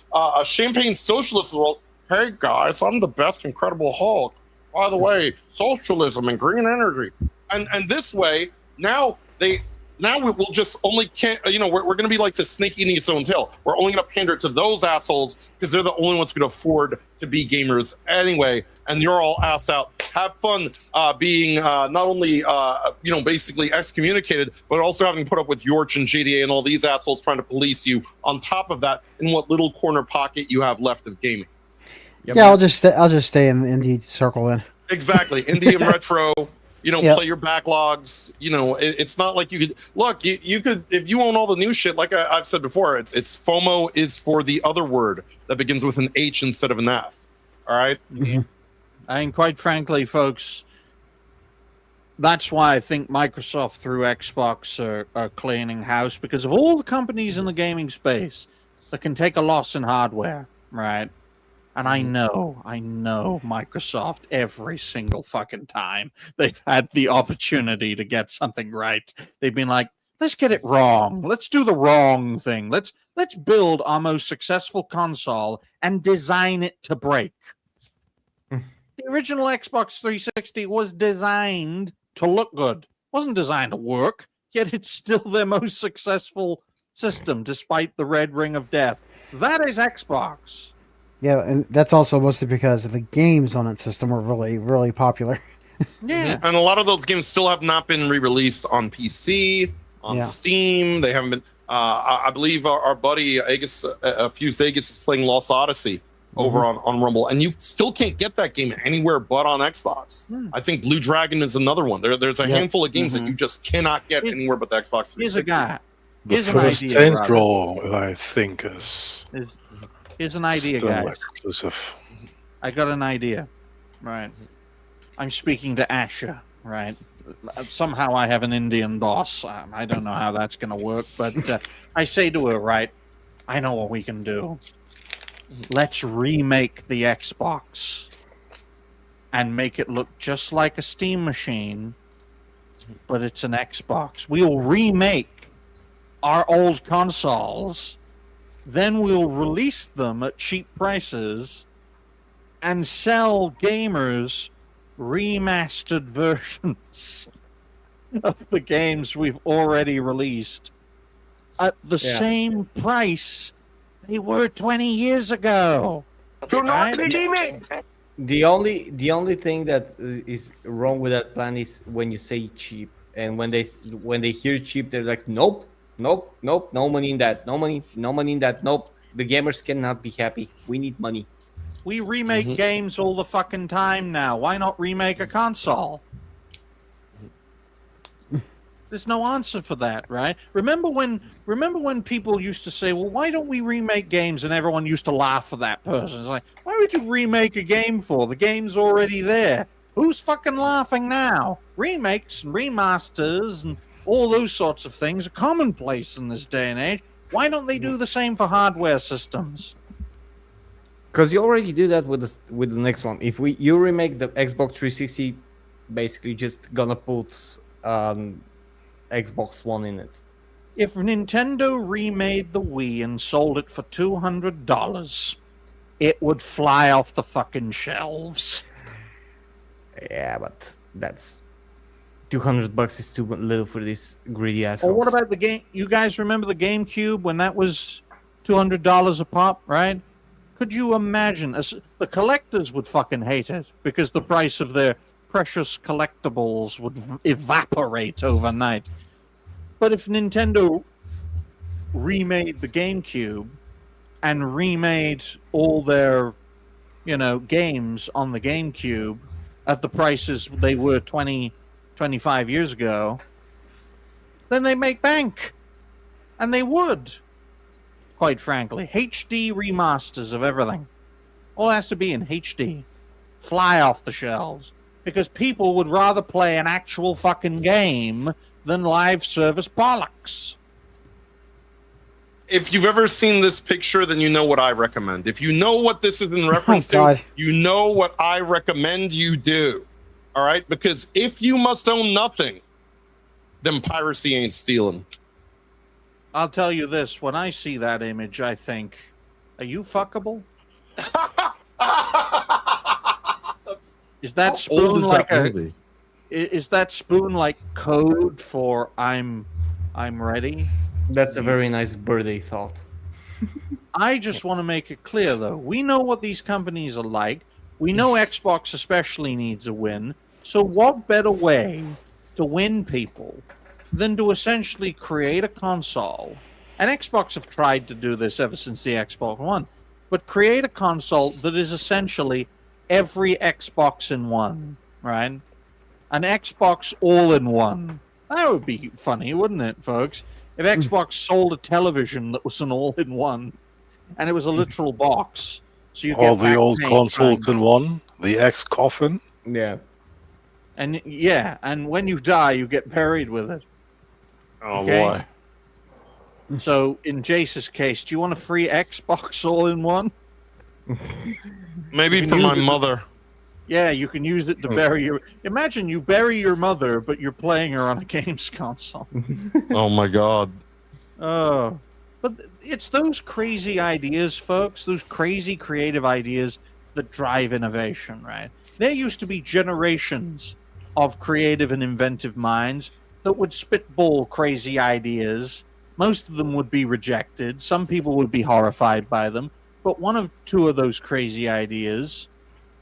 champagne socialists of the world. Hey guys, I'm the best Incredible Hulk. By the way, socialism and green energy. And this way, now we will just only can't, we're going to be like the snake eating its own tail. We're only going to pander to those assholes because they're the only ones who can afford to be gamers anyway. And you're all ass out. Have fun being not only, basically excommunicated, but also having to put up with Yorch and JDA and all these assholes trying to police you on top of that in what little corner pocket you have left of gaming. Yeah, I'll just stay in the indie circle then. Exactly. Indie and retro. Play your backlogs. It's not like you could look. You could, if you own all the new shit. Like I've said before, it's FOMO is for the other word that begins with an H instead of an F. All right. Mm-hmm. And quite frankly, folks, that's why I think Microsoft through Xbox are cleaning house, because of all the companies in the gaming space that can take a loss in hardware, right? And I know Microsoft every single fucking time they've had the opportunity to get something right. They've been like, let's get it wrong. Let's do the wrong thing. Let's build our most successful console and design it to break. The original Xbox 360 was designed to look good. It wasn't designed to work, yet it's still their most successful system, despite the red ring of death. That is Xbox. Yeah, and that's also mostly because the games on that system were really, really popular. Yeah. And a lot of those games still have not been re-released on PC, on Steam. They haven't been. I believe our buddy Aegis, Fused Aegis, is playing Lost Odyssey over on Rumble, and you still can't get that game anywhere but on Xbox. I think Blue Dragon is another one. There's a handful of games that you just cannot get anywhere but the Xbox 360. Here's a guy. The first Saints Row, I think, Here's an idea, still guys. exclusive. I got an idea. Right. I'm speaking to Asha, right? Somehow I have an Indian boss. I don't know how that's going to work, but I say to her, right, I know what we can do. Let's remake the Xbox and make it look just like a Steam machine, but it's an Xbox. We'll remake our old consoles, then we'll release them at cheap prices and sell gamers remastered versions of the games we've already released at the same price they were 20 years ago. Do not redeem it. The only thing that is wrong with that plan is when you say cheap, and when they hear cheap, they're like, nope, no money in that, no money in that, nope. The gamers cannot be happy. We need money. We remake games all the fucking time now. Why not remake a console? There's no answer for that, right? Remember when people used to say, well, why don't we remake games? And everyone used to laugh at that person. It's like, why would you remake a game for? The game's already there. Who's fucking laughing now? Remakes and remasters and all those sorts of things are commonplace in this day and age. Why don't they do the same for hardware systems? Because you already do that with the next one. If you remake the Xbox 360, basically just gonna put Xbox One in it. If Nintendo remade the Wii and sold it for $200, it would fly off the fucking shelves. Yeah, but that's $200 is too little for these greedy assholes. Or what about the game? You guys remember the GameCube when that was $200 a pop, right? Could you imagine? The collectors would fucking hate it because the price of their precious collectibles would evaporate overnight. But if Nintendo remade the GameCube and remade all their, games on the GameCube at the prices they were 25 years ago, then they make bank. And they would, quite frankly. HD remasters of everything. All has to be in HD. Fly off the shelves. Because people would rather play an actual fucking game than live service bollocks. If you've ever seen this picture, then you know what I recommend. If you know what this is in reference to, you know what I recommend you do. All right, because if you must own nothing, then piracy ain't stealing. I'll tell you this: when I see that image, I think, "Are you fuckable?" Is that spoon like a? Is that spoon like code for I'm ready? That's a very nice birthday thought. I just want to make it clear, though. We know what these companies are like. We know Xbox especially needs a win. So what better way to win people than to essentially create a console? And Xbox have tried to do this ever since the Xbox One. But create a console that is essentially every Xbox in one, right? An Xbox all-in-one. That would be funny, wouldn't it, folks? If Xbox sold a television that was an all-in-one, and it was a literal box, so you get All the old back consoles pain. in one, the X coffin. Yeah. And yeah, and when you die, you get buried with it. Oh Okay? So in Jace's case, do you want a free Xbox all-in-one? Maybe for my mother. Yeah, you can use it to bury your... Imagine you bury your mother, but you're playing her on a games console. Oh my god. Oh. But it's those crazy ideas, folks, those crazy creative ideas that drive innovation, right? There used to be generations of creative and inventive minds that would spitball crazy ideas. Most of them would be rejected. Some people would be horrified by them. But one of two of those crazy ideas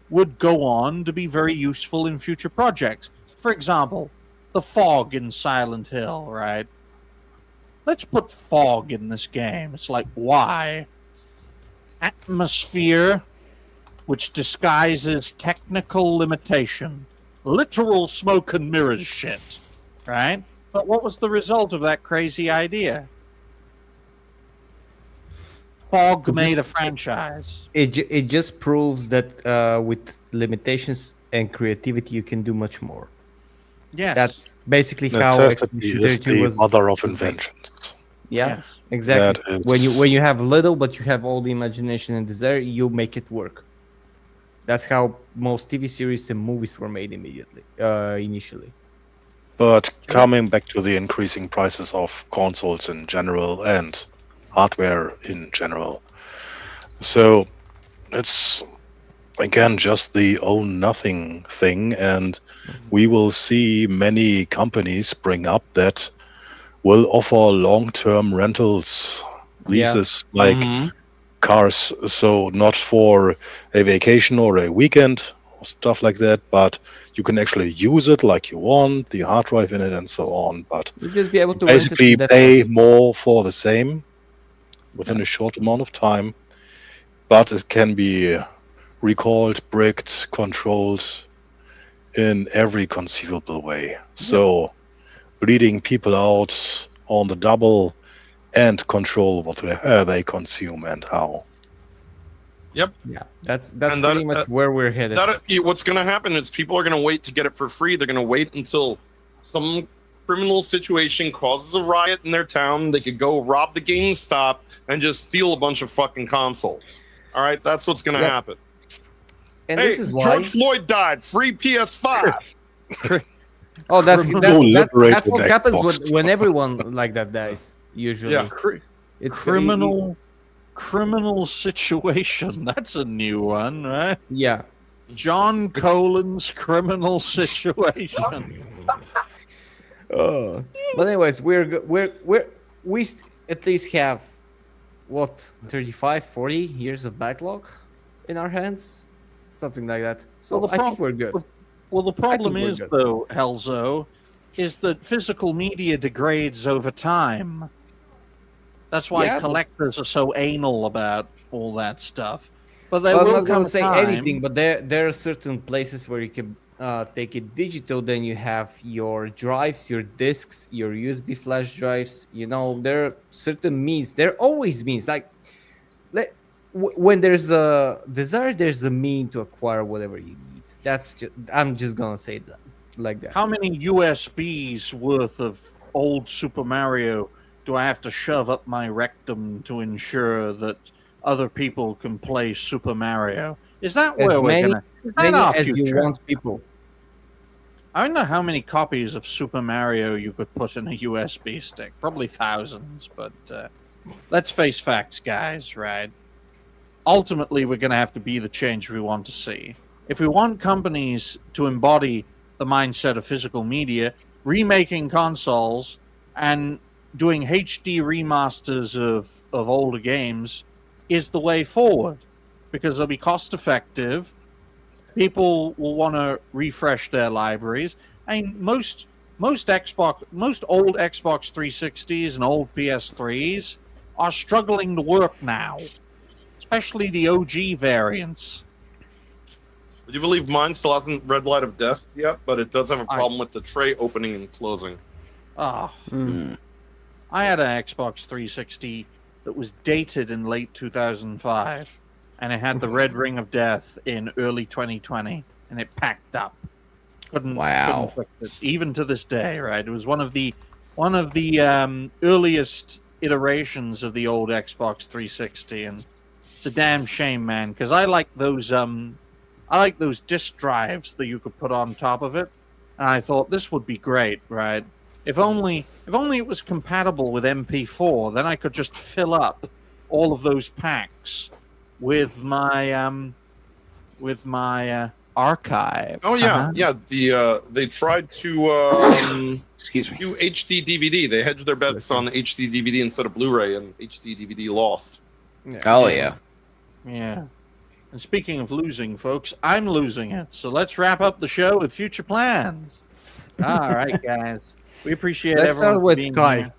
would go on to be very useful in future projects. For example, the fog in Silent Hill, right? Let's put fog in this game. It's like, why? Atmosphere, which disguises technical limitation. Literal smoke and mirrors shit, right? But what was the result of that crazy idea? Fog made a franchise. It just proves that with limitations and creativity, you can do much more. Yes. That's basically how Necessity is the was. mother of inventions. Yeah, Yes. exactly. That When you is- have little, but you have all the imagination and desire, you make it work. That's how most TV series and movies were made initially. But coming back to the increasing prices of consoles in general and hardware in general. So it's again just the own nothing thing, and we will see many companies spring up that will offer long-term rentals, leases, like cars. So not for a vacation or a weekend or stuff like that, but you can actually use it like you want, the hard drive in it and so on. But You'll just be able to rent it basically in that pay way. more for the same within a short amount of time, but it can be recalled, bricked, controlled in every conceivable way. So bleeding people out on the double and control what they consume and how. Yep. Yeah, that's And pretty much where we're headed. What's going to happen is people are going to wait to get it for free. They're going to wait until some criminal situation causes a riot in their town. They could go rob the GameStop and just steal a bunch of fucking consoles. All right, that's what's going to happen. And hey, this is why George Floyd died. Free PS5. Oh, that's liberated what happens Xbox. when everyone like that dies. Usually, Yeah. it's Criminal situation. That's a new one, right? Yeah. John Colin's criminal situation. But anyways, we at least have what 35, 40 years of backlog in our hands, something like that. So Well, I think we're good. Well, the problem we're is, good. though, Helzo, is that physical media degrades over time. That's why Yeah, but- collectors are so anal about all that stuff. But they Well, will I'm not come gonna a say time- anything, but there are certain places where you can take it digital. Then you have your drives, your discs, your USB flash drives. You know, there are certain means. There are always means. Like, when there's a desire, there's a mean to acquire whatever you need. I'm just gonna say that like that. How many USBs worth of old Super Mario do I have to shove up my rectum to ensure that other people can play Super Mario? Is that where As we're many, gonna? Is that many our as you future? want people. I don't know how many copies of Super Mario you could put in a USB stick. Probably thousands, but let's face facts, guys, right? Ultimately, we're going to have to be the change we want to see. If we want companies to embody the mindset of physical media, remaking consoles and doing HD remasters of older games is the way forward, because they'll be cost effective. People will want to refresh their libraries. I mean, most old Xbox 360s and old PS3s are struggling to work now, especially the OG variants. Would you believe mine still hasn't read light of death yet, but it does have a problem with the tray opening and closing. Oh. I had an Xbox 360 that was dated in late 2005, and it had the red ring of death in early 2020, and it packed up. Couldn't fix it, even to this day, right? It was one of the earliest iterations of the old Xbox 360, and it's a damn shame, man, because I like those disk drives that you could put on top of it, and I thought this would be great, right? If only it was compatible with MP4, then I could just fill up all of those packs with my archive. Oh yeah, they tried to excuse me, do HD DVD. They hedged their bets on HD DVD instead of Blu-ray, and HD DVD lost. Oh yeah. And speaking of losing, folks, I'm losing it. So let's wrap up the show with future plans. All right, guys. We appreciate Let's everyone start with being Kai. here.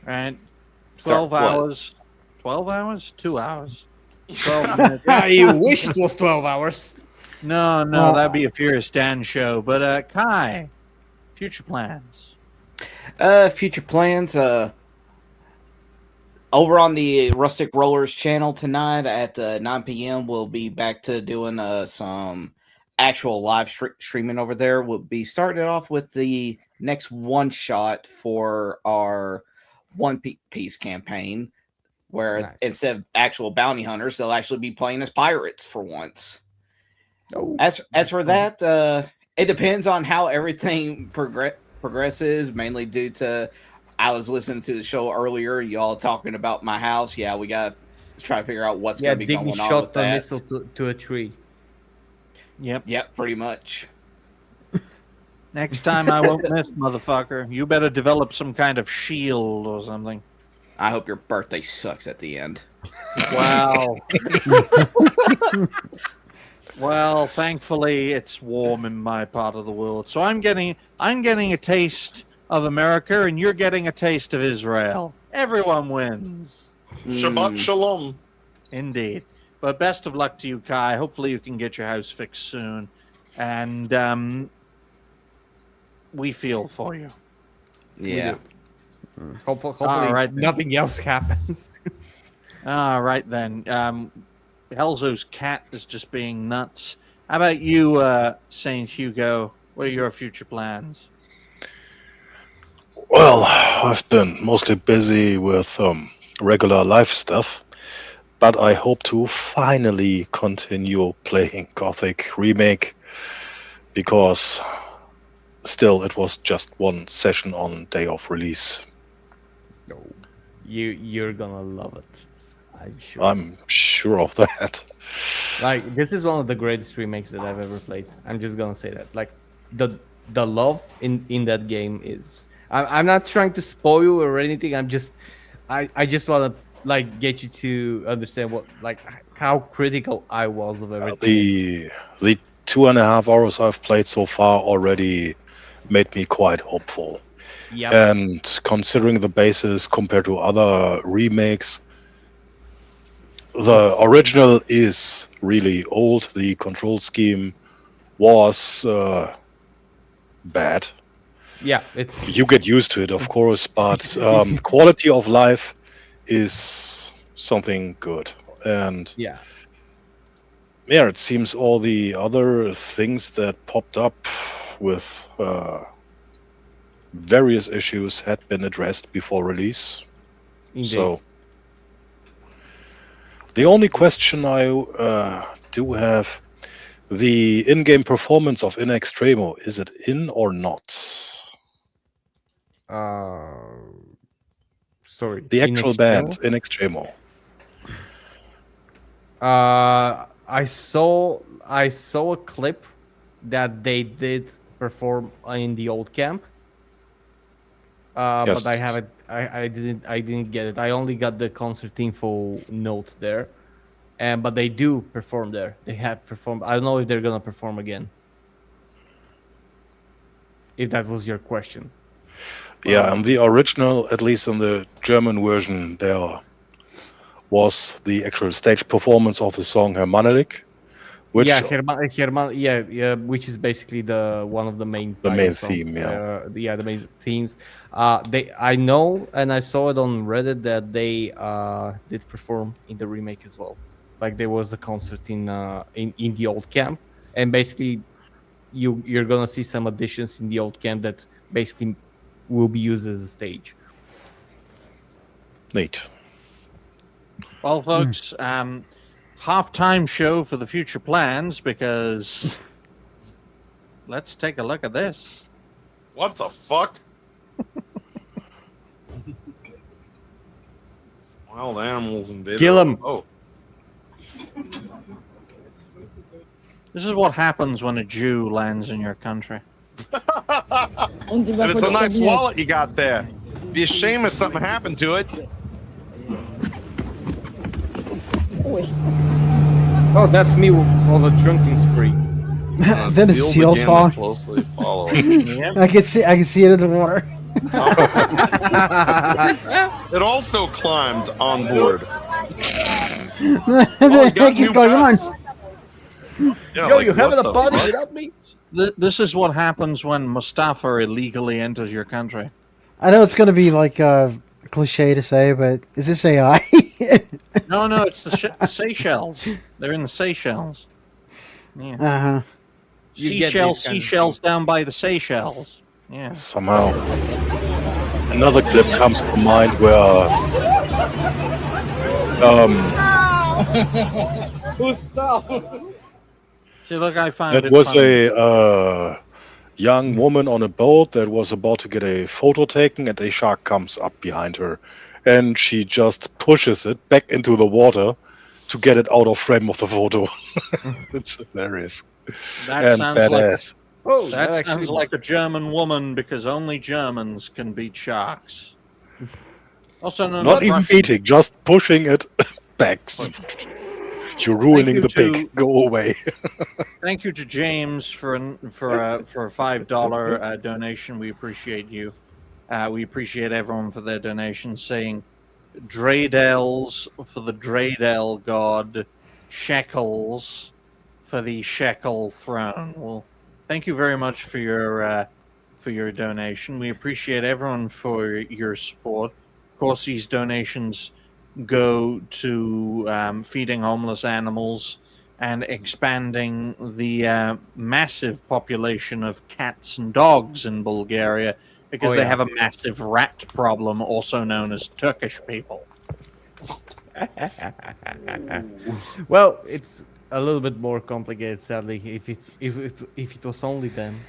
Right. 12 hours. 12 hours? 2 hours. 12 minutes. You wish it was 12 hours. No, that'd be a Furious Dan show. But Kai, future plans. Future plans. Over on the Rustic Rollers channel tonight at 9 p.m. we'll be back to doing some actual live streaming over there. We'll be starting it off with the next one shot for our One Piece campaign, where instead of actual bounty hunters, they'll actually be playing as pirates for once. As for that, it depends on how everything progresses, mainly due to I was listening to the show earlier, y'all talking about my house. Yeah, we got to try to figure out what's going to be going on with that. Missile to a tree. Yep, pretty much. Next time I won't miss, motherfucker. You better develop some kind of shield or something. I hope your birthday sucks at the end. Wow. Well, thankfully it's warm in my part of the world. So I'm getting a taste of America, and you're getting a taste of Israel. Everyone wins. Shabbat shalom. Indeed. But best of luck to you, Kai. Hopefully you can get your house fixed soon. And we feel for you. Yeah. Hopefully All right, nothing else happens. All right, then. Helzo's cat is just being nuts. How about you, Saint Hugo? What are your future plans? Well, I've been mostly busy with regular life stuff, but I hope to finally continue playing Gothic Remake, because still it was just one session on day of release. You're gonna love it. I'm sure of that. Like, this is one of the greatest remakes that I've ever played. I'm just gonna say that. Like, the love in that game is. I'm not trying to spoil or anything. I just want to like get you to understand how critical I was of everything. The 2.5 hours I've played so far already made me quite hopeful. Yep. And considering the basis compared to other remakes, the original is really old. The control scheme was bad. Yeah, you get used to it, of course, but quality of life is something good. And yeah, it seems all the other things that popped up with various issues had been addressed before release. Indeed. So the only question I do have, The in-game performance of In Extremo, is it in or not? Sorry. The actual band, In Extremo. I saw a clip that they did perform in the old camp. Yes. But I didn't get it. I only got the concert info note there. But they do perform there. They have performed. I don't know if they're gonna perform again. If that was your question. Yeah, and the original, at least in the German version, there was the actual stage performance of the song Hermannelik, which which is basically one of the main main songs. theme, the main themes. I know, and I saw it on Reddit that they did perform in the remake as well. Like there was a concert in the old camp, and basically you're gonna see some additions in the old camp that basically will be used as a stage. Neat. Well, folks, half-time show for the future plans, because let's take a look at this. What the fuck? Wild animals invaded. Kill 'em. Oh. This is what happens when a Jew lands in your country. And it's a nice wallet you got there. Be a shame if something happened to it. Oh, that's me on a drinking spree. Then the seals fall. Closely follow us. I can see it in the water. It also climbed on board. He's going on. Yeah, Yo, like, you having what a the party fuck? without me? This is what happens when Mustafa illegally enters your country. I know it's going to be like cliche to say, but is this AI? No, it's the Seychelles. They're in the Seychelles. Yeah. Uh-huh. Seashells down by the Seychelles. Yeah. Somehow. Another clip comes to mind where See, look, I found it was a young woman on a boat that was about to get a photo taken, and a shark comes up behind her, and she just pushes it back into the water to get it out of frame of the photo. It's hilarious. That and sounds badass. That sounds like a German woman, because only Germans can beat sharks. Also known Not as even Russian. beating, just pushing it back. You're ruining the pig. Go away. Thank you to James for a $5 donation. We appreciate you. We appreciate everyone for their donations. Saying Dreidels for the Dreidel god, shekels for the shekel throne. Well, thank you very much for your donation. We appreciate everyone for your support. Of course, these donations go to feeding homeless animals and expanding the massive population of cats and dogs in Bulgaria, because they have a massive rat problem, also known as Turkish people. Well, it's a little bit more complicated, sadly. If it was only them.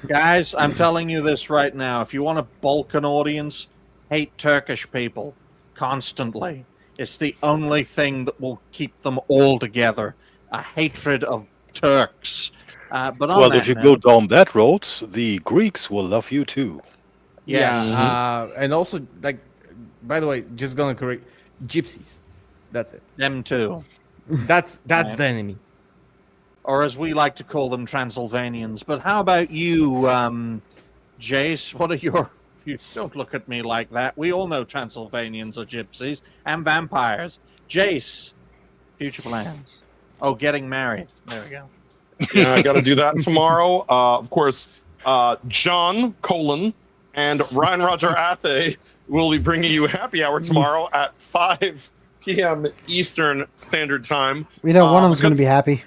Guys, I'm telling you this right now. If you want to bulk an audience, hate Turkish people constantly. It's the only thing that will keep them all together. A hatred of Turks. But on Well, that if you note, go down that road, the Greeks will love you too. yes. Yeah, and also, like, by the way, just gonna correct, gypsies. That's it. Them too. That's the enemy. Or as we like to call them, Transylvanians. But how about you, Jace? What are your... You don't look at me like that. We all know Transylvanians are gypsies and vampires. Jace, future plans. Oh, getting married. There we go. Yeah, I got to do that tomorrow. Of course, John Colon and Ryan Roger Athe will be bringing you happy hour tomorrow at 5 p.m. Eastern Standard Time. We know one of them's going to be happy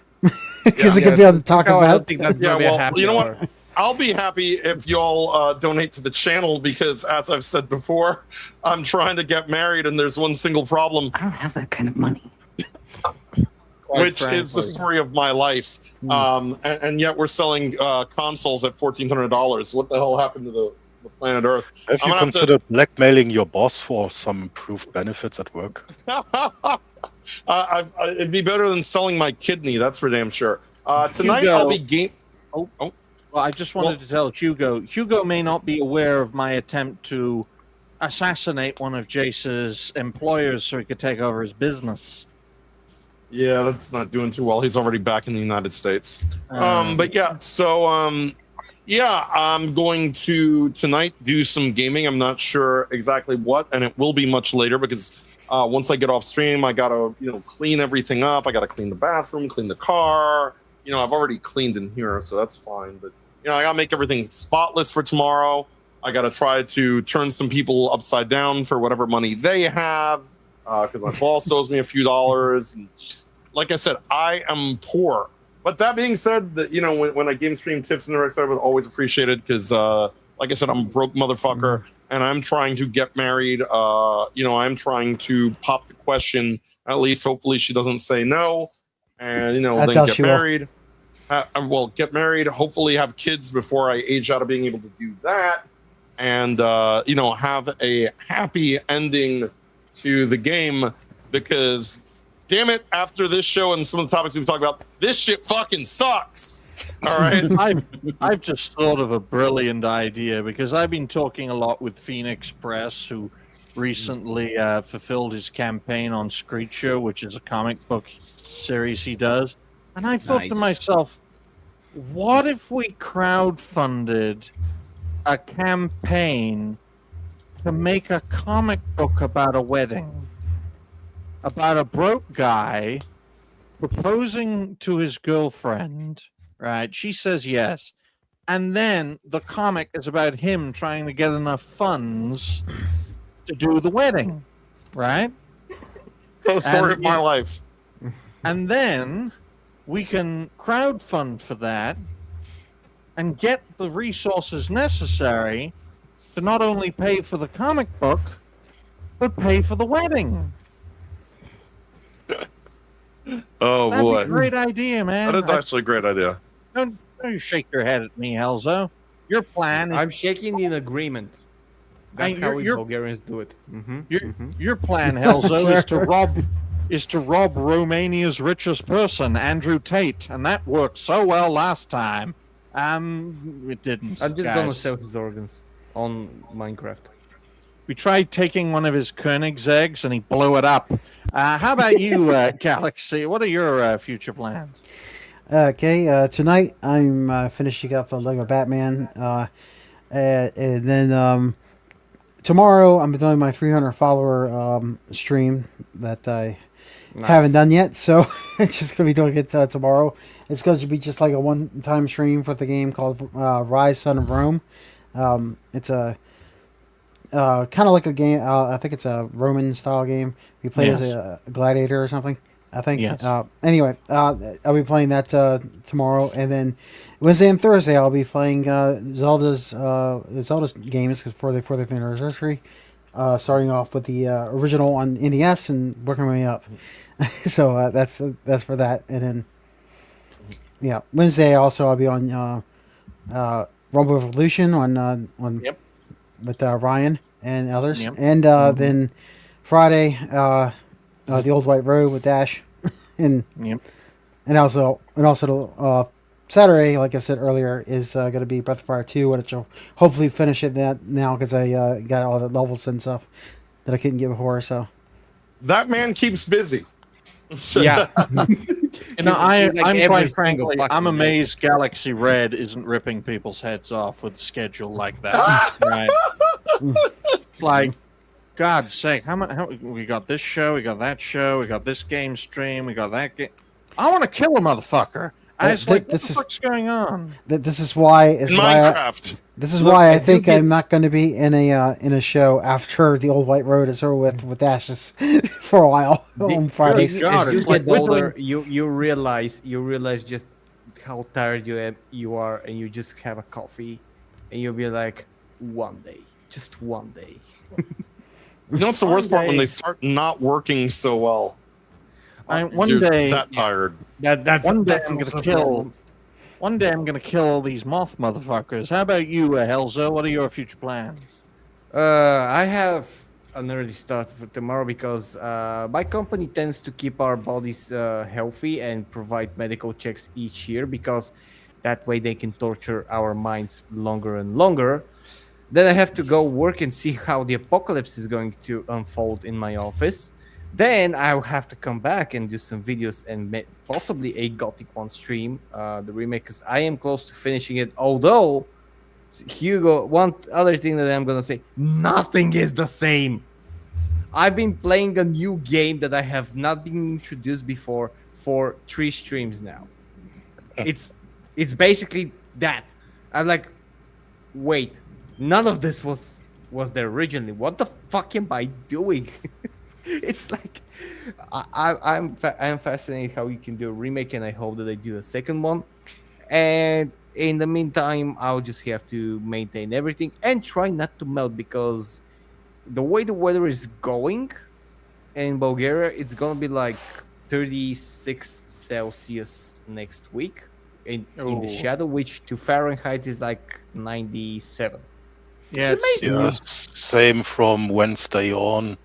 because they could be able to talk about. Yeah, well, you know what? I'll be happy if y'all donate to the channel, because, as I've said before, I'm trying to get married and there's one single problem. I don't have that kind of money. which is the story of my life. And yet we're selling consoles at $1,400. What the hell happened to the planet Earth? Have you considered blackmailing your boss for some improved benefits at work? It'd be better than selling my kidney, that's for damn sure. Tonight I'll be Well, I just wanted to tell Hugo. Hugo may not be aware of my attempt to assassinate one of Jace's employers so he could take over his business. Yeah, that's not doing too well. He's already back in the United States. But yeah, so yeah, I'm going to tonight do some gaming. I'm not sure exactly what, and it will be much later because once I get off stream, I gotta clean everything up. I gotta clean the bathroom, clean the car. I've already cleaned in here, so that's fine. But I gotta make everything spotless for tomorrow. I gotta try to turn some people upside down for whatever money they have, because my boss owes me a few dollars. And like I said, I am poor. But that being said, that when I game stream tips and directs, I would always appreciate it because, like I said, I'm a broke motherfucker, and I'm trying to get married. I'm trying to pop the question. At least, hopefully, she doesn't say no, and then get married. Get married. Hopefully, have kids before I age out of being able to do that, and have a happy ending to the game because. Damn it, after this show and some of the topics we've talked about, this shit fucking sucks. All right. I've just thought of a brilliant idea because I've been talking a lot with Phoenix Press, who recently fulfilled his campaign on Screecher, which is a comic book series he does. And I thought to myself, what if we crowdfunded a campaign to make a comic book about a wedding? About a broke guy proposing to his girlfriend, right? She says yes. And then the comic is about him trying to get enough funds to do the wedding, right? The story of my life. And then we can crowdfund for that and get the resources necessary to not only pay for the comic book, but pay for the wedding. Oh, That'd boy. Be a great idea, man. That is actually a great idea. Don't you shake your head at me, Helzo. Your plan is... I'm shaking in agreement. That's how we Bulgarians do it. Your plan, Helzo, is to rob Romania's richest person, Andrew Tate, and that worked so well last time. It didn't. I'm just gonna sell his organs on Minecraft. We tried taking one of his Koenig's eggs and he blew it up. How about you, Galaxy? What are your future plans? Okay, tonight I'm finishing up Lego Batman. And then tomorrow I'm doing my 300 follower stream that I haven't done yet. So it's just going to be doing it tomorrow. It's going to be just like a one-time stream for the game called Rise, Son of Rome. It's a... kind of like a game. I think it's a Roman style game. You play as a gladiator or something. I think. Yes. Anyway, I'll be playing that tomorrow, and then Wednesday and Thursday I'll be playing Zelda's games for the 40th anniversary. Starting off with the original on NES and working my way up. So that's for that, and then Wednesday also I'll be on Rumble Revolution on with Ryan and others, and then Friday, the Old White Road with Dash, and also Saturday, like I said earlier, is going to be Breath of Fire 2, which I'll hopefully finish it now because I got all the levels and stuff that I couldn't get before. So that man keeps busy. Yeah. I'm quite frankly, I'm amazed Galaxy Red isn't ripping people's heads off with a schedule like that. Right? It's like, God's sake, how we got this show, we got that show, we got this game stream, we got that game. I want to kill a motherfucker. What the fuck's going on? This is why Minecraft. This is why I think I'm not going to be in a show after the Old White Road is over with Ashes for a while on Fridays. As you get older, you realize just how tired you are, and you just have a coffee, and you'll be like, one day, just one day. You know what's the worst part? When they start not working so well. One Dude, day, that tired. That's one day that's I'm also gonna a kill. problem. One day I'm gonna kill all these moth motherfuckers. How about you, Helzo? What are your future plans? I have an early start for tomorrow because my company tends to keep our bodies healthy and provide medical checks each year because that way they can torture our minds longer and longer. Then I have to go work and see how the apocalypse is going to unfold in my office. Then I'll have to come back and do some videos and possibly a Gothic 1 stream, the remake, because I am close to finishing it. Although, Hugo, one other thing that I'm going to say, nothing is the same. I've been playing a new game that I have not been introduced before for 3 streams now. It's basically that. I'm like, wait, none of this was there originally. What the fuck am I doing? It's like I'm fascinated how you can do a remake, and I hope that they do a second one. And in the meantime, I'll just have to maintain everything and try not to melt, because the way the weather is going in Bulgaria, it's gonna be like 36 Celsius next week in the shadow, which to Fahrenheit is like 97. Yeah, it's amazing. Yeah, same from Wednesday on.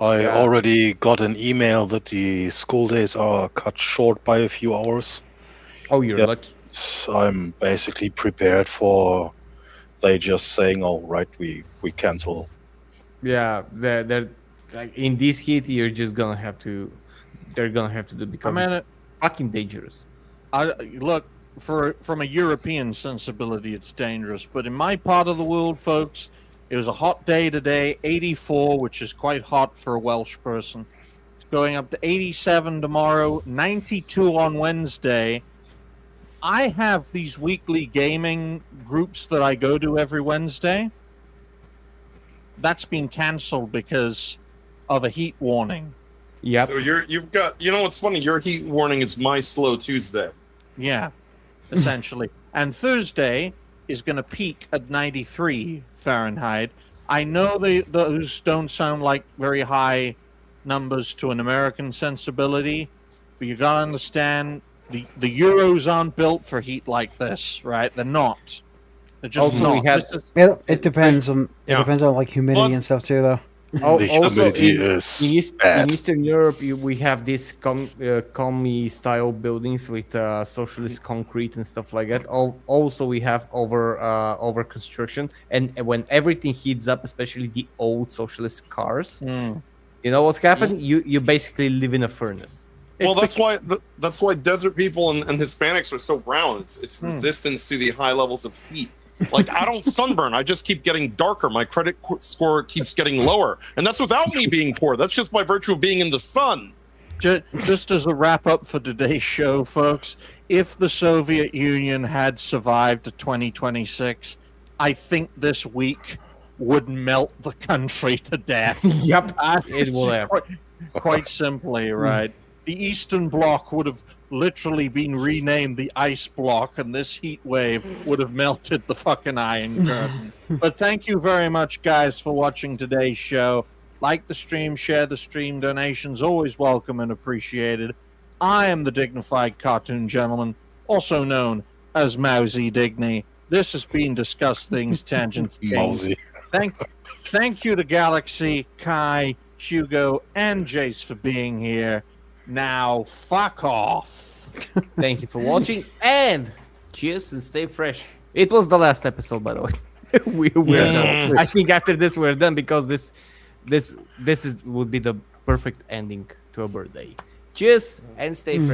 I already got an email that the school days are cut short by a few hours. Oh, you're lucky. I'm basically prepared for they just saying, "Oh, right, we cancel." Yeah, they're like, in this heat, you're just gonna have to. They're gonna have to do it because it's fucking dangerous. Look, from a European sensibility, it's dangerous. But in my part of the world, folks, it was a hot day today, 84, which is quite hot for a Welsh person. It's going up to 87 tomorrow, 92 on Wednesday. I have these weekly gaming groups that I go to every Wednesday. That's been cancelled because of a heat warning. Yep. So you've got, you know what's funny? Your heat warning is my slow Tuesday. Yeah, essentially. And Thursday is going to peak at 93 Fahrenheit. I know those don't sound like very high numbers to an American sensibility, but you got to understand the Euros aren't built for heat like this, right? They're not. They're just Also, not. It depends on like humidity and stuff too, though. Also, humidity is in Eastern Europe, we have these commie style buildings with socialist concrete and stuff like that. Also, we have over construction, and when everything heats up, especially the old socialist cars, you know what's happening? You basically live in a furnace. Well, that's why desert people and Hispanics are so brown. It's resistance to the high levels of heat. Like, I don't sunburn. I just keep getting darker. My credit score keeps getting lower. And that's without me being poor. That's just by virtue of being in the sun. Just as a wrap up for today's show, folks, if the Soviet Union had survived to 2026, I think this week would melt the country to death. Yep, it will have. Quite simply, right? The Eastern Bloc would have literally been renamed the Ice Bloc, and this heat wave would have melted the fucking Iron Curtain. But thank you very much, guys, for watching today's show. Like the stream, share the stream, donations always welcome and appreciated. I am the Dignified Cartoon Gentleman, also known as Mousy Digny. This has been Discuss Things Tangent Kings. Thank you to Galaxy, Kai, Hugo, and Jace for being here. Now, fuck off. Thank you for watching, and cheers and stay fresh. It was the last episode, by the way. we're done. I think after this we're done, because this would be the perfect ending to a birthday. Cheers and stay fresh.